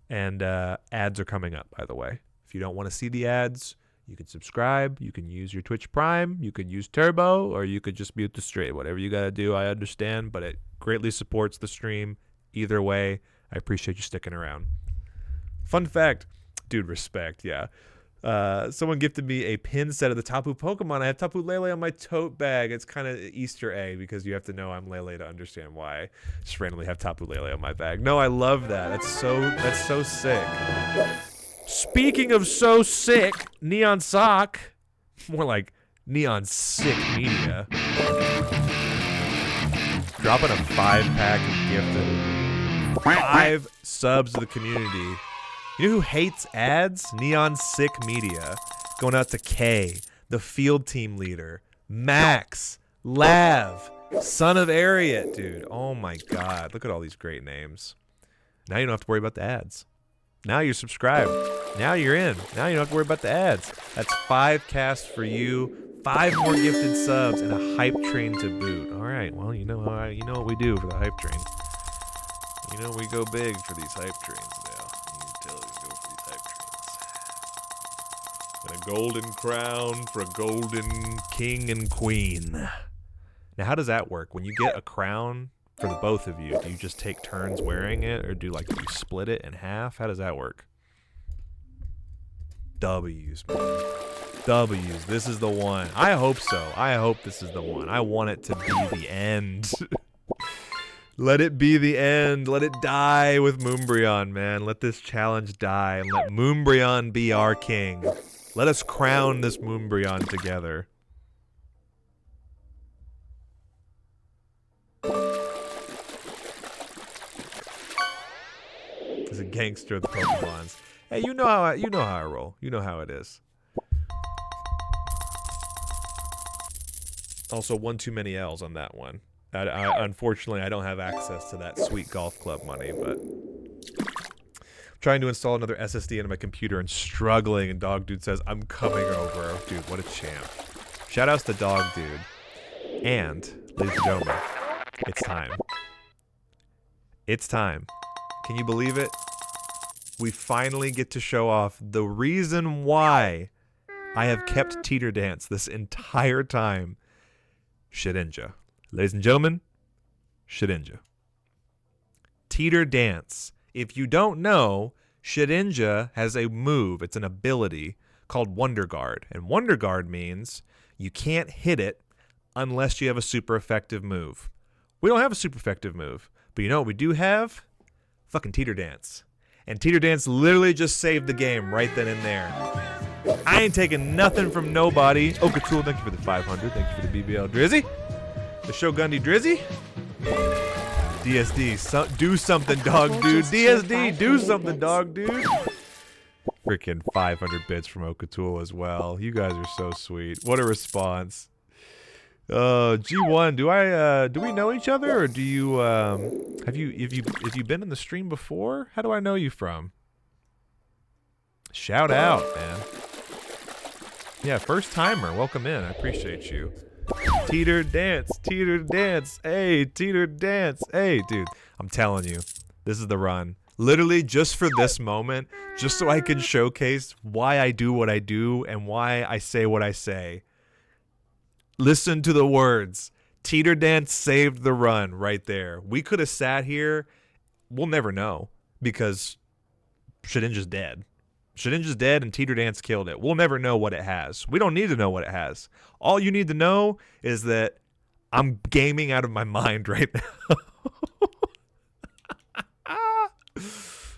And ads are coming up, by the way. If you don't want to see the ads, you can subscribe. You can use your Twitch Prime. You can use Turbo, or you could just mute the stream. Whatever you got to do, I understand, but it greatly supports the stream. Either way, I appreciate you sticking around. Fun fact, dude, respect, yeah. Someone gifted me a pin set of the Tapu Pokemon. I have Tapu Lele on my tote bag. It's kind of Easter egg because you have to know I'm Lele to understand why I just randomly have Tapu Lele on my bag. No, I love that. That's so sick. Speaking of so sick, Neon Sock, more like Neon Sick Media, dropping a 5-pack gifted 5 subs to the community. You know who hates ads? Neon Sick Media. Going out to K, the field team leader, Max, Lav, Son of Ariat, dude. Oh my god, look at all these great names. Now you don't have to worry about the ads. Now you're subscribed. Now you're in. Now you don't have to worry about the ads. That's 5 casts for you, 5 more gifted subs, and a hype train to boot. All right, well, you know what we do for the hype train. You know we go big for these hype trains now. And a golden crown for a golden king and queen. Now, how does that work? When you get a crown for the both of you, do you just take turns wearing it, or do you split it in half? How does that work? W's, man. W's. This is the one. I hope so. I hope this is the one. I want it to be the end. Let it be the end. Let it die with Moonbryon, man. Let this challenge die, and let Moonbryon be our king. Let us crown this Moonbryon together. He's a gangster of the Pokemons. Hey, you know how I roll. You know how it is. Also, one too many L's on that one. Unfortunately, I don't have access to that sweet golf club money, but trying to install another SSD into my computer and struggling, and Dog Dude says, I'm coming over. Dude, what a champ. Shoutouts to Dog Dude. And, ladies and gentlemen, it's time. It's time. Can you believe it? We finally get to show off the reason why I have kept Teeter Dance this entire time. Shedinja. Ladies and gentlemen, Shedinja. Teeter Dance. If you don't know, Shedinja has a move, it's an ability called Wonder Guard. And Wonder Guard means you can't hit it unless you have a super effective move. We don't have a super effective move, but you know what we do have? Fucking Teeter Dance. And Teeter Dance literally just saved the game right then and there. I ain't taking nothing from nobody. Oh, Katul, thank you for the 500. Thank you for the BBL. Drizzy? The Shogundi Drizzy? DSD, do something, Dog Dude. DSD, do something, Dog Dude. Freaking 500 bits from Okatul as well. You guys are so sweet. What a response. G1, do we know each other, or do you have you been in the stream before? How do I know you from? Shout out, man. Yeah, first timer. Welcome in. I appreciate you. Teeter dance, hey, teeter dance, hey, dude. I'm telling you, this is the run. Literally just for this moment, just so I can showcase why I do what I do and why I say what I say. Listen to the words. Teeter dance saved the run right there. We could have sat here. We'll never know because Shedinja's dead. Shedinja's dead and Teeter Dance killed it. We'll never know what it has. We don't need to know what it has. All you need to know is that I'm gaming out of my mind right now.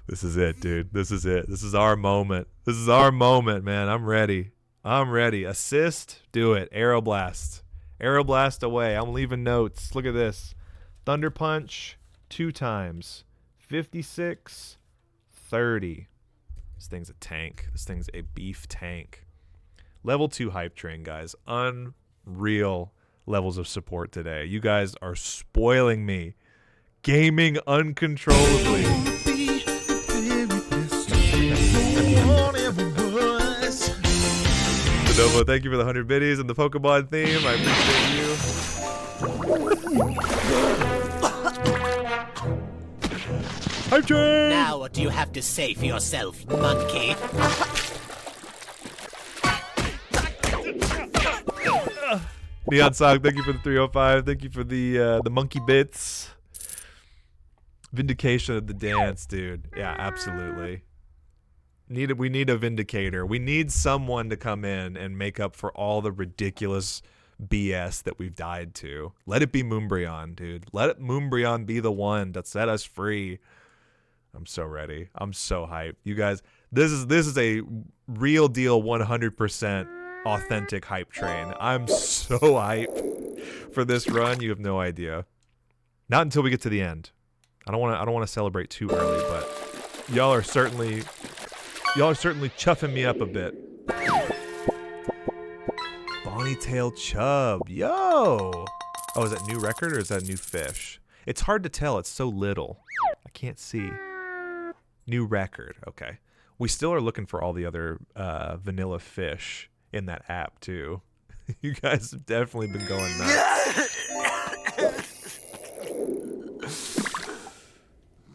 This is it, dude. This is it. This is our moment. This is our moment, man. I'm ready. I'm ready. Assist. Do it. Aeroblast. Aeroblast away. I'm leaving notes. Look at this. Thunder Punch 2 times. 56. 30. This thing's a tank. This thing's a beef tank. Level 2 hype train, guys. Unreal levels of support today. You guys are spoiling me. Gaming uncontrollably. Dovo, thank you for the 100 biddies and the Pokemon theme. I appreciate you. Hype train! Now what do you have to say for yourself, monkey? Neon Song, thank you for the 305. Thank you for the monkey bits. Vindication of the dance, dude. Yeah, absolutely. We need a vindicator. We need someone to come in and make up for all the ridiculous BS that we've died to. Let it be Moonbryon, dude. Let Moonbryon be the one to set us free. I'm so ready. I'm so hyped. You guys, this is a real deal 100% authentic hype train. I'm so hyped for this run. You have no idea. Not until we get to the end. I don't want to celebrate too early, but y'all are certainly chuffing me up a bit. Bonnytail Chub. Yo! Oh, is that new record or is that new fish? It's hard to tell. It's so little. I can't see. New record. Okay. We still are looking for all the other vanilla fish in that app, too. You guys have definitely been going nuts.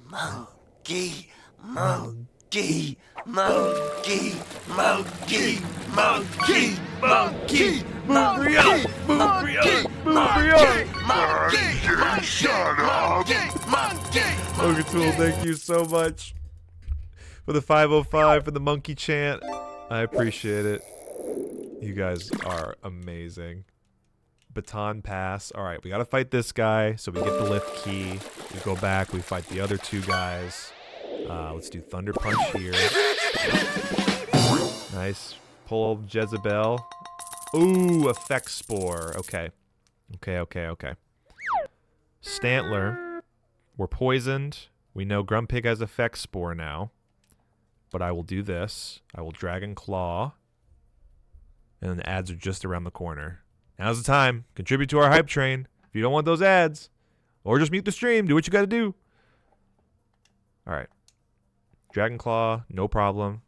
Monkey, monkey, monkey, monkey, monkey, monkey, monkey, monkey, shut up, monkey. Okatul, thank you so much for the 505 for the monkey chant. I appreciate it. You guys are amazing. Baton pass. All right, we got to fight this guy so we get the lift key. We go back, we fight the other 2 guys. Let's do Thunder Punch here. Nice. Pull Jezebel. Ooh, Effect Spore. Okay. Okay. Stantler. We're poisoned. We know Grumpig has Effect Spore now. But I will do this. I will Dragon Claw. And then the ads are just around the corner. Now's the time. Contribute to our hype train. If you don't want those ads. Or just mute the stream. Do what you gotta do. Alright. Dragon Claw, no problem.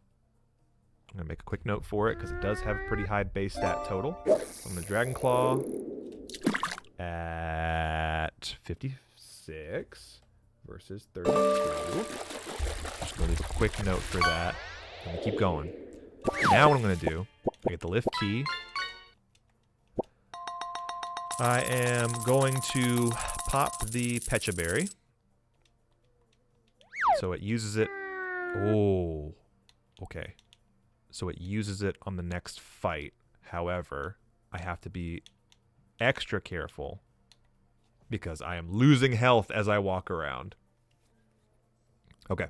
I'm going to make a quick note for it because it does have a pretty high base stat total. I'm going to Dragon Claw at 56 versus 32. Just going to leave a quick note for that. I'm going to keep going. Now what I'm going to do, I get the lift key. I am going to pop the Pecha Berry. So it uses it. Oh, okay. So it uses it on the next fight. However, I have to be extra careful because I am losing health as I walk around. Okay.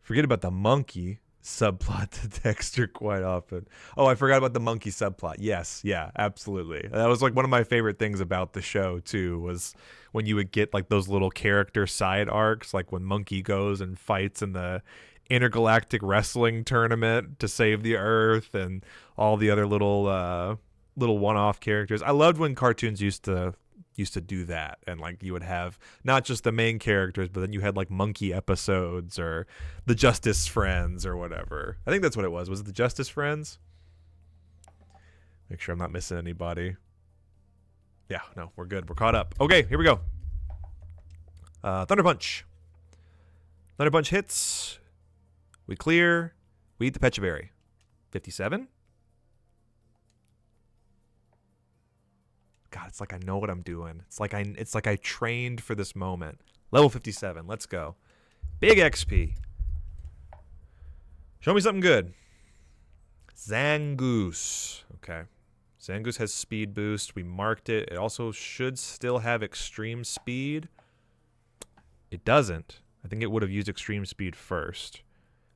Forget about the monkey. subplot to Dexter quite often. Oh, I forgot about the monkey subplot. Yes, yeah, absolutely. That was like one of my favorite things about the show too, was when you would get like those little character side arcs, like when Monkey goes and fights in the intergalactic wrestling tournament to save the Earth, and all the other little one-off characters. I loved when cartoons used to do that, and like you would have not just the main characters, but then you had like monkey episodes or the Justice Friends or whatever. I think that's what it was. Was it the Justice Friends? Make sure I'm not missing anybody. Yeah, no, we're good. We're caught up. Okay, here we go. Thunder Punch. Thunder Punch hits. We clear. We eat the Pecha Berry. 57. God, it's like I know what I'm doing. It's like I trained for this moment. Level 57. Let's go. Big XP. Show me something good. Zangoose. Okay. Zangoose has speed boost. We marked it. It also should still have extreme speed. It doesn't. I think it would have used extreme speed first.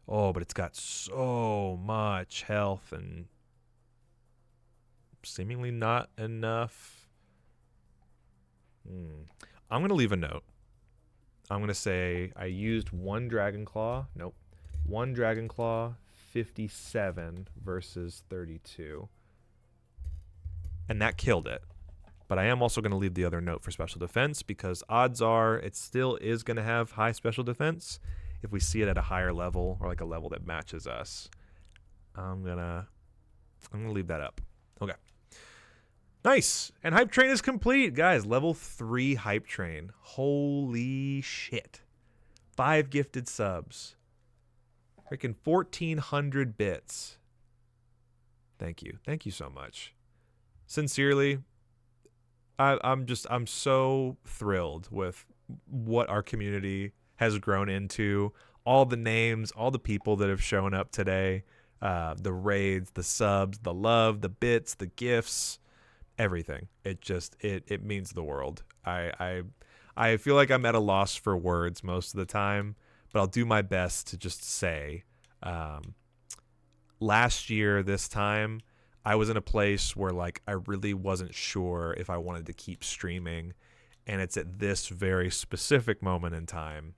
Oh, but it's got so much health and seemingly not enough. I'm going to leave a note. I'm going to say I used one Dragon Claw. Nope. One Dragon Claw, 57 versus 32. And that killed it. But I am also going to leave the other note for special defense, because odds are it still is going to have high special defense if we see it at a higher level, or like a level that matches us. I'm gonna leave that up. Okay. Nice. And Hype Train is complete, guys. Level 3 Hype Train. Holy shit. 5 gifted subs. Freaking 1,400 bits. Thank you. Thank you so much. Sincerely, I'm so thrilled with what our community has grown into. All the names, all the people that have shown up today, the raids, the subs, the love, the bits, the gifts, everything. It means the world. I feel like I'm at a loss for words most of the time, but I'll do my best to just say, last year this time, I was in a place where like I really wasn't sure if I wanted to keep streaming, and it's at this very specific moment in time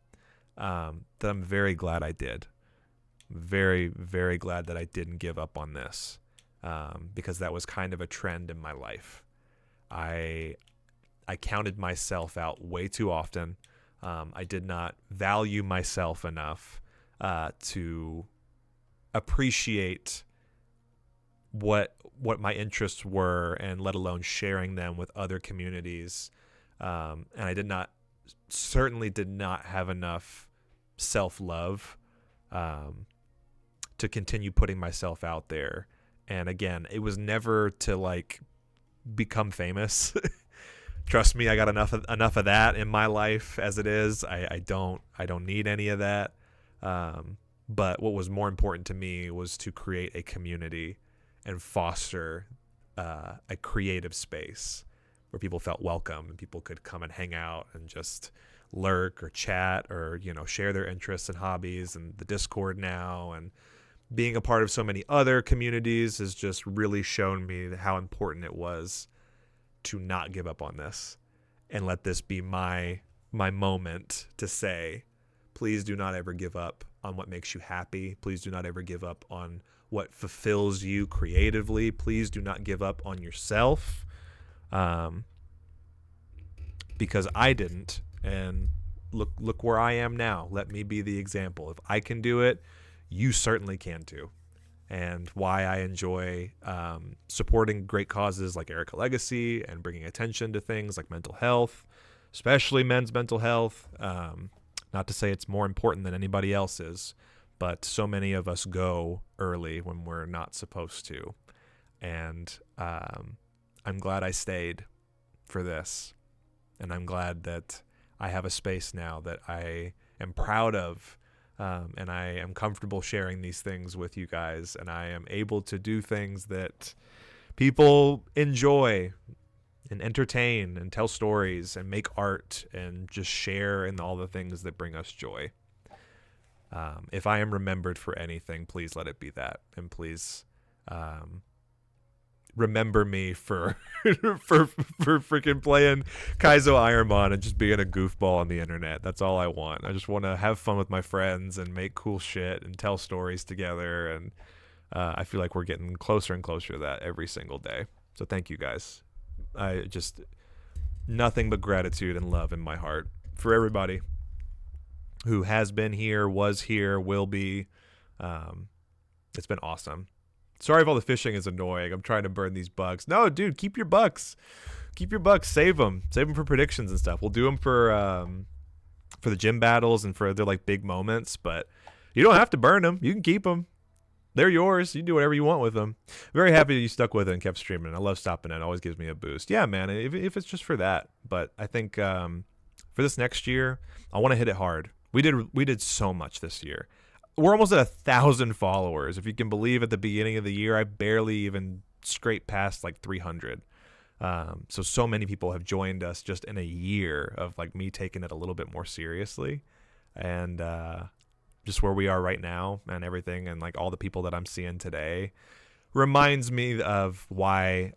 that I'm very glad I did. Very, very glad that I didn't give up on this, because that was kind of a trend in my life. I counted myself out way too often. I did not value myself enough to appreciate what my interests were, and let alone sharing them with other communities. And I certainly did not have enough self-love to continue putting myself out there. And again, it was never to like become famous. Trust me, I got enough of that in my life as it is. I don't need any of that. But what was more important to me was to create a community and foster a creative space where people felt welcome and people could come and hang out and just lurk or chat or, share their interests and hobbies. And the Discord now, and being a part of so many other communities, has just really shown me how important it was to not give up on this and let this be my moment to say, please do not ever give up on what makes you happy. Please do not ever give up on what fulfills you creatively. Please do not give up on yourself, because I didn't. And look where I am now. Let me be the example. If I can do it, you certainly can too. And why I enjoy supporting great causes like Erica Legacy and bringing attention to things like mental health, especially men's mental health. Not to say it's more important than anybody else's, but so many of us go early when we're not supposed to. And I'm glad I stayed for this. And I'm glad that I have a space now that I am proud of. And I am comfortable sharing these things with you guys. And I am able to do things that people enjoy and entertain and tell stories and make art and just share in all the things that bring us joy. If I am remembered for anything, please let it be that, and please remember me for for freaking playing Kaizo Ironmon and just being a goofball on the internet. That's all I want. I just want to have fun with my friends and make cool shit and tell stories together, and I feel like we're getting closer and closer to that every single day. So thank you guys. I just nothing but gratitude and love in my heart for everybody who has been here, was here, will be. It's been awesome. Sorry if all the fishing is annoying. I'm trying to burn these bucks. No, dude, keep your bucks. Keep your bucks. Save them. Save them for predictions and stuff. We'll do them for the gym battles and for their like big moments. But you don't have to burn them. You can keep them. They're yours. You can do whatever you want with them. Very happy that you stuck with it and kept streaming. I love stopping in. It always gives me a boost. Yeah, man. If it's just for that. But I think for this next year, I want to hit it hard. We did so much this year. We're almost at 1,000 followers. If you can believe, at the beginning of the year, I barely even scraped past like 300. So many people have joined us just in a year of like me taking it a little bit more seriously, and just where we are right now and everything, and like all the people that I'm seeing today reminds me of why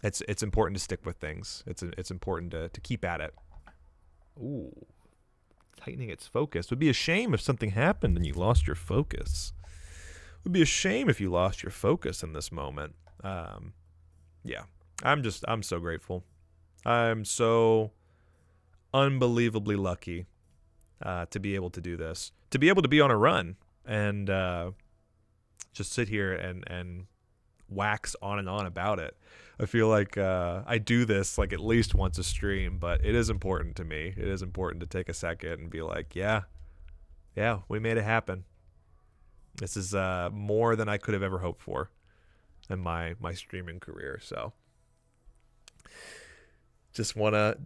it's important to stick with things. It's important to keep at it. Ooh. Tightening its focus. It would be a shame if something happened and you lost your focus. It would be a shame if you lost your focus in this moment. Yeah, I'm so grateful. I'm so unbelievably lucky to be able to do this, to be able to be on a run and just sit here and wax on and on about it. I feel like I do this like at least once a stream, but it is important to me. It is important to take a second and be like, yeah, we made it happen. This is more than I could have ever hoped for in my streaming career. So just wanna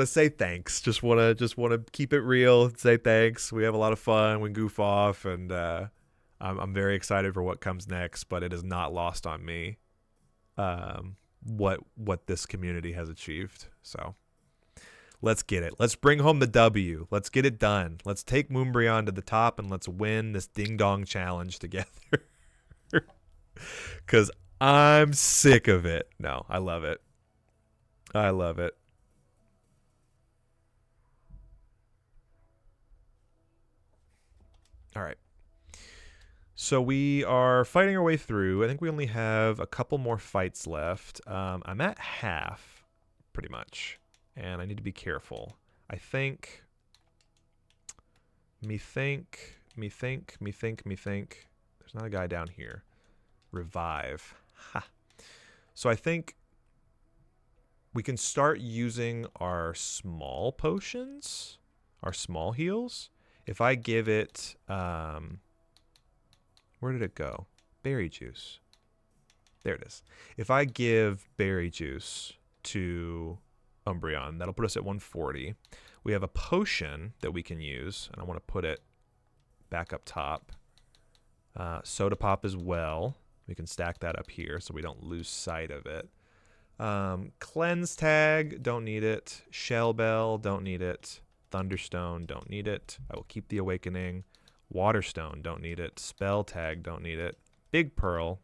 say thanks. Just wanna keep it real. Say thanks. We have a lot of fun. We goof off, and I'm very excited for what comes next. But it is not lost on me what this community has achieved. So let's get it. Let's bring home the W. Let's get it done. Let's take Moonbryon to the top, and let's win this ding dong challenge together. Because I'm sick of it. No, I love it. I love it. All right. So we are fighting our way through. I think we only have a couple more fights left. I'm at half, pretty much. And I need to be careful. I think... Me think. There's not a guy down here. Revive. Ha. So I think we can start using our small potions, our small heals. If I give it... where did it go? Berry juice. There it is. If I give berry juice to Umbreon, that'll put us at 140. We have a potion that we can use, and I want to put it back up top. Soda Pop as well. We can stack that up here so we don't lose sight of it. Cleanse Tag, don't need it. Shell Bell, don't need it. Thunderstone, don't need it. I will keep the Awakening. Waterstone, don't need it. Spell Tag, don't need it. Big Pearl,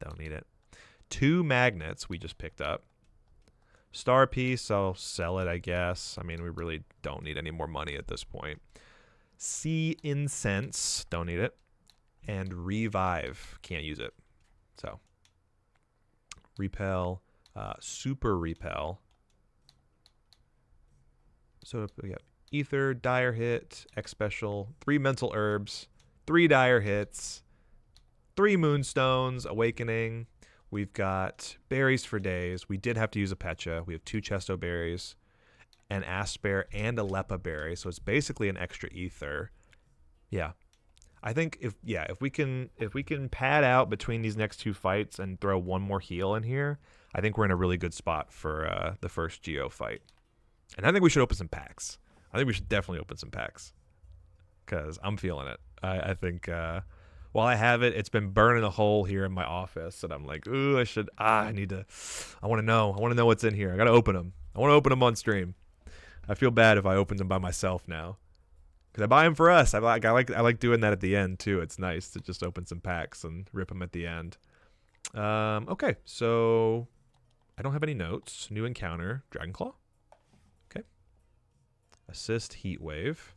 don't need it. 2 magnets we just picked up. Star Piece, I'll sell it, I guess. I mean, we really don't need any more money at this point. Sea Incense, don't need it. And Revive, can't use it. So, Repel, Super Repel. So we got Ether, Dire Hit, X Special, 3 Mental Herbs, 3 Dire Hits, 3 Moonstones, Awakening. We've got Berries for Days. We did have to use a Pecha. We have 2 Chesto Berries, an Aspear, and a Lepa Berry. So it's basically an extra Ether. Yeah. I think if we can pad out between these next 2 fights and throw 1 more heal in here, I think we're in a really good spot for the first Geo fight. And I think we should open some packs. I think we should definitely open some packs because I'm feeling it. I think while I have it, it's been burning a hole here in my office, and I'm like, ooh, I want to know. I want to know what's in here. I got to open them. I want to open them on stream. I feel bad if I open them by myself now. Because I buy them for us. I like doing that at the end, too. It's nice to just open some packs and rip them at the end. Okay, so I don't have any notes. New encounter, Dragonclaw. Okay. Assist, Heat Wave.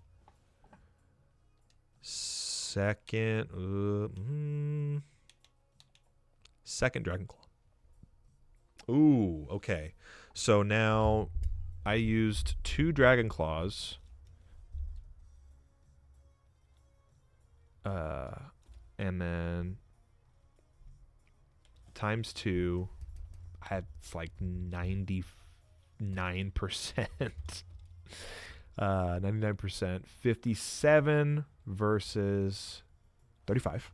Second Dragonclaw. Ooh, okay. So now I used 2 Dragonclaws. And then times 2, I had like 99%. 99%. 57 versus 35.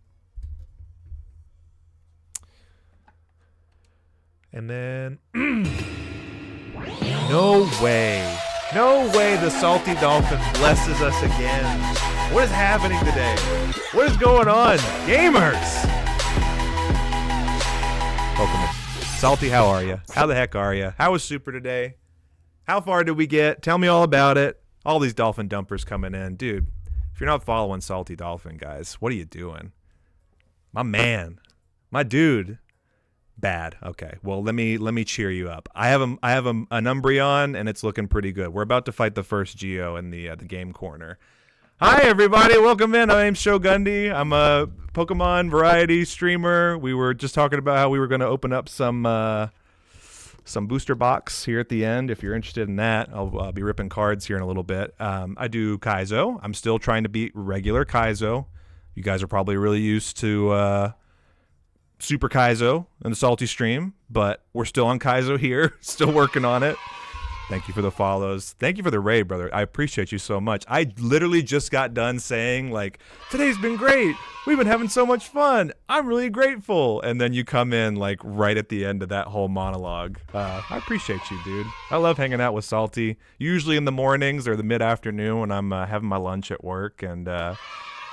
And then no way. No way the Salty Dolphin blesses us again. What is happening today? What is going on? Gamers! Pokemon. Salty, how are you? How the heck are you? How was Super today? How far did we get? Tell me all about it. All these Dolphin dumpers coming in. Dude, if you're not following Salty Dolphin, guys, what are you doing? My man. My dude. Bad. Okay. Well, let me cheer you up. I have an Umbreon, and it's looking pretty good. We're about to fight the first Geo in the game corner. Hi, everybody. Welcome in. My name's Shogundi. I'm a Pokemon variety streamer. We were just talking about how we were going to open up some booster box here at the end. If you're interested in that, I'll be ripping cards here in a little bit. I do Kaizo. I'm still trying to beat regular Kaizo. You guys are probably really used to Super Kaizo and the Salty stream, but we're still on Kaizo here. Still working on it. Thank you for the follows. Thank you for the raid, brother. I appreciate you so much. I literally just got done saying, like, today's been great. We've been having so much fun. I'm really grateful. And then you come in, like, right at the end of that whole monologue. I appreciate you, dude. I love hanging out with Salty, usually in the mornings or the mid-afternoon when I'm having my lunch at work. And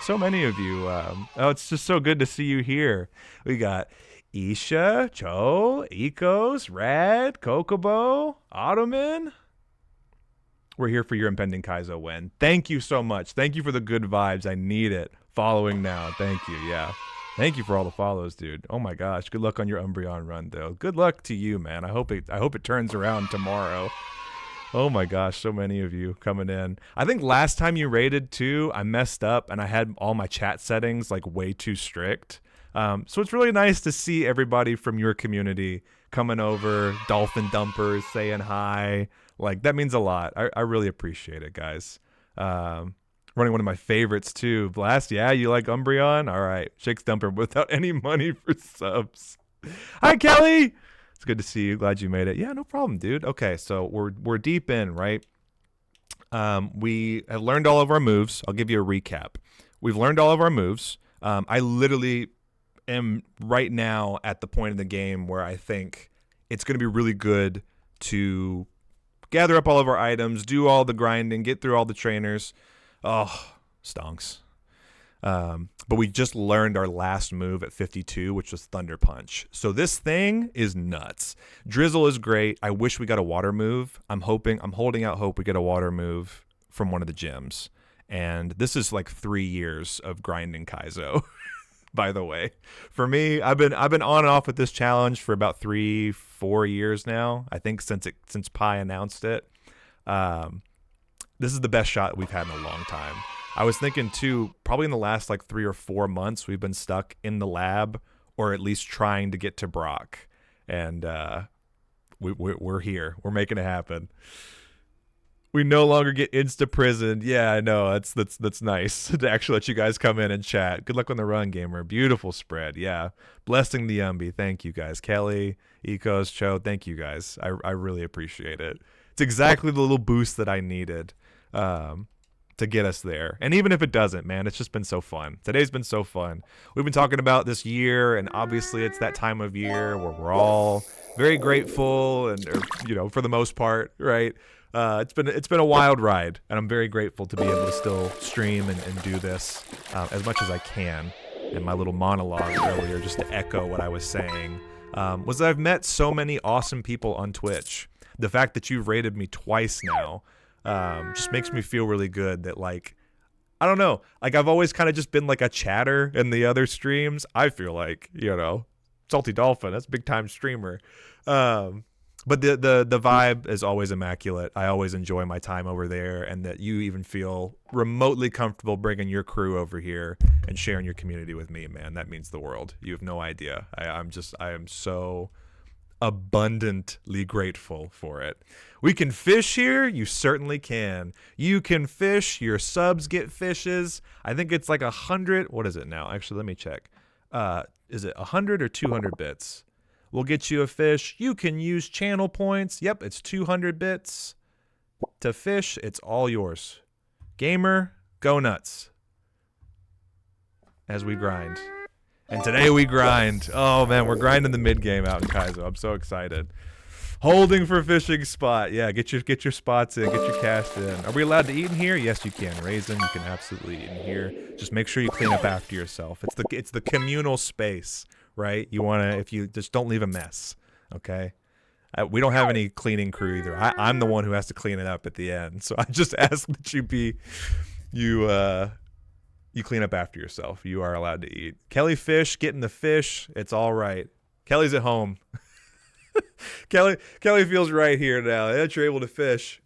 so many of you. It's just so good to see you here. We got Isha, Cho, Ecos, Rad, Kokobo, Ottoman. We're here for your impending Kaizo win. Thank you so much. Thank you for the good vibes. I need it. Following now. Thank you. Yeah. Thank you for all the follows, dude. Oh my gosh. Good luck on your Umbreon run, though. Good luck to you, man. I hope it turns around tomorrow. Oh my gosh, so many of you coming in. I think last time you raided too, I messed up and I had all my chat settings like way too strict. So it's really nice to see everybody from your community coming over, Dolphin Dumpers, saying hi. Like, that means a lot. I really appreciate it, guys. Running one of my favorites too. Blast, yeah, you like Umbreon? All right, Shakes Dumper without any money for subs. Hi, Kelly. It's good to see you. Glad you made it. Yeah, no problem, dude. Okay, so we're deep in, right? We have learned all of our moves. I'll give you a recap. We've learned all of our moves. I literally am right now at the point in the game where I think it's going to be really good to gather up all of our items, do all the grinding, get through all the trainers. Oh, stonks. But we just learned our last move at 52, which was Thunder Punch. So this thing is nuts. Drizzle is great. I wish we got a water move. I'm holding out hope we get a water move from one of the gyms. And this is like 3 years of grinding Kaizo. By the way, for me, I've been on and off with this challenge for about 3-4 years now. I think since Pi announced it. This is the best shot we've had in a long time. I was thinking too, probably in the last like 3 or 4 months, we've been stuck in the lab or at least trying to get to Brock, and we're here. We're making it happen. We no longer get insta-prisoned. Yeah, I know. That's nice to actually let you guys come in and chat. Good luck on the run, gamer. Beautiful spread. Yeah. Blessing the Umby. Thank you, guys. Kelly, Ecos, Cho, thank you, guys. I really appreciate it. It's exactly the little boost that I needed to get us there. And even if it doesn't, man, it's just been so fun. Today's been so fun. We've been talking about this year, and obviously it's that time of year where we're all very grateful and, for the most part, right? It's been a wild ride, and I'm very grateful to be able to still stream and do this as much as I can. And my little monologue earlier, just to echo what I was saying, was that I've met so many awesome people on Twitch. The fact that you've rated me twice now, Just makes me feel really good that, like, I don't know, like I've always kind of just been like a chatter in the other streams. I feel like, Salty Dolphin, that's a big time streamer. But the vibe is always immaculate. I always enjoy my time over there, and that you even feel remotely comfortable bringing your crew over here and sharing your community with me, man. That means the world. You have no idea. I am so abundantly grateful for it. We can fish here. You certainly can. You can fish. Your subs get fishes. I think it's like 100. What is it now? Actually, let me check. Is it 100 or 200 bits? We'll get you a fish. You can use channel points. Yep, it's 200 bits to fish. It's all yours. Gamer, go nuts. As we grind. And today we grind. Oh, man, we're grinding the mid-game out in Kaizo. I'm so excited. Holding for fishing spot. Yeah, get your spots in. Get your cast in. Are we allowed to eat in here? Yes, you can. Raisin, you can absolutely eat in here. Just make sure you clean up after yourself. It's the communal space. Right? You want to, if you just don't leave a mess, okay? We don't have any cleaning crew either. I'm the one who has to clean it up at the end. So I just ask that you clean up after yourself. You are allowed to eat. Kelly Fish, getting the fish. It's all right. Kelly's at home. Kelly feels right here now that you're able to fish.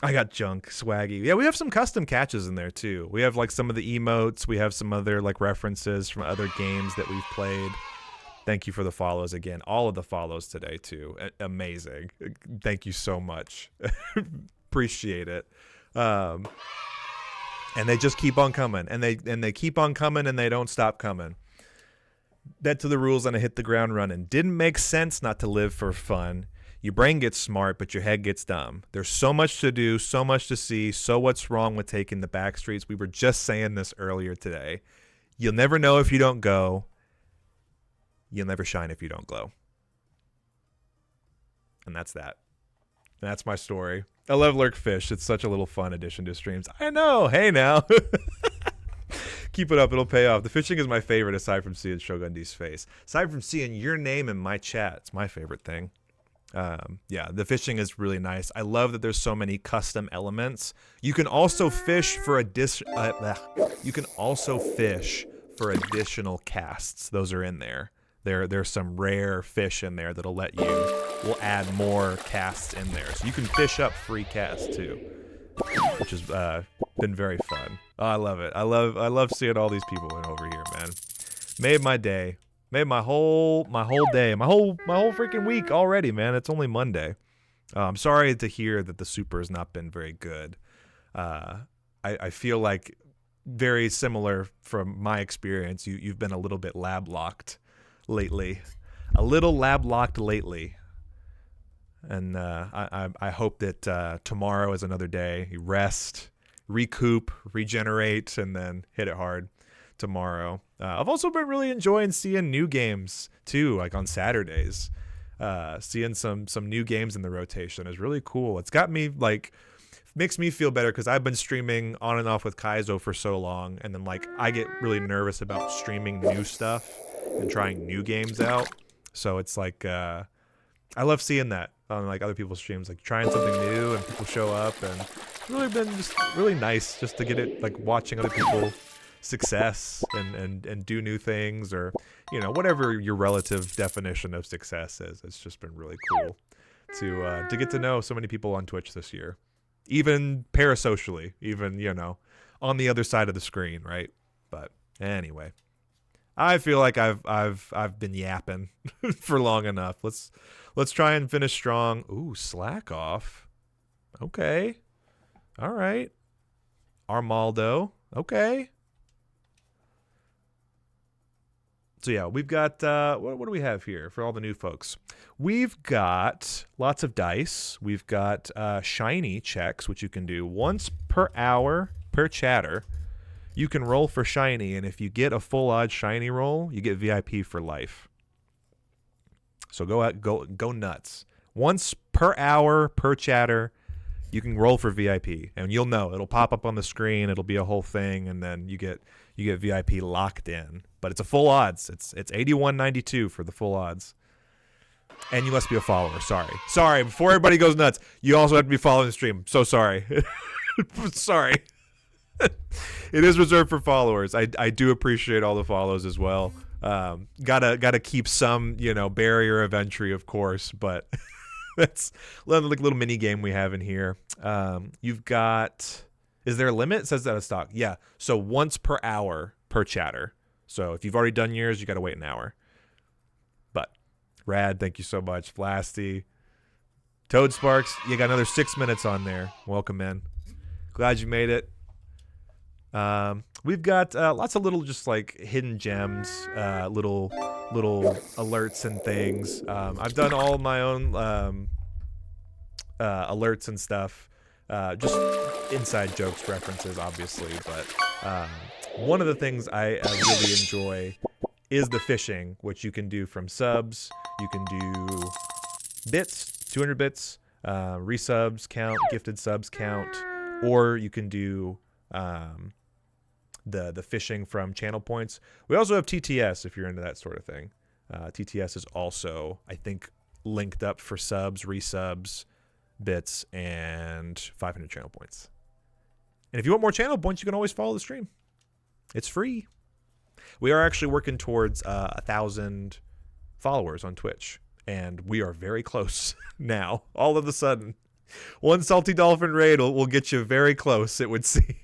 I got junk, swaggy. Yeah, we have some custom catches in there too. We have like some of the emotes. We have some other like references from other games that we've played. Thank you for the follows again. All of the follows today too. Amazing. Thank you so much. Appreciate it. And they just keep on coming, and they keep on coming, and they don't stop coming. Bet to the rules and I hit the ground running. Didn't make sense not to live for fun. Your brain gets smart, but your head gets dumb. There's so much to do, so much to see. So what's wrong with taking the back streets? We were just saying this earlier today. You'll never know if you don't go. You'll never shine if you don't glow. And that's that. And that's my story. I love Lurk Fish. It's such a little fun addition to streams. I know. Hey, now. Keep it up. It'll pay off. The fishing is my favorite, aside from seeing Shogun D's face. Aside from seeing your name in my chat, it's my favorite thing. Yeah, the fishing is really nice. I love that there's so many custom elements. You can also fish for additional casts. Those are in there. There's some rare fish in there that'll will add more casts in there. So you can fish up free casts too, which has been very fun. Oh, I love it. I love seeing all these people in over here, man. Made my day. Made my whole day, my whole freaking week already, man. It's only Monday. I'm sorry to hear that the super has not been very good. I feel like very similar from my experience. You've been a little bit lab locked lately, and I hope that tomorrow is another day. You rest, recoup, regenerate, and then hit it hard tomorrow. I've also been really enjoying seeing new games too, like on Saturdays. Seeing some new games in the rotation is really cool. It's got me makes me feel better because I've been streaming on and off with Kaizo for so long, and then I get really nervous about streaming new stuff and trying new games out. So it's I love seeing that on other people's streams, trying something new and people show up, and it's really been just really nice just to get it watching other people success and do new things, or whatever your relative definition of success is. It's just been really cool to get to know so many people on Twitch this year, even parasocially, even on the other side of the screen, right? But anyway, I feel like I've been yapping for long enough. Let's try and finish strong. Ooh, slack off. Okay, all right. Armaldo. Okay. So yeah, we've got, what do we have here for all the new folks? We've got lots of dice. We've got shiny checks, which you can do once per hour per chatter. You can roll for shiny, and if you get a full odd shiny roll, you get VIP for life. So go nuts. Once per hour per chatter, you can roll for VIP, and you'll know. It'll pop up on the screen. It'll be a whole thing, and then you get VIP locked in. But it's a full odds. It's 81.92 for the full odds. And you must be a follower. Sorry. Before everybody goes nuts, you also have to be following the stream. So sorry. Sorry. It is reserved for followers. I do appreciate all the follows as well. Gotta keep some, barrier of entry, of course, but that's like little mini game we have in here. You've got, is there a limit? It says that out of stock. Yeah. So once per hour per chatter. So if you've already done yours, you got to wait an hour. But rad. Thank you so much. Flasty. Toad Sparks. You got another 6 minutes on there. Welcome in. Glad you made it. We've got lots of little just like hidden gems, little alerts and things. I've done all my own alerts and stuff, just inside jokes, references, obviously. But one of the things I really enjoy is the fishing, which you can do from subs. You can do bits, 200 bits, resubs count, gifted subs count, or you can do the fishing from channel points. We also have TTS if you're into that sort of thing. TTS is also, I think, linked up for subs, resubs, bits, and 500 channel points. And if you want more channel points, you can always follow the stream. It's free. We are actually working towards 1,000 followers on Twitch, and we are very close now. All of a sudden, one Salty Dolphin raid will get you very close, it would seem.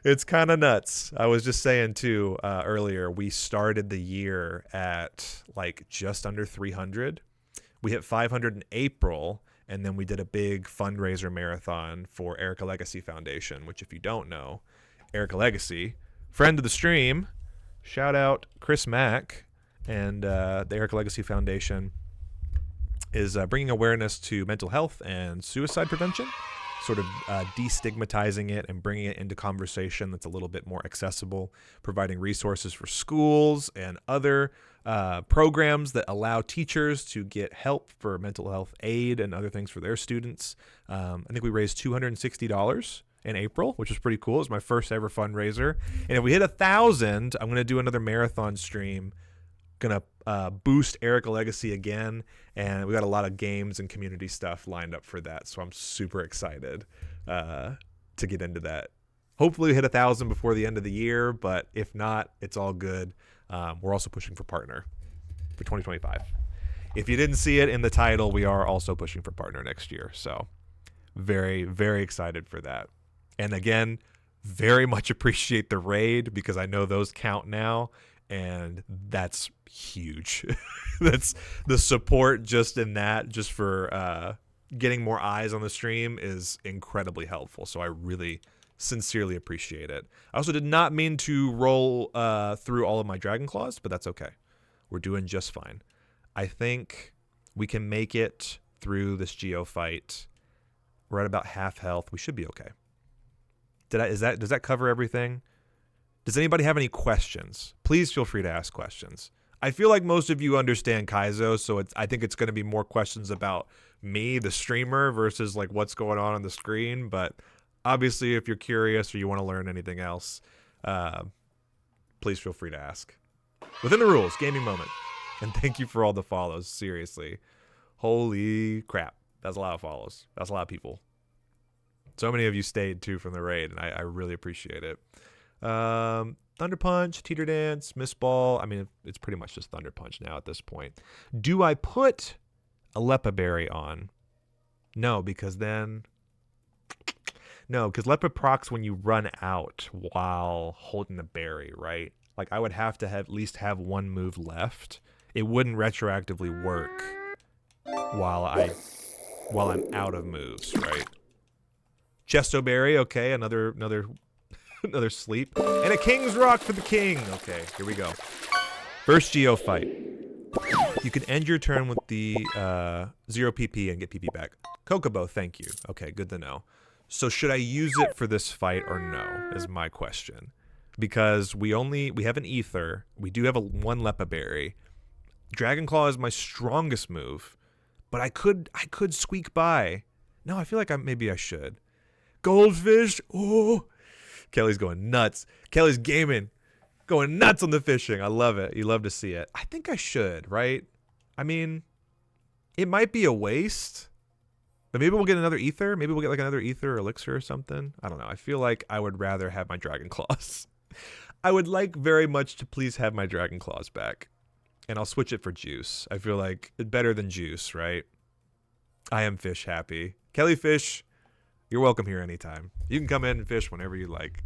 It's kind of nuts. I was just saying too earlier, we started the year at like just under 300. We hit 500 in April, and then we did a big fundraiser marathon for Erica Legacy Foundation, which if you don't know, Erica Legacy, friend of the stream, shout out Chris Mack and the Erica Legacy Foundation is bringing awareness to mental health and suicide prevention, sort of destigmatizing it and bringing it into conversation that's a little bit more accessible, providing resources for schools and other programs that allow teachers to get help for mental health aid and other things for their students. I think we raised $260 in April, which was pretty cool. It was my first ever fundraiser. And if we hit 1,000, I'm going to do another marathon stream. Gonna boost Erica Legacy again, and we got a lot of games and community stuff lined up for that, so I'm super excited to get into that. Hopefully we hit 1,000 before the end of the year, but if not, it's all good. We're also pushing for partner for 2025. If you didn't see it in the title, we are also pushing for partner next year, so very, very excited for that. And again, very much appreciate the raid because I know those count now, and that's huge. That's the support just in that, just for getting more eyes on the stream is incredibly helpful. So I really sincerely appreciate it. I also did not mean to roll through all of my Dragon Claws, but that's okay. We're doing just fine. I think we can make it through this Geo fight. We're at about half health. We should be okay. Does that cover everything? Does anybody have any questions? Please feel free to ask questions. I feel like most of you understand Kaizo, so I think it's going to be more questions about me, the streamer, versus like what's going on the screen. But obviously, if you're curious or you want to learn anything else, please feel free to ask. Within the rules, gaming moment. And thank you for all the follows. Seriously. Holy crap. That's a lot of follows. That's a lot of people. So many of you stayed too from the raid, and I really appreciate it. Thunder Punch, Teeter Dance, Miss Ball. I mean, it's pretty much just Thunder Punch now at this point. Do I put a Lepa Berry on? No, because Lepa procs when you run out while holding the berry, right? Like I would have to at least have one move left. It wouldn't retroactively work while I'm out of moves, right? Chesto Berry, okay, another sleep. And a King's Rock for the king. Okay, here we go. First Geo fight. You can end your turn with the 0 PP and get PP back. Kokobo, thank you. Okay, good to know. So should I use it for this fight or no, is my question. Because we have an Ether. We do have one Lepa Berry. Dragon Claw is my strongest move. But I could squeak by. No, I feel like maybe I should. Goldfish. Oh. Kelly's going nuts. Kelly's gaming. Going nuts on the fishing. I love it. You love to see it. I think I should, right? I mean, it might be a waste, but maybe we'll get another ether. Maybe we'll get like another ether or elixir or something. I don't know. I feel like I would rather have my dragon claws. I would like very much to please have my dragon claws back. And I'll switch it for juice. I feel like it's better than juice, right? I am fish happy. Kelly Fish, you're welcome here anytime. You can come in and fish whenever you like.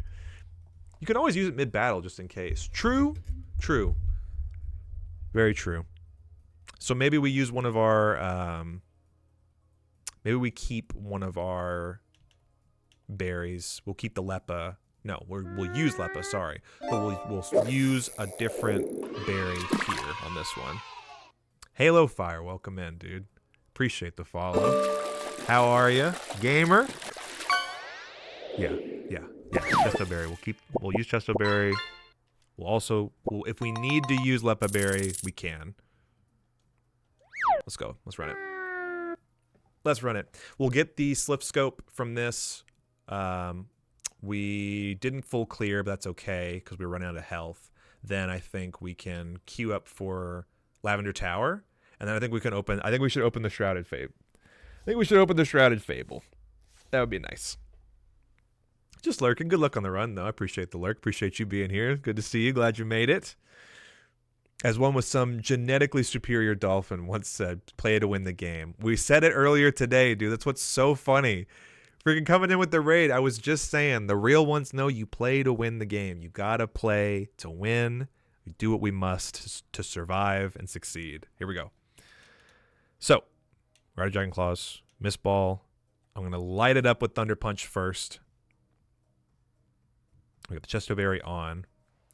You can always use it mid-battle just in case. True. True. Very true. So maybe we use one of our... maybe we keep one of our berries. We'll keep the Lepa. No, we'll use Lepa, sorry. But we'll use a different berry here on this one. Halo Fire, welcome in, dude. Appreciate the follow. How are you, gamer? Yeah. Chesto Berry. We'll use Chesto Berry. We'll also, if we need to use Lepa Berry, we can. Let's go. Let's run it. Let's run it. We'll get the Slip Scope from this. We didn't full clear, but that's okay because we were running out of health. Then I think we can queue up for Lavender Tower, and then I think we can open. I think we should open the Shrouded Fable. That would be nice. Just lurking. Good luck on the run, though. I appreciate the lurk. Appreciate you being here. Good to see you. Glad you made it. As one with some genetically superior dolphin once said, play to win the game. We said it earlier today, dude. That's what's so funny. Freaking coming in with the raid. I was just saying, the real ones know you play to win the game. You gotta play to win. We do what we must to survive and succeed. Here we go. So, we're out of Dragon Claws. Miss Ball. I'm gonna light it up with Thunder Punch first. We got the Chesto Berry on.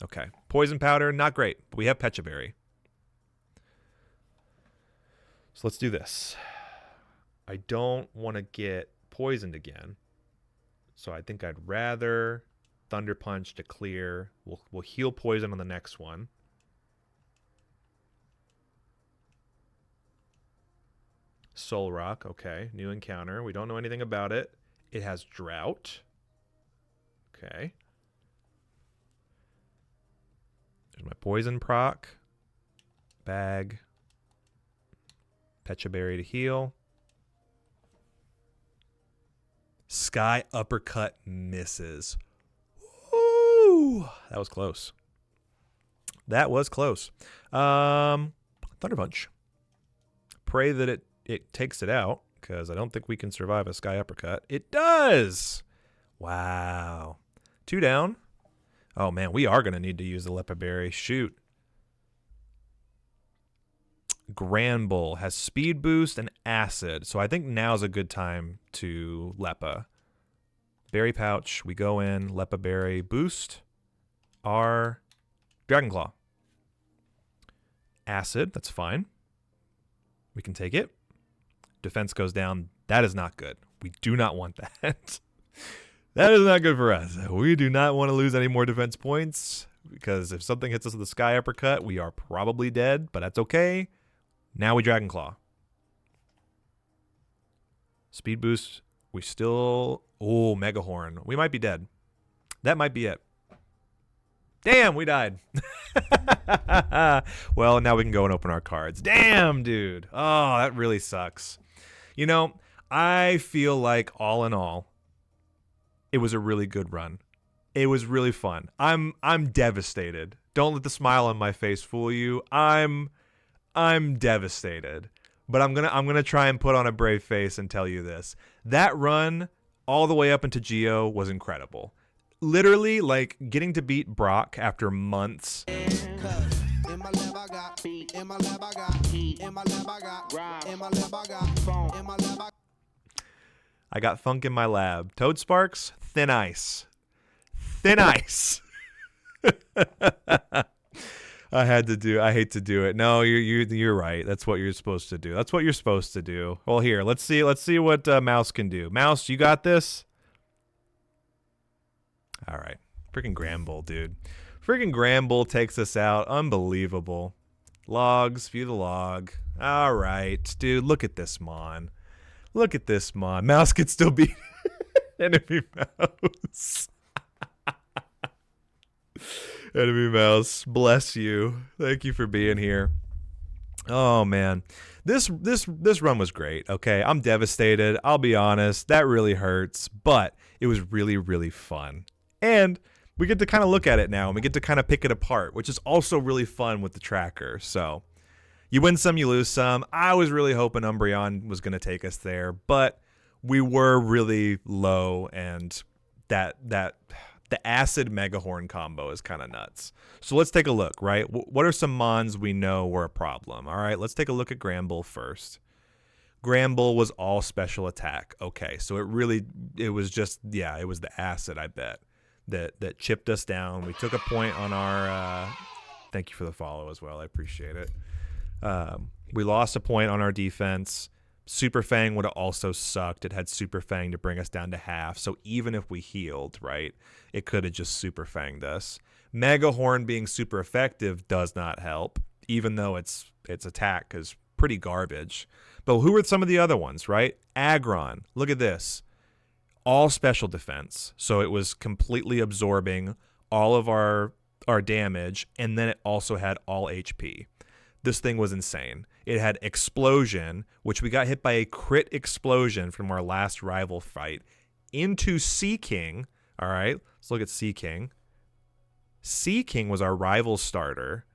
Okay. Poison Powder, not great, but we have Pecha Berry. So let's do this. I don't want to get poisoned again. So I think I'd rather Thunder Punch to clear. We'll heal poison on the next one. Soul Rock, okay. New encounter. We don't know anything about it. It has Drought. Okay. There's my poison proc. Bag. Pecha Berry to heal. Sky Uppercut misses. Ooh, that was close. That was close. Thunder Punch. Pray that it takes it out, because I don't think we can survive a Sky Uppercut. It does! Wow. 2 down. Oh, man, we are going to need to use the Lepa Berry. Shoot. Granbull has Speed Boost and Acid, so I think now's a good time to Lepa. Berry Pouch, we go in, Lepa Berry, Boost, R, Dragon Claw. Acid, that's fine. We can take it. Defense goes down. That is not good. We do not want that. That is not good for us. We do not want to lose any more defense points, because if something hits us with a Sky Uppercut, we are probably dead, but that's okay. Now we Dragon Claw. Speed Boost. We still... Oh, Mega Horn. We might be dead. That might be it. Damn, we died. Well, now we can go and open our cards. Damn, dude. Oh, that really sucks. You know, I feel like all in all, it was a really good run. It was really fun. I'm devastated. Don't let the smile on my face fool you. I'm devastated. But I'm gonna try and put on a brave face and tell you this. That run all the way up into Geo was incredible. Literally, like, getting to beat Brock after months. I got funk in my lab. Toad Sparks, thin ice. Thin ice. I hate to do it. No, you're right. That's what you're supposed to do. That's what you're supposed to do. Well, here, let's see what Mouse can do. Mouse, you got this? All right. Freaking Granbull, dude. Freaking Granbull takes us out. Unbelievable. Logs, view the log. All right, dude, look at this mon. Look at this mon. Mouse can still beat enemy mouse. Enemy mouse, bless you. Thank you for being here. Oh man, this run was great. Okay, I'm devastated. I'll be honest, that really hurts, but it was really really fun, and we get to kind of look at it now, and we get to kind of pick it apart, which is also really fun with the tracker. So you win some, you lose some. I was really hoping Umbreon was going to take us there, but we were really low, and that the acid Megahorn combo is kind of nuts. So let's take a look, right? What are some mons we know were a problem? All right, let's take a look at Granbull first. Granbull was all special attack. Okay, so it was just, yeah, it was the acid, I bet, that chipped us down. We took a point on our, thank you for the follow as well. I appreciate it. We lost a point on our defense. Super Fang would have also sucked. It had Super Fang to bring us down to half. So even if we healed, right, it could have just Super Fanged us. Mega Horn being super effective does not help, even though its attack is pretty garbage. But who were some of the other ones, right? Aggron. Look at this. All special defense. So it was completely absorbing all of our damage, and then it also had all HP. This thing was insane. It had Explosion, which we got hit by a crit explosion from our last rival fight, into Sea King. All right, let's look at Sea King. Sea King was our rival starter.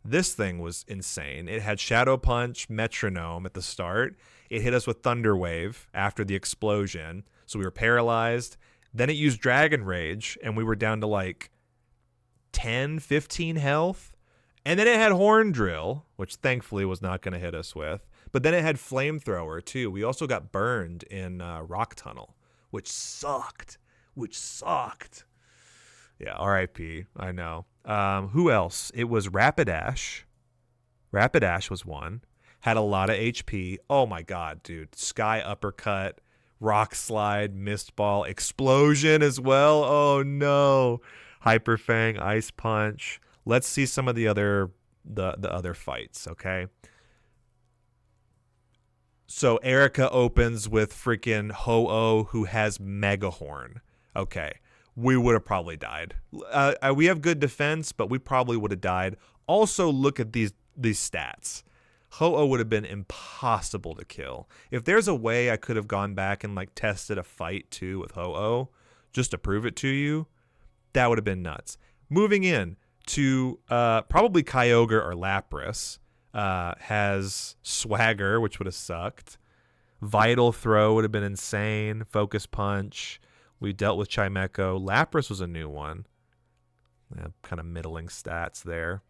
This thing was insane. It had Shadow Punch, Metronome at the start. It hit us with Thunder Wave after the explosion, so we were paralyzed. Then it used Dragon Rage, and we were down to like 10, 15 health. And then it had Horn Drill, which thankfully was not going to hit us with. But then it had Flamethrower, too. We also got burned in Rock Tunnel, which sucked. Yeah, R.I.P. I know. Who else? It was Rapidash. Rapidash was one. Had a lot of HP. Oh, my God, dude. Sky Uppercut, Rock Slide, Mist Ball, Explosion as well. Oh, no. Hyper Fang, Ice Punch. Let's see some of the other fights, okay? So Erica opens with freaking Ho-Oh, who has Mega Horn. Okay, we would have probably died. We have good defense, but we probably would have died. Also, look at these stats. Ho-Oh would have been impossible to kill. If there's a way I could have gone back and like tested a fight too with Ho-Oh, just to prove it to you, that would have been nuts. Moving in to probably Kyogre or Lapras, has Swagger, which would have sucked. Vital Throw would have been insane. Focus Punch. We dealt with Chimecho. Lapras was a new one. Yeah, kind of middling stats there.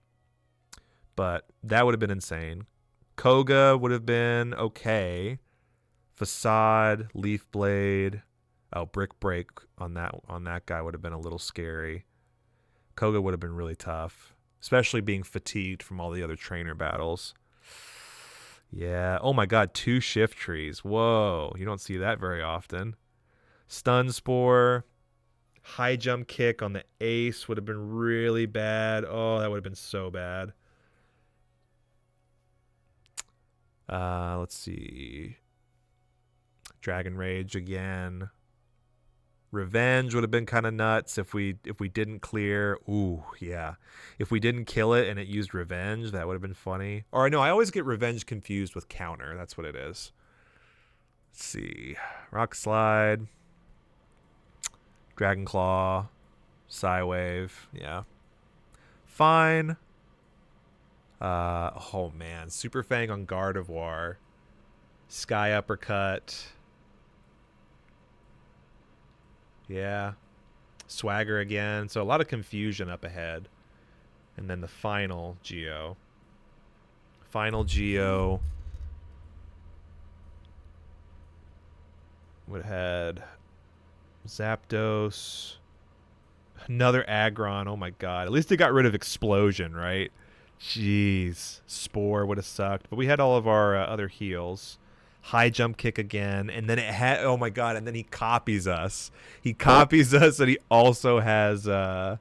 But that would have been insane. Koga would have been okay. Facade, Leaf Blade. Oh, Brick Break on that guy would have been a little scary. Koga would have been really tough, especially being fatigued from all the other trainer battles. Yeah. Oh my God, 2 Shift Trees. Whoa, you don't see that very often. Stun Spore, High Jump Kick on the Ace would have been really bad. Oh, that would have been so bad. Let's see. Dragon Rage again. Revenge would have been kind of nuts if we didn't clear. Ooh, yeah. If we didn't kill it and it used Revenge, that would have been funny. Or no, I always get Revenge confused with Counter. That's what it is. Let's see. Rock Slide. Dragon Claw. Psywave. Yeah. Fine. Oh man. Super Fang on Gardevoir. Sky Uppercut. Yeah. Swagger again. So a lot of confusion up ahead. And then the final Geo. Final Geo would have had Zapdos. Another Aggron. Oh my God. At least it got rid of Explosion, right? Jeez. Spore would have sucked. But we had all of our other heals. High Jump Kick again, and then it had, oh my God, and then he copies us. He copies us, and he also has Umbreon,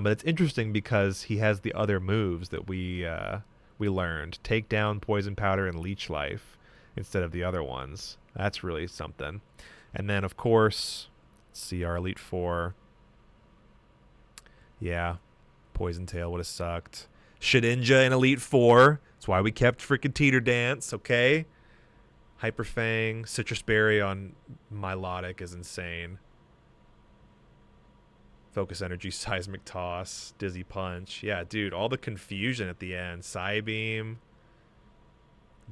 but it's interesting because he has the other moves that we learned. Takedown, Poison Powder, and Leech Life instead of the other ones. That's really something. And then, of course, let's see our Elite Four. Yeah, Poison Tail would have sucked. Shedinja in Elite Four. That's why we kept freaking Teeter Dance, okay? Hyperfang, Citrus Berry on Milotic is insane. Focus Energy, Seismic Toss, Dizzy Punch. Yeah, dude, all the confusion at the end. Psybeam,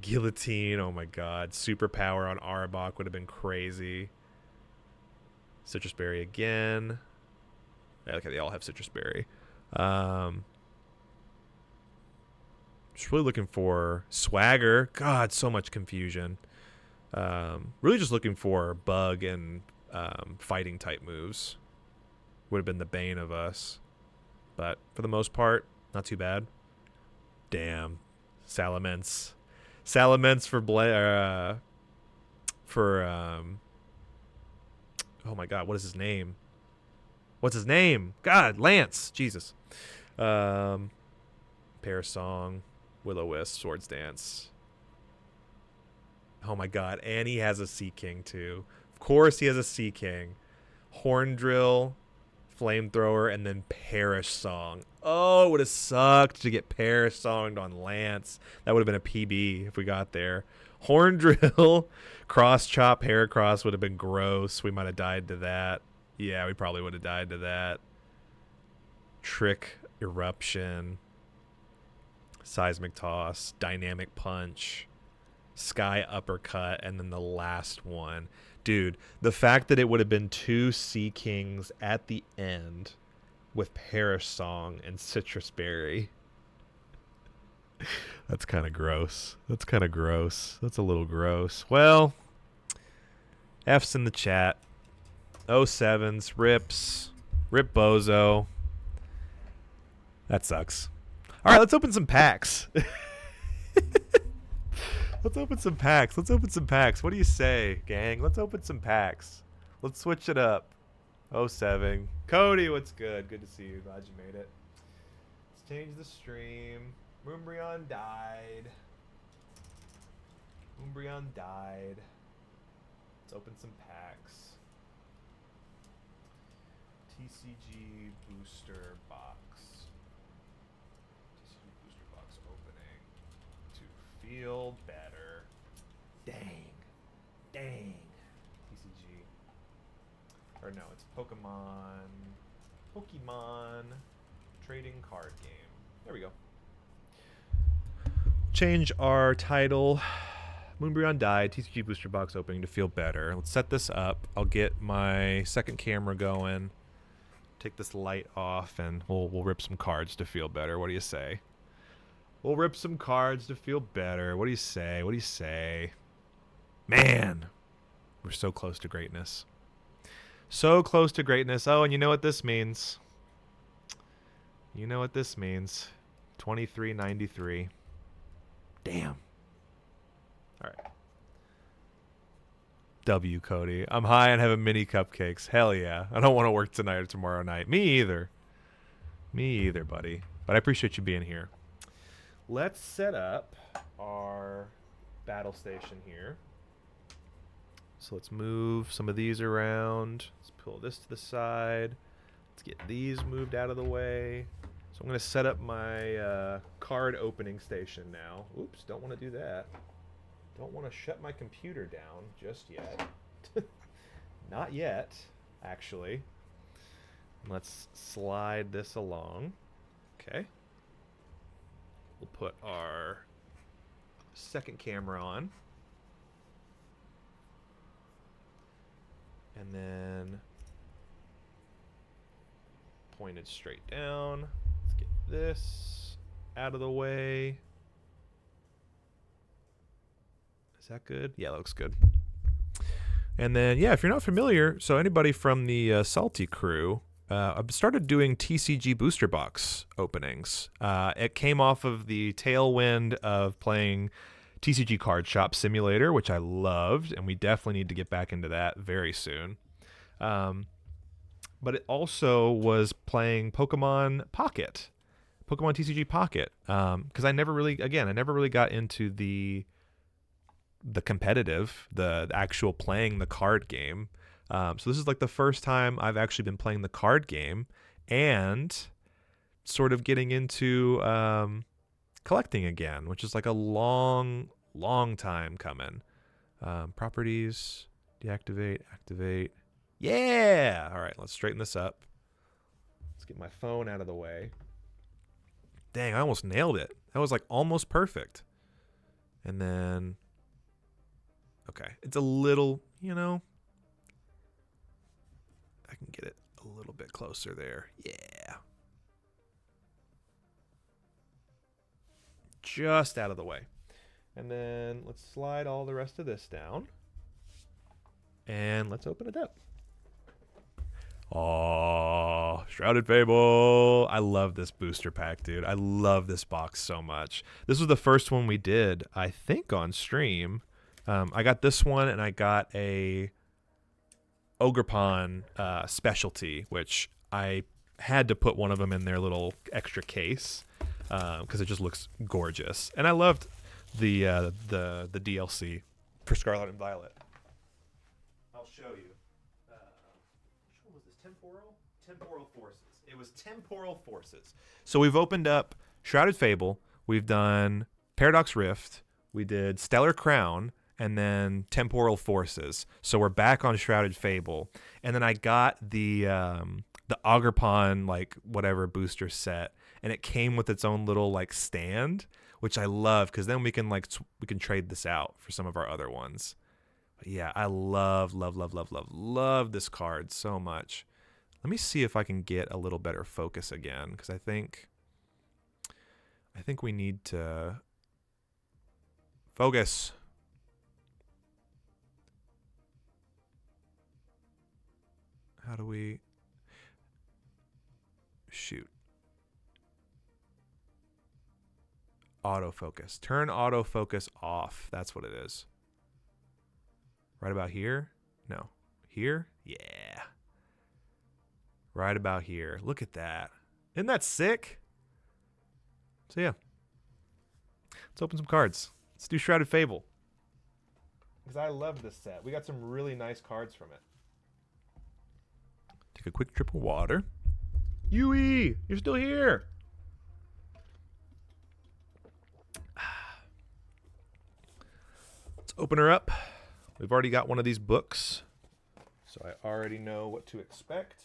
Guillotine, oh my god. Superpower on Arbok would have been crazy. Citrus Berry again. Yeah, okay, they all have Citrus Berry. Just really looking for Swagger. God, so much confusion. Really just looking for bug and fighting type moves. Would have been the bane of us. But for the most part, not too bad. Damn. Salamence. Salamence oh my god, what is his name? What's his name? God, Lance. Jesus. Parasong, Will-O-Wisp, Swords Dance. Oh my god, and he has a Sea King too. Of course he has a Sea King. Horn Drill, Flamethrower, and then Perish Song. Oh, it would have sucked to get Perish Songed on Lance. That would have been a PB if we got there. Horn Drill, Cross Chop, Heracross would have been gross. We might have died to that. Yeah, we probably would have died to that. Trick, Eruption, Seismic Toss, Dynamic Punch, Sky Uppercut, and then the last one. Dude, the fact that it would have been 2 Sea Kings at the end with Perish Song and Citrus Berry. That's kind of gross. That's kind of gross. That's a little gross. Well, F's in the chat. 07s, rips, Rip Bozo. That sucks. All right, let's open some packs. Let's open some packs. Let's open some packs. What do you say, gang? Let's open some packs. Let's switch it up. 07. Cody, what's good? Good to see you. Glad you made it. Let's change the stream. Umbreon died. Umbreon died. Let's open some packs. TCG booster box. TCG booster box opening. To feel better. Dang. Dang. TCG. Or no, it's Pokemon. Pokemon trading card game. There we go. Change our title. Moonbreon died. TCG booster box opening to feel better. Let's set this up. I'll get my second camera going. Take this light off, and we'll rip some cards to feel better. What do you say? We'll rip some cards to feel better. What do you say? What do you say? Man, we're so close to greatness. So close to greatness. Oh, and you know what this means? You know what this means? 2393. Damn. All right. W, Cody. I'm high on having mini cupcakes. Hell yeah. I don't want to work tonight or tomorrow night. Me either. Me either, buddy. But I appreciate you being here. Let's set up our battle station here. So let's move some of these around. Let's pull this to the side. Let's get these moved out of the way. So I'm going to set up my card opening station now. Oops, don't want to do that. Don't want to shut my computer down just yet. Not yet, actually. Let's slide this along. Okay. We'll put our second camera on. And then point it straight down. Let's get this out of the way. Is that good? Yeah, that looks good. And then, yeah, if you're not familiar, so anybody from the Salty crew, I've started doing TCG booster box openings. It came off of the tailwind of playing TCG Card Shop Simulator, which I loved, and we definitely need to get back into that very soon. But it also was playing Pokemon Pocket, Pokemon TCG Pocket, because I never really got into the competitive, the actual playing the card game. So this is like the first time I've actually been playing the card game, and sort of getting into collecting again, which is like a long time coming. Properties, deactivate, activate. Yeah! All right, let's straighten this up. Let's get my phone out of the way. Dang, I almost nailed it. That was like almost perfect. And then, okay, it's a little, you know, I can get it a little bit closer there. Yeah. Just out of the way. And then let's slide all the rest of this down. And let's open it up. Oh, Shrouded Fable. I love this booster pack, dude. I love this box so much. This was the first one we did, I think, on stream. I got this one, and I got a Ogrepon specialty, which I had to put one of them in their little extra case because it just looks gorgeous. And I loved the DLC for Scarlet and Violet. I'll show you. Which one was this? Temporal Forces. It was Temporal Forces. So we've opened up Shrouded Fable. We've done Paradox Rift. We did Stellar Crown. And then Temporal Forces. So we're back on Shrouded Fable. And then I got the Ogrepon, like, whatever booster set. And it came with its own little, like, stand, which I love, because then we can, like, we can trade this out for some of our other ones. But yeah, I love this card so much. Let me see if I can get a little better focus again, because I think we need to focus. How do we shoot? Autofocus. Turn autofocus off. That's what it is. Right about here? No. Here? Yeah. Right about here. Look at that. Isn't that sick? So yeah. Let's open some cards. Let's do Shrouded Fable. Because I love this set. We got some really nice cards from it. Take a quick trip of water. Yui, you're still here. Let's open her up. We've already got one of these books, so I already know what to expect.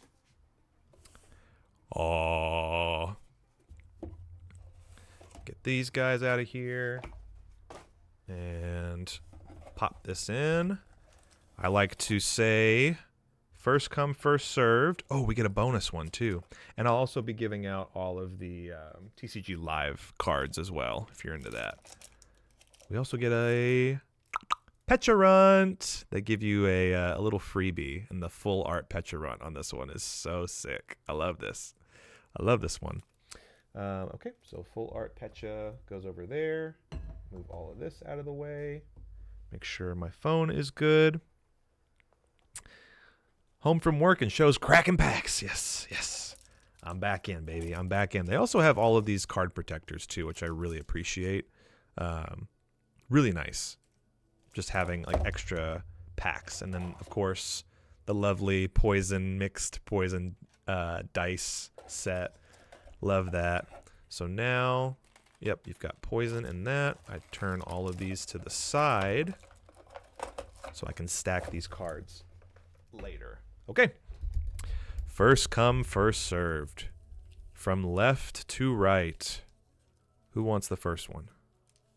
Oh, get these guys out of here and pop this in. I like to say first come, first served. Oh, we get a bonus one too. And I'll also be giving out all of the TCG Live cards as well, if you're into that. We also get a Pecharunt. They give you a little freebie, and the full art Pecharunt on this one is so sick. I love this. I love this one. Okay, so full art Pecha goes over there. Move all of this out of the way. Make sure my phone is good. Home from work and shows cracking packs. Yes, yes. I'm back in, baby. I'm back in. They also have all of these card protectors too, which I really appreciate. Really nice. Just having like extra packs. And then, of course, the lovely mixed poison dice set. Love that. So now, yep, you've got poison in that. I turn all of these to the side so I can stack these cards later. Okay. First come, first served. From left to right. Who wants the first one?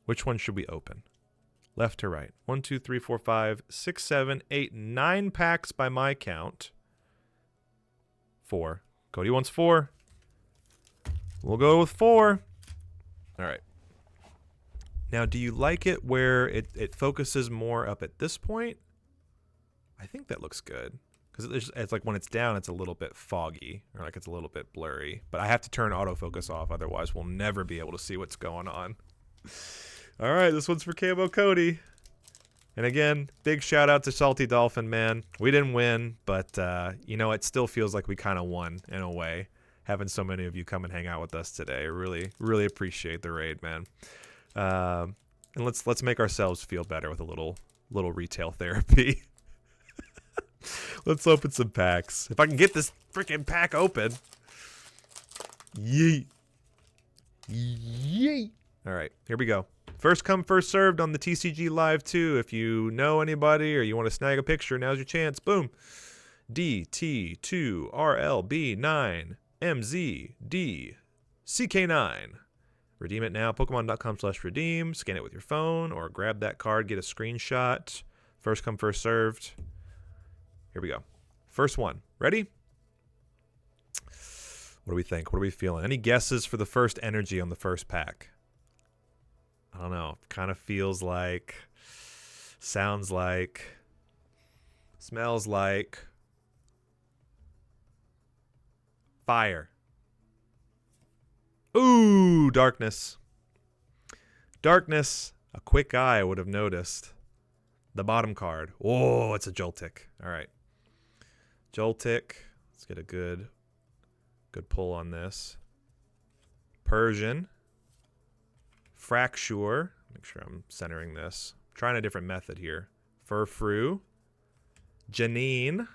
Which one should we open? Left to right. 1, 2, 3, 4, 5, 6, 7, 8, 9 packs by my count. 4. Cody wants 4. We'll go with 4. All right. Now, do you like it where it focuses more up at this point? I think that looks good. Because it's like when it's down, it's a little bit foggy. Or like it's a little bit blurry. But I have to turn autofocus off. Otherwise, we'll never be able to see what's going on. All right, this one's for Camo Cody. And again, big shout out to Salty Dolphin, man. We didn't win, but, you know, it still feels like we kind of won in a way. Having so many of you come and hang out with us today. Really, really appreciate the raid, man. And let's make ourselves feel better with a little retail therapy. Let's open some packs. If I can get this freaking pack open. Yeet. Yeet. All right, here we go. First come, first served on the TCG Live 2. If you know anybody or you want to snag a picture, now's your chance. Boom. DT2RLB9 MZD CK9. Redeem it now. Pokemon.com/redeem. Scan it with your phone or grab that card. Get a screenshot. First come, first served. Here we go. First one. Ready? What do we think? What are we feeling? Any guesses for the first energy on the first pack? I don't know. Kind of feels like, sounds like, smells like fire. Ooh, darkness. Darkness. A quick eye would have noticed. The bottom card. Oh, it's a Joltik. All right. Joltik. Let's get a good pull on this. Persian. Fracture. Make sure I'm centering this. I'm trying a different method here. Furfrou. Janine.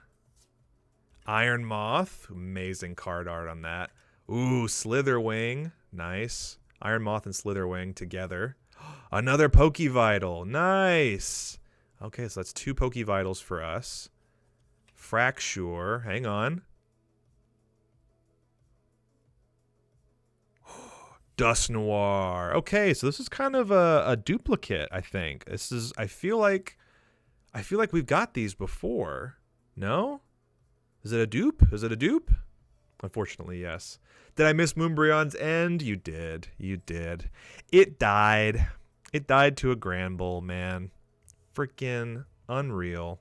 Iron Moth. Amazing card art on that. Ooh, Slitherwing. Nice. Iron Moth and Slitherwing together. Another Pokevital. Nice. Okay, so that's 2 Pokevitals for us. Fracture. Hang on. Dust Noir. Okay, so this is kind of a duplicate, I think. This is I feel like we've got these before. No? Is it a dupe? Is it a dupe? Unfortunately, yes. Did I miss Moonbreon's end? You did. You did. It died. It died to a Granbull, man. Freaking unreal.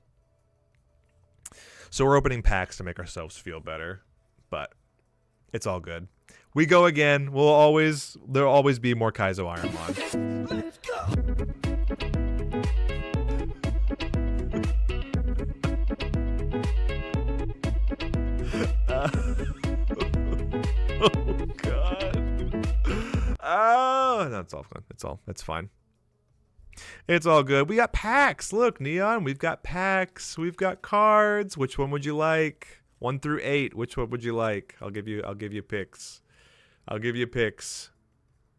So we're opening packs to make ourselves feel better, but it's all good. We go again. There'll always be more Kaizo Ironmon. Let's go. Oh God. Oh, that's all good. That's fine. It's all good. We got packs. Look, Neon, we've got packs. We've got cards. Which one would you like? 1 through 8. Which one would you like? I'll give you picks. I'll give you picks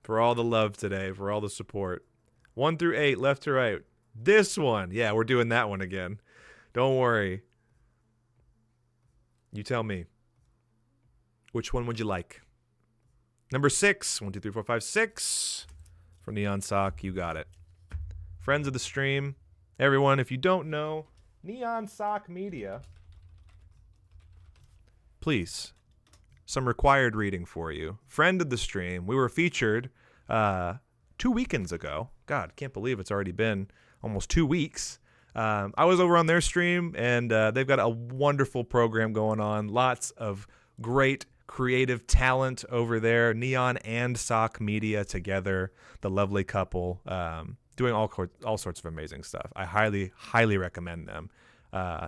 for all the love today, for all the support. 1 through 8, left to right. This one. Yeah, we're doing that one again. Don't worry. You tell me. Which one would you like? Number 6. 1, 2, 3, 4, 5, 6. For Neon Sock, you got it. Friends of the stream. Everyone, if you don't know, Neon Sock Media. Please. Some required reading for you. Friend of the stream. We were featured 2 weekends ago. God, can't believe it's already been almost 2 weeks. I was over on their stream, and they've got a wonderful program going on. Lots of great creative talent over there. Neon and Sock Media together. The lovely couple doing all sorts of amazing stuff. I highly, highly recommend them.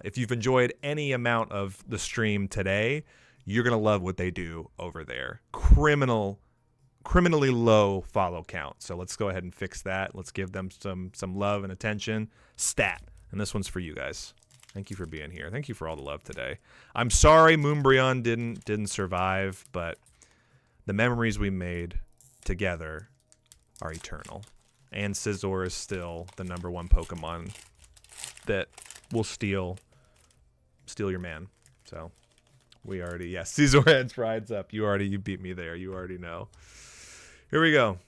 If you've enjoyed any amount of the stream today, you're going to love what they do over there. Criminally low follow count. So let's go ahead and fix that. Let's give them some love and attention. Stat. And this one's for you guys. Thank you for being here. Thank you for all the love today. I'm sorry Moonbreon didn't survive, but the memories we made together are eternal. And Scizor is still the #1 Pokemon that will steal your man. So we already, yes, Scizor heads rides up. You beat me there. You already know. Here we go.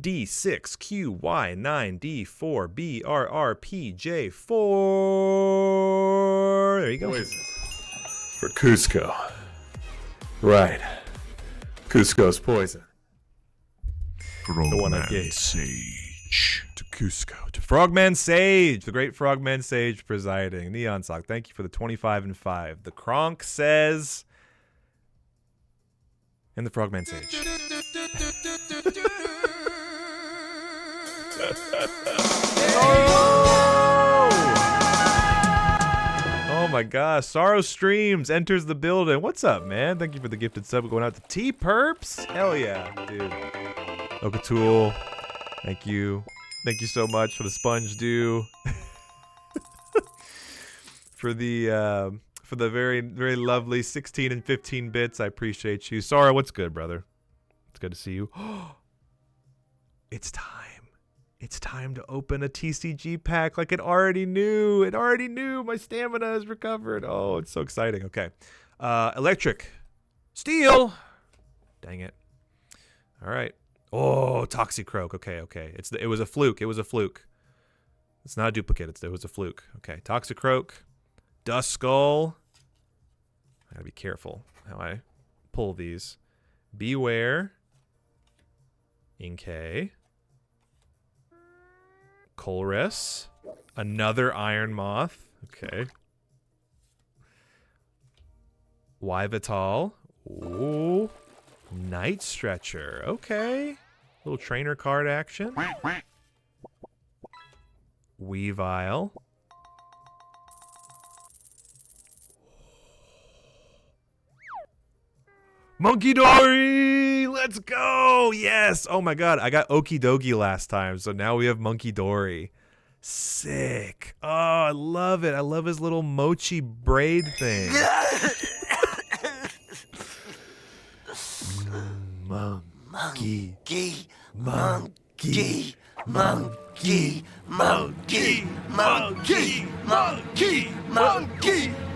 D6Q9D4BRRPJ4. There you go. For Cusco. Right. Cusco's poison. The one I gave. Sage. To Cusco. To Frogman Sage. The great Frogman Sage presiding. Neon Sock, thank you for the 25 and 5. The Kronk says. And the Frogman Sage. Oh my gosh. Sorrow Streams enters the building. What's up, man? Thank you for the gifted sub going out to T-Perps. Hell yeah, dude. Okatool. Thank you. Thank you so much for the Sponge Dew. For the for the very, very lovely 16 and 15 bits. I appreciate you. Sora, what's good, brother? It's good to see you. It's time. It's time to open a TCG pack like it already knew. It already knew my stamina is recovered. Oh, it's so exciting. Okay. Electric. Steel. Dang it. All right. Oh, Toxicroak. Okay, okay. It was a fluke. It was a fluke. It's not a duplicate. It was a fluke. Okay. Toxicroak. Dust Skull. I gotta be careful how I pull these. Beware. Inkay. Colress. Another Iron Moth. Okay. Yvital. Ooh. Night Stretcher. Okay. Little trainer card action. Weavile. Monkey Dory! Let's go! Yes! Oh my god, I got Okie Dokie last time, so now we have Monkey Dory. Sick. Oh, I love it. I love his little mochi braid thing. Monkey. Monkey. Monkey. Monkey, monkey, monkey, monkey,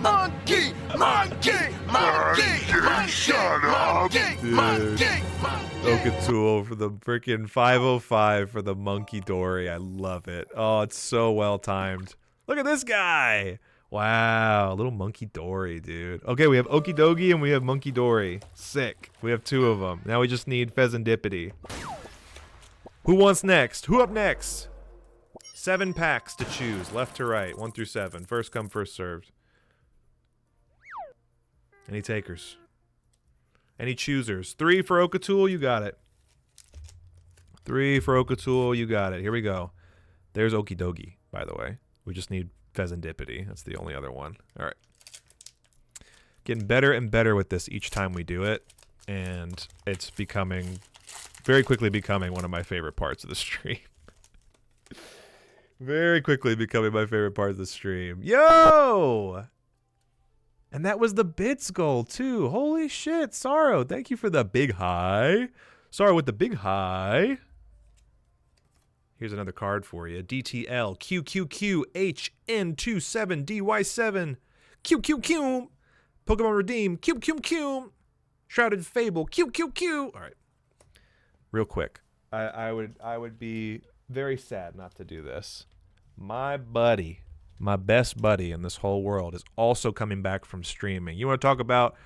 monkey, monkey, monkey, shut up, monkey. Okatool for the freaking 505 for the Monkey Dory. I love it. Oh, it's so well timed. Look at this guy. Wow, little Monkey Dory, dude. Okay, we have Okie Dokie and we have Monkey Dory. Sick. We have two of them. Now we just need Pheasantipity. Who wants next? Who up next? 7 packs to choose, left to right, 1 through 7. First come, first served. Any takers? Any choosers? 3 for Okatool, you got it. 3 for Okatool, you got it. Here we go. There's Okie Dokie, by the way. We just need Pheasantipity. That's the only other one. All right. Getting better and better with this each time we do it, and it's becoming, very quickly becoming one of my favorite parts of the stream. Very quickly becoming my favorite part of the stream. Yo! And that was the bits goal, too. Holy shit, Sorrow. Thank you for the big high. Sorrow with the big high. Here's another card for you. DTL QQQ HN27DY7 QQQ. Pokemon Redeem QQQ. Shrouded Fable QQQ. All right. Real quick. I would be very sad not to do this. My buddy, my best buddy in this whole world, is also coming back from streaming. You want to talk about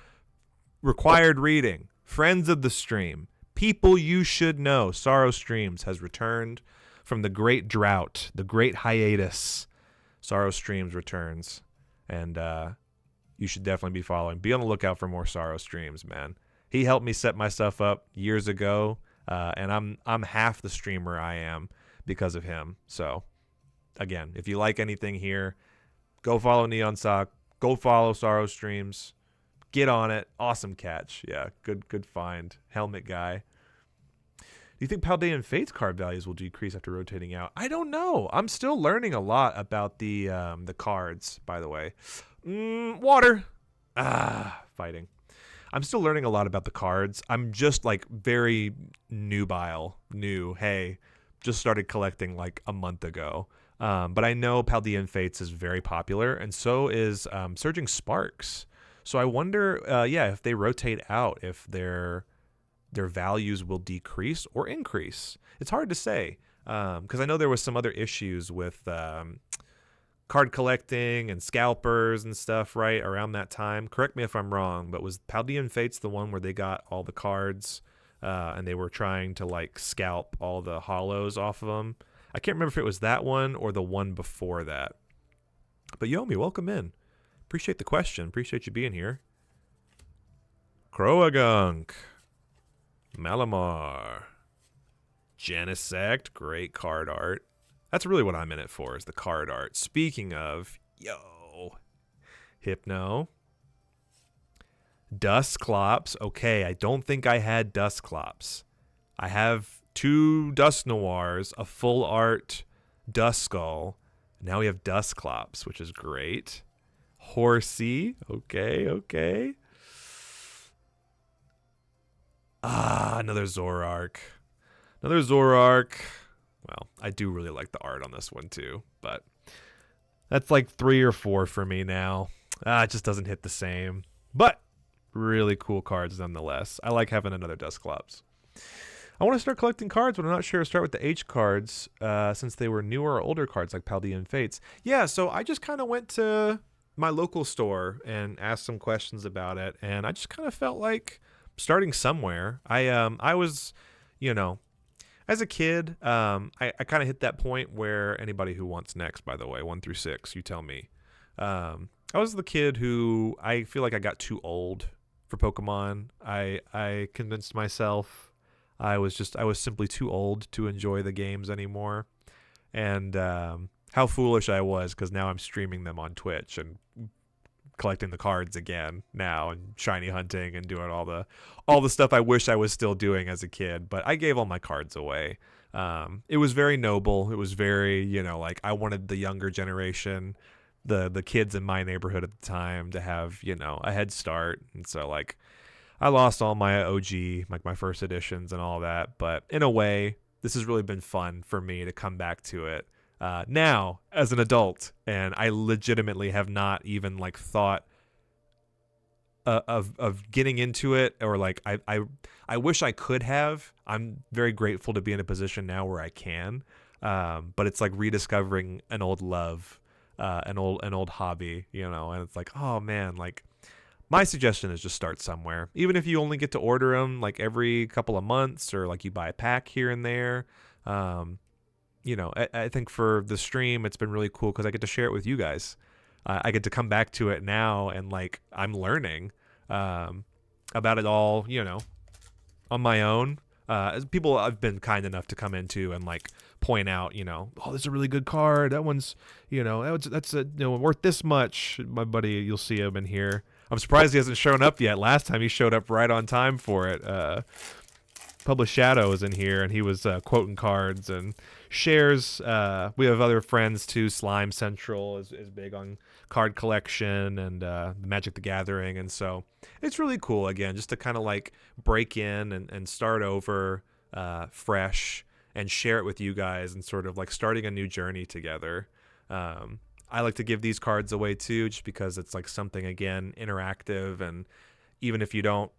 required reading? Friends of the stream, people you should know. Sorrow Streams has returned from the great drought, the great hiatus. Sorrow Streams returns, and you should definitely be following. Be on the lookout for more Sorrow Streams, man. He helped me set my stuff up years ago, and I'm half the streamer I am because of him. So again, if you like anything here, go follow Neon Sock, go follow Sorrow Streams, get on it. Awesome catch. Yeah, good find. Helmet guy. Do you think Paldean Fate's card values will decrease after rotating out? I don't know. I'm still learning a lot about the cards, by the way. Water. Fighting. I'm still learning a lot about the cards. I'm just like very nubile. Hey, just started collecting like a month ago. But I know Paldean Fates is very popular, and so is Surging Sparks. So I wonder, if they rotate out, if their values will decrease or increase. It's hard to say, because I know there was some other issues with card collecting and scalpers and stuff right around that time. Correct me if I'm wrong, but was Paldean Fates the one where they got all the cards and they were trying to like scalp all the hollows off of them? I can't remember if it was that one or the one before that. But Yomi, welcome in. Appreciate the question. Appreciate you being here. Croagunk. Malamar. Janisect. Great card art. That's really what I'm in it for, is the card art. Speaking of, Hypno. Dusclops. Okay, I don't think I had Dusclops. I have 2 Dust Noirs, a full art Duskull. Now we have Dusclops, which is great. Horsey. Okay, okay. Another Zorark. Another Zorark. Well, I do really like the art on this one too, but that's like 3 or 4 for me now. It just doesn't hit the same. But really cool cards nonetheless. I like having another Dusclops. I want to start collecting cards, but I'm not sure to start with the H cards since they were newer or older cards like Paldean Fates. Yeah, so I just kind of went to my local store and asked some questions about it, and I just kind of felt like starting somewhere. I was, you know, as a kid, I kind of hit that point where anybody who wants next, by the way, 1 through 6, you tell me. I was the kid who I feel like I got too old for Pokemon. I convinced myself I was simply too old to enjoy the games anymore. And how foolish I was, because now I'm streaming them on Twitch and collecting the cards again now and shiny hunting and doing all the stuff I wish I was still doing as a kid. But I gave all my cards away. It was very noble. It was very, like I wanted the younger generation, the kids in my neighborhood at the time to have, a head start. And so like I lost all my OG, like my first editions and all that. But in a way, this has really been fun for me to come back to it now as an adult. And I legitimately have not even like thought of getting into it, or like I wish I could have. I'm very grateful to be in a position now where I can. But it's like rediscovering an old love, an old hobby, and it's like, oh man, like my suggestion is just start somewhere. Even if you only get to order them like every couple of months, or like you buy a pack here and there. I think for the stream, it's been really cool because I get to share it with you guys. I get to come back to it now, and like I'm learning about it all, on my own. As people I've been kind enough to come into and like point out, oh, this is a really good card. That one's, that's worth this much. My buddy, you'll see him in here. I'm surprised he hasn't shown up yet. Last time he showed up right on time for it. Published Shadow is in here, and he was quoting cards and shares. We have other friends too. Slime Central is big on card collection and Magic the Gathering, and so it's really cool again just to kind of like break in and start over fresh and share it with you guys, and sort of like starting a new journey together. I like to give these cards away too, just because it's like something, again, interactive. And even if you don't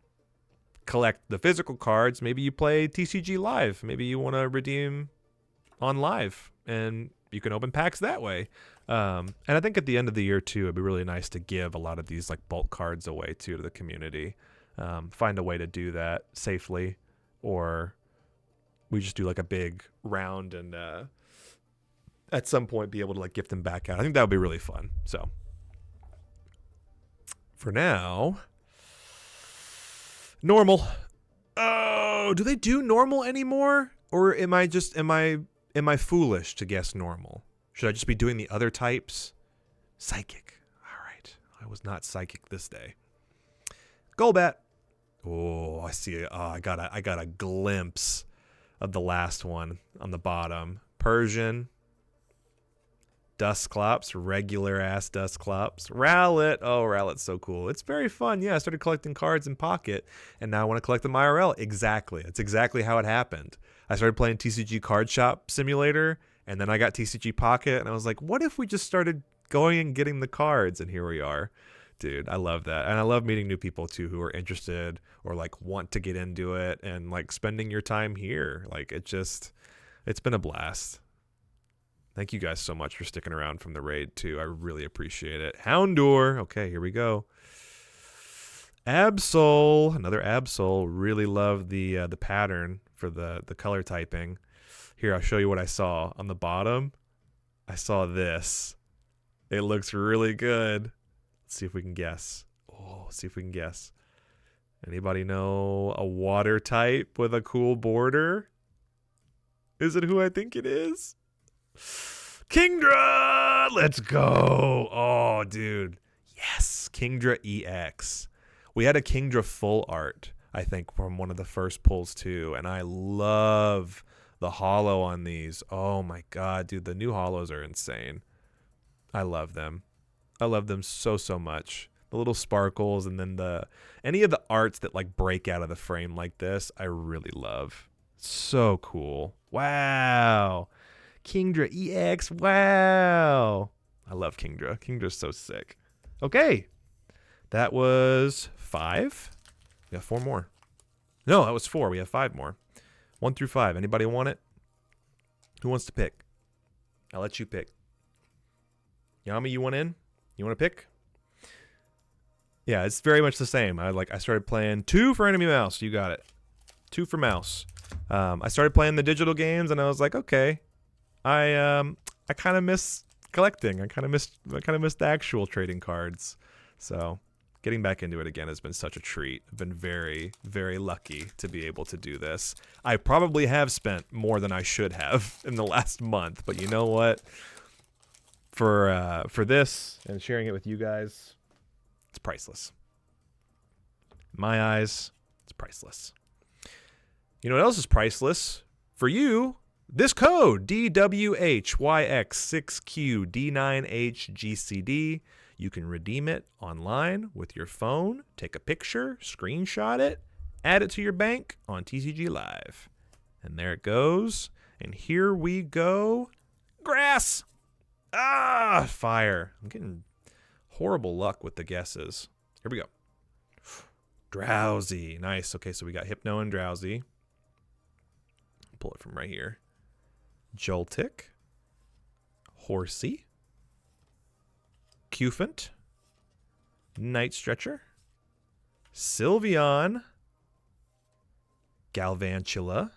collect the physical cards, maybe you play TCG Live. Maybe you want to redeem on Live, and you can open packs that way. And I think at the end of the year too, it'd be really nice to give a lot of these like bulk cards away too to the community. Find a way to do that safely, or we just do like a big round and at some point be able to like gift them back out. I think that would be really fun. So for now, normal. Oh, do they do normal anymore? Or am I foolish to guess normal? Should I just be doing the other types? Psychic. All right. I was not psychic this day. Golbat. Oh, I see. Oh, I got a glimpse of the last one on the bottom. Persian. Dusclops, regular ass Dusclops. Rowlet. Oh, Rowlet's so cool. It's very fun. Yeah, I started collecting cards in Pocket, and now I want to collect them IRL. Exactly. It's exactly how it happened. I started playing TCG Card Shop Simulator, and then I got TCG Pocket, and I was like, what if we just started going and getting the cards? And here we are. Dude, I love that. And I love meeting new people too who are interested or like want to get into it, and like spending your time here. Like it's been a blast. Thank you guys so much for sticking around from the raid too. I really appreciate it. Houndour. Okay, here we go. Absol. Another Absol. Really love the pattern for the color typing. Here, I'll show you what I saw. On the bottom, I saw this. It looks really good. Let's see if we can guess. Oh, see if we can guess. Anybody know a water type with a cool border? Is it who I think it is? Kingdra! Let's go! Oh, dude. Yes, Kingdra EX. We had a Kingdra full art, I think, from one of the first pulls too, and I love the holo on these. Oh my god, dude, the new holos are insane. I love them. I love them so much. The little sparkles and then any of the arts that like break out of the frame like this, I really love. So cool. Wow. Kingdra EX. Wow. I love Kingdra. Kingdra's so sick. Okay. That was 5. We got 4 more. No, that was 4. We have 5 more. 1 through 5. Anybody want it? Who wants to pick? I'll let you pick. Yami, you want in? You want to pick? Yeah, it's very much the same. I started playing 2 for enemy mouse. You got it. 2 for mouse. I started playing the digital games and I was like, okay. I kind of miss collecting. I kind of miss the actual trading cards. So, getting back into it again has been such a treat. I've been very, very lucky to be able to do this. I probably have spent more than I should have in the last month, but you know what? For this and sharing it with you guys, it's priceless. In my eyes, it's priceless. You know what else is priceless? For you, this code, DWHYX6QD9HGCD. You can redeem it online with your phone, take a picture, screenshot it, add it to your bank on TCG Live. And there it goes. And here we go. Grass! Ah, fire. I'm getting horrible luck with the guesses. Here we go. Drowsy. Nice. Okay, so we got Hypno and Drowsy. Pull it from right here. Joltik. Horsey. Cufant. Night Stretcher. Sylveon. Galvantula.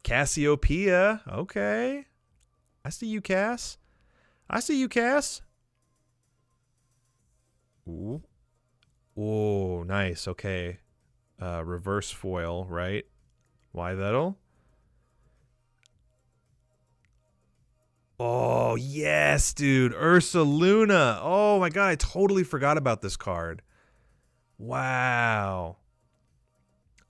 Cassiopeia. Okay. I see you, Cass. I see you, Cass. Ooh. Oh, nice. Okay. Reverse foil, right? Why that'll? Oh, yes, dude. Ursaluna. Oh, my God. I totally forgot about this card. Wow.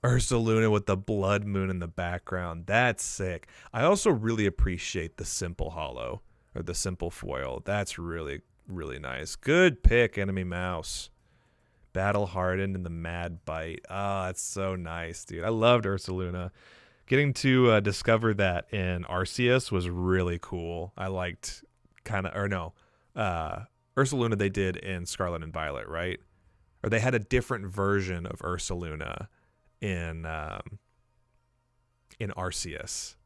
Ursaluna with the blood moon in the background. That's sick. I also really appreciate the simple holo or the simple foil. That's really, really nice. Good pick, Enemy Mouse. Battle Hardened and the Mad Bite. Oh, that's so nice, dude. I loved Ursaluna. Getting to discover that in Arceus was really cool. I liked Ursaluna they did in Scarlet and Violet, right? Or they had a different version of Ursaluna in Arceus,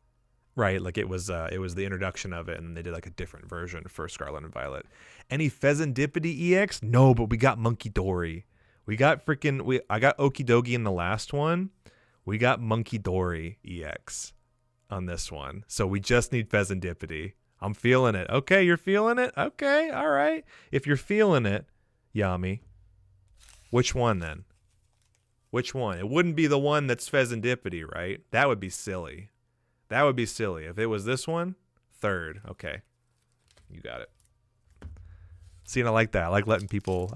right? Like it was the introduction of it, and they did like a different version for Scarlet and Violet. Any Pheasantipede EX? No, but we got Monkey Dory. I got Okidogi in the last one. We got Monkey Dory EX on this one. So we just need Pheasantipede. I'm feeling it. Okay, you're feeling it? Okay, all right. If you're feeling it, Yami, which one then? Which one? It wouldn't be the one that's Pheasantipede, right? That would be silly. That would be silly. If it was this one, 3rd. Okay. You got it. See, and I like that. I like letting people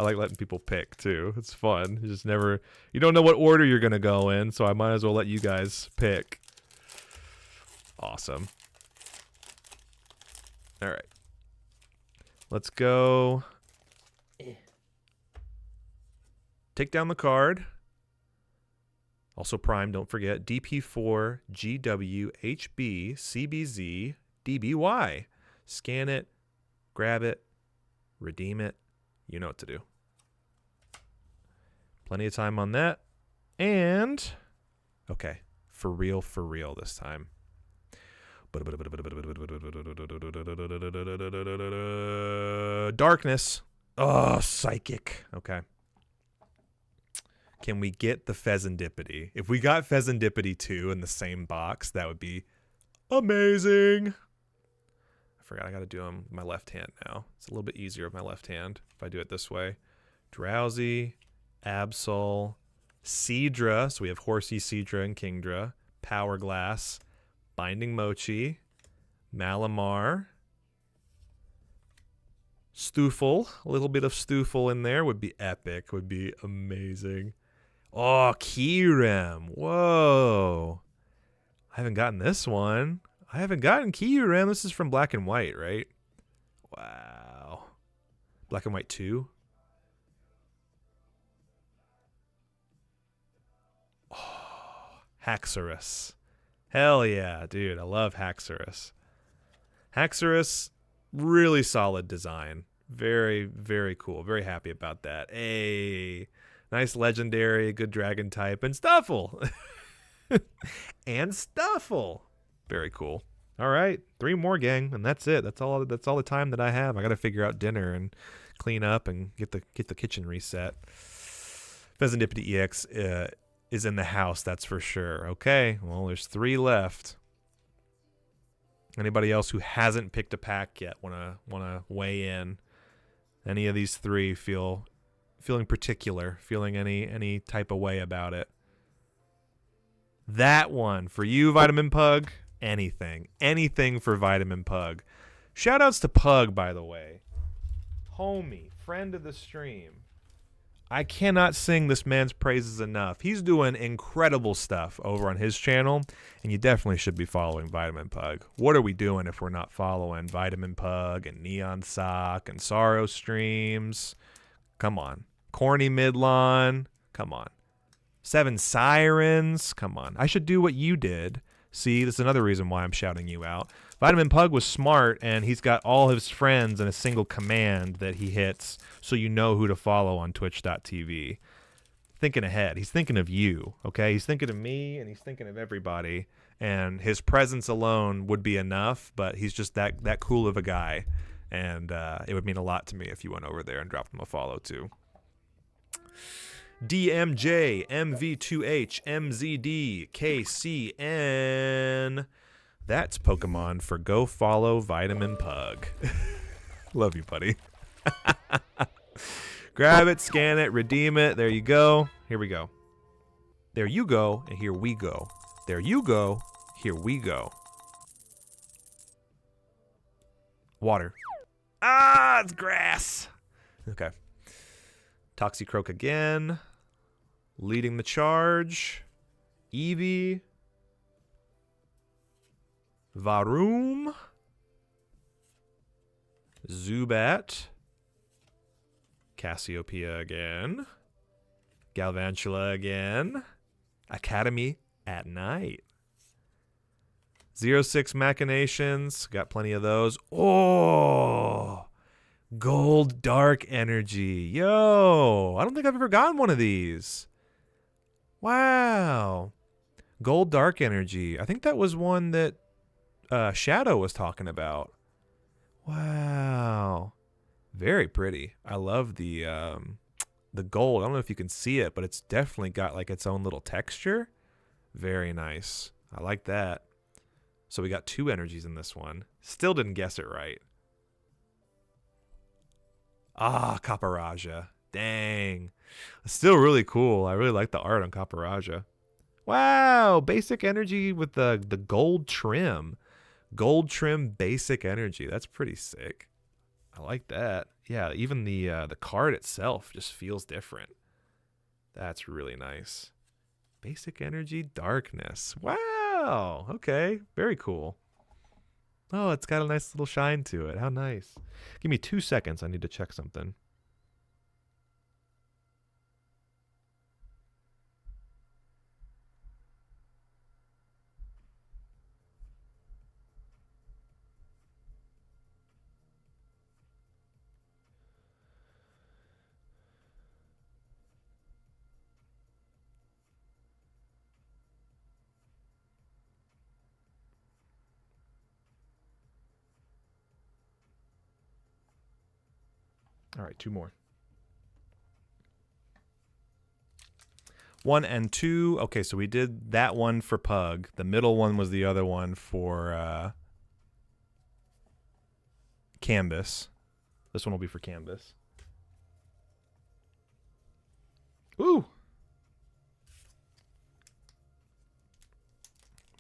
pick too. It's fun. You don't know what order you're gonna go in, so I might as well let you guys pick. Awesome. All right. Let's go. Take down the card. Also Prime, don't forget. DP4 GWHB CBZ DBY. Scan it, grab it, redeem it. You know what to do. Plenty of time on that. And, okay, for real this time. Darkness. Oh, Psychic. Okay. Can we get the Pheasantipede? If we got Pheasantipede 2 in the same box, that would be amazing. I forgot I got to do them with my left hand now. It's a little bit easier with my left hand if I do it this way. Drowsy, Absol, Seadra. So we have Horsey, Seadra, and Kingdra. Power Glass, Binding Mochi, Malamar, Stoofle. A little bit of Stoofle in there would be epic, would be amazing. Oh, Kyurem. Whoa. I haven't gotten this one. I haven't gotten Kyurem. This is from Black and White, right? Wow. Black and White 2. Oh, Haxorus. Hell yeah, dude. I love Haxorus. Haxorus, really solid design. Very, very cool. Very happy about that. Hey, nice legendary, good dragon type, and Stuffle. And Stuffle. Very cool. All right, 3 more, gang, and that's it. That's all the time that I have. I got to figure out dinner and clean up and get the kitchen reset. Pheasantipity EX is in the house, that's for sure. Okay, well, there's 3 left. Anybody else who hasn't picked a pack yet wanna weigh in? Any of these 3 feeling particular, feeling any type of way about it? That one for you, Vitamin Pug. Anything for Vitamin Pug. Shoutouts to Pug, by the way. Homie, friend of the stream. I cannot sing this man's praises enough. He's doing incredible stuff over on his channel, and you definitely should be following Vitamin Pug. What are we doing if we're not following Vitamin Pug and Neon Sock and Sorrow Streams? Come on. Corny Midlawn. Come on. 7 Sirens. Come on. I should do what you did. See, this is another reason why I'm shouting you out. Vitamin Pug was smart, and he's got all his friends in a single command that he hits, so you know who to follow on twitch.tv. Thinking ahead. He's thinking of you, okay? He's thinking of me, and he's thinking of everybody, and his presence alone would be enough, but he's just that cool of a guy, and it would mean a lot to me if you went over there and dropped him a follow, too. DMJ, MV2H, MZD, KCN. That's Pokemon for Go Follow Vitamin Pug. Love you, buddy. Grab it, scan it, redeem it. There you go. Here we go. There you go, and here we go. There you go, here we go. Water. Ah, it's grass. Okay. Toxicroak again. Leading the charge. Eevee. Varoom. Zubat. Cassiopeia again. Galvantula again. Academy at night. 06 Machinations. Got plenty of those. Oh! Gold Dark Energy. Yo! I don't think I've ever gotten one of these. Wow. Gold Dark Energy. I think that was one that Shadow was talking about. Wow. Very pretty. I love the gold. I don't know if you can see it, but it's definitely got like its own little texture. Very nice. I like that. So we got 2 energies in this one. Still didn't guess it right. Ah, Caparaja. Dang. Still really cool. I really like the art on Caparaja. Wow, basic energy with the gold trim. Gold trim basic energy. That's pretty sick. I like that. Yeah, even the card itself just feels different. That's really nice. Basic energy darkness. Wow. Okay. Very cool. Oh, it's got a nice little shine to it. How nice. Give me 2 seconds. I need to check something. All right, 2 more. 1 and 2. Okay, so we did that one for Pug. The middle one was the other one for Canvas. This one will be for Canvas. Ooh.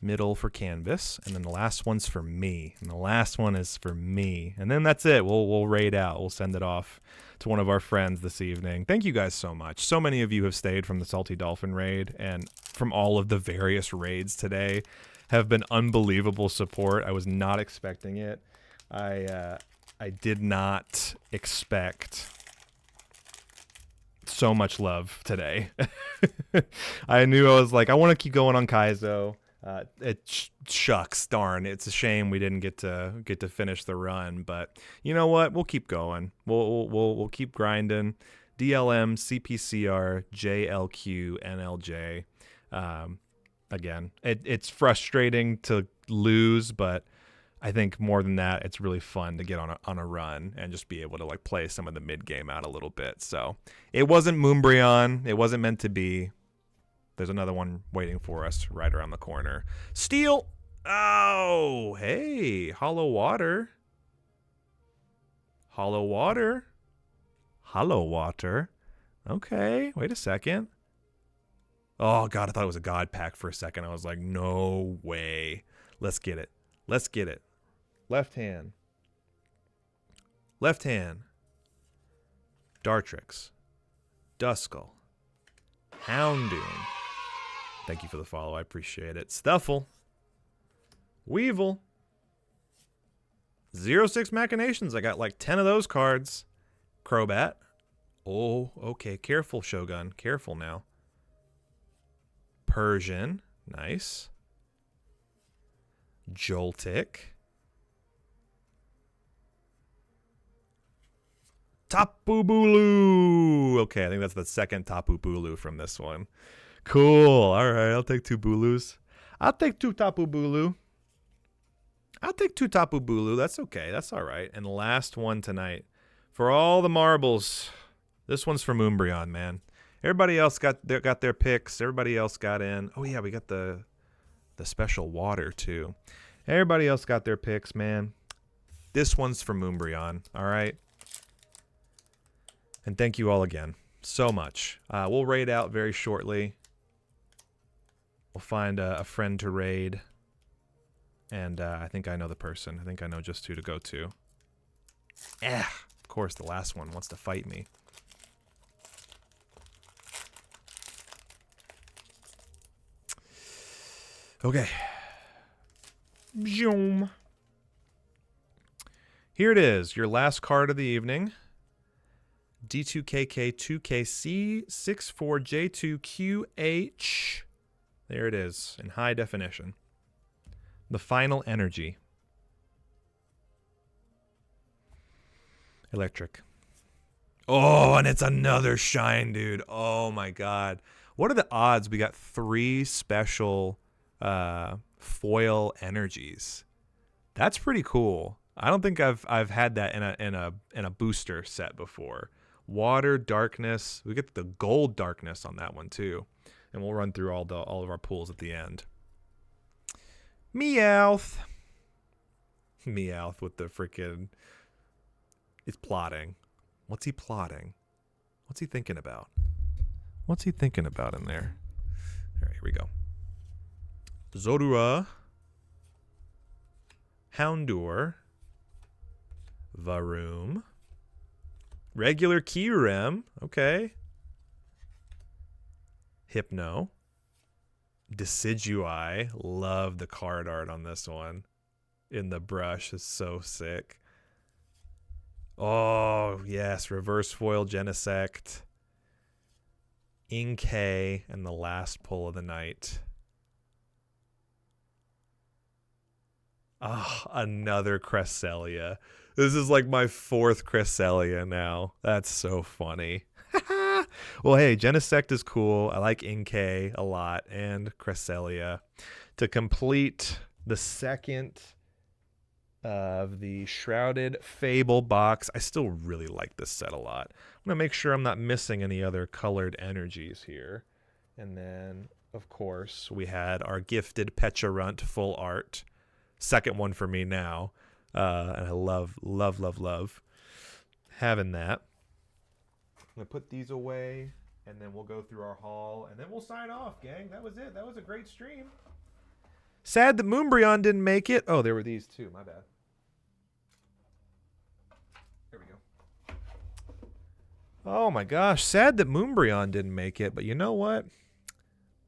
Middle for Canvas, and then the last one's for me, and the last one is for me, and then that's it. We'll raid out. We'll send it off to one of our friends this evening. Thank you guys so much. So many of you have stayed from the Salty Dolphin raid, and from all of the various raids today have been unbelievable support. I was not expecting it. I I did not expect so much love today. I knew I was like, I want to keep going on Kaizo. Shucks, darn! It's a shame we didn't get to finish the run, but you know what? We'll keep going. We'll keep grinding. DLM, CPCR, JLQ, NLJ. Again, it's frustrating to lose, but I think more than that, it's really fun to get on a run and just be able to like play some of the mid game out a little bit. So it wasn't Moonbryon. It wasn't meant to be. There's another one waiting for us right around the corner. Steel. Oh, hey, hollow water. Hollow water. Hollow water. Okay, wait a second. Oh God, I thought it was a God pack for a second. I was like, no way. Let's get it. Let's get it. Left hand. Left hand. Dartrix. Duskull. Houndoom. Thank you for the follow. I appreciate it. Stuffle. Weevil. 06 Machinations. I got like 10 of those cards. Crobat. Oh, okay. Careful, Shogun. Careful now. Persian. Nice. Joltik. Tapu Bulu. Okay, I think that's the second Tapu Bulu from this one. Cool. All right, I'll take 2 Bulus. I'll take 2 Tapu Bulu. I'll take 2 Tapu Bulu. That's okay. That's all right. And the last one tonight. For all the marbles. This one's for Moonbryon, man. Everybody else got their picks. Everybody else got in. Oh, yeah, we got the special water, too. Everybody else got their picks, man. This one's for Moonbryon, all right? And thank you all again so much. We'll raid out very shortly. We'll find a friend to raid. And I think I know the person. I think I know just who to go to. Of course, the last one wants to fight me. Okay. Zoom. Here it is, your last card of the evening. D2KK2KC64J2QH. There it is, in high definition. The final energy. Electric. Oh, and it's another shine, dude. Oh my god. What are the odds we got 3 special foil energies? That's pretty cool. I don't think I've had that in a booster set before. Water, darkness. We get the gold darkness on that one too. And we'll run through all of our pools at the end. Meowth. Meowth with the freaking... He's plotting. What's he plotting? What's he thinking about? What's he thinking about in there? All right, here we go. Zorua. Houndour. Varoom. Regular Kyurem. Okay. Hypno. Decidueye. Love the card art on this one. In the brush is so sick. Oh, yes. Reverse foil Genesect. Inkay. And the last pull of the night. Ah, oh, another Cresselia. This is like my 4th Cresselia now. That's so funny. Well, hey, Genesect is cool. I like Inkay a lot. And Cresselia. To complete the second of the Shrouded Fable box. I still really like this set a lot. I'm going to make sure I'm not missing any other colored energies here. And then, of course, we had our gifted Pecharunt full art. Second one for me now. And I love having that. I'm going to put these away, and then we'll go through our haul, and then we'll sign off, gang. That was it. That was a great stream. Sad that Moonbryon didn't make it. Oh, there were these too. My bad. There we go. Oh, my gosh. Sad that Moonbryon didn't make it, but you know what?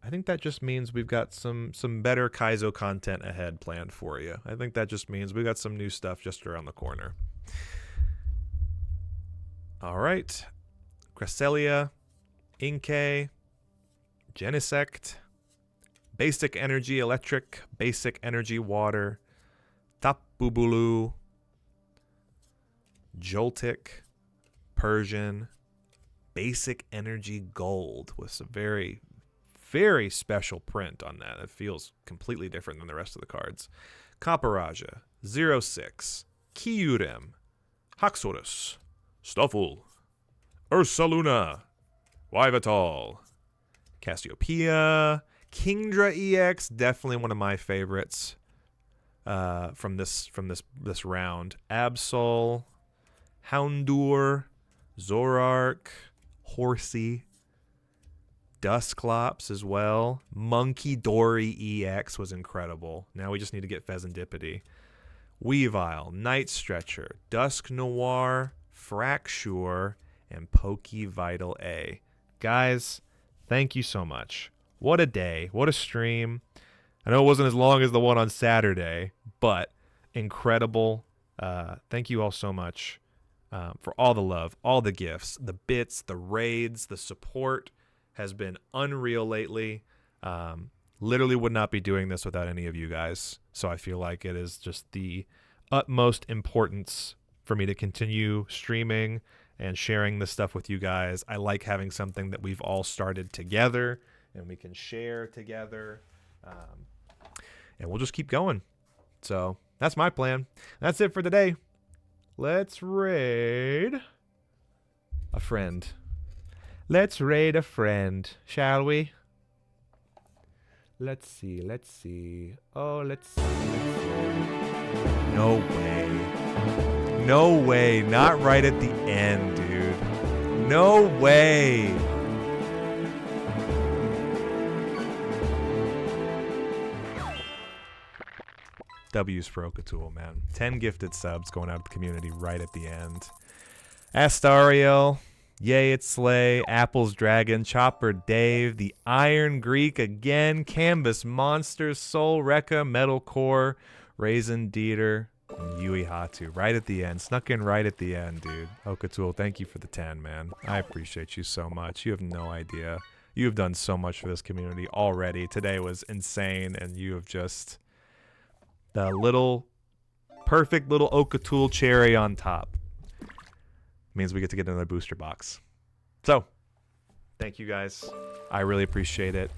I think that just means we've got some better Kaizo content ahead planned for you. I think that just means we've got some new stuff just around the corner. All right. Cresselia, Inkay, Genesect, Basic Energy Electric, Basic Energy Water, Tapu Bulu, Joltik, Persian, Basic Energy Gold with some very, very special print on that. It feels completely different than the rest of the cards. Kaparaja, 06, Kyurem, Haxorus, Stuffle, Ursaluna, Yveltal, Cassiopeia, Kingdra EX, definitely one of my favorites from this round. Absol, Houndour, Zorark, Horsey, Dusclops as well. Monkey Dory EX was incredible. Now we just need to get Pheasantipity. Weavile, Night Stretcher, Dusk Noir, Fracture, and Pokey Vital A. Guys, thank you so much. What a day. What a stream. I know it wasn't as long as the one on Saturday, but incredible. Thank you all so much for all the love, all the gifts, the bits, the raids, the support has been unreal lately. Literally would not be doing this without any of you guys. So I feel like it is just the utmost importance for me to continue streaming and sharing this stuff with you guys. I like having something that we've all started together and we can share together. And we'll just keep going. So that's my plan. That's it for today. Let's raid a friend. Let's raid a friend, shall we? Let's see. Oh, let's see. No way. No way. Not right at the end, dude. No way. W's for Okatool, man. 10 gifted subs going out to the community right at the end. Astariel. Yay, it's Slay, Apple's Dragon, Chopper Dave, the Iron Greek again, Canvas Monsters, Soul Rekka, Metal Core, Raisin Dieter, and Yui Hatu. Right at the end. Snuck in right at the end, dude. Okatool, thank you for the 10, man. I appreciate you so much. You have no idea. You have done so much for this community already. Today was insane, and you have just the perfect little Okatool cherry on top. Means we get to get another booster box. So, thank you guys. I really appreciate it.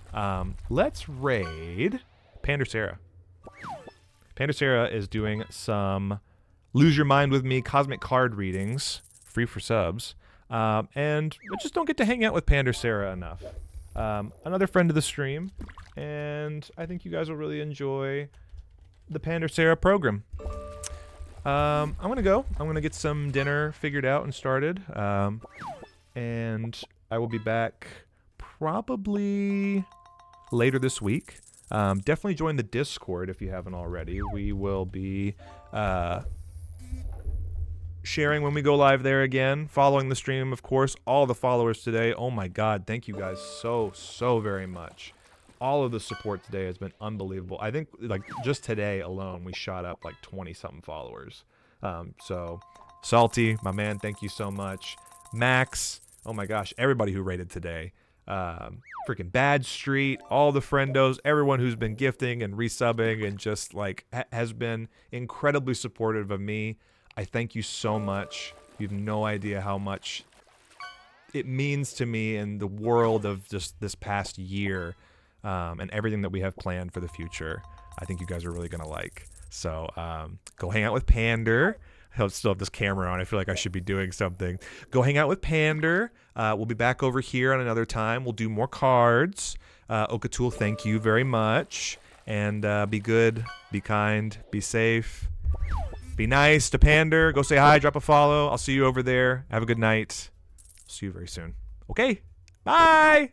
Let's raid Pandorcera. Pandorcera is doing some Lose Your Mind with Me cosmic card readings, free for subs. And I just don't get to hang out with Pandorcera enough. Another friend of the stream, and I think you guys will really enjoy the Pandorcera program. I'm gonna go. I'm gonna get some dinner figured out and started. And I will be back probably later this week. Definitely join the Discord if you haven't already. We will be sharing when we go live there again. Following the stream, of course. All the followers today. Oh my God, thank you guys so very much. All of the support today has been unbelievable. I think like just today alone, we shot up like 20-something followers. So Salty, my man, thank you so much. Max, oh my gosh, everybody who rated today. Freaking Bad Street, all the friendos, everyone who's been gifting and resubbing and just like has been incredibly supportive of me. I thank you so much. You have no idea how much it means to me in the world of just this past year. And everything that we have planned for the future, I think you guys are really going to like. So go hang out with Pander. I still have this camera on. I feel like I should be doing something. Go hang out with Pander. We'll be back over here on another time. We'll do more cards. Okatool, thank you very much. And be good, be kind, be safe. Be nice to Pander. Go say hi, drop a follow. I'll see you over there. Have a good night. See you very soon. Okay, bye.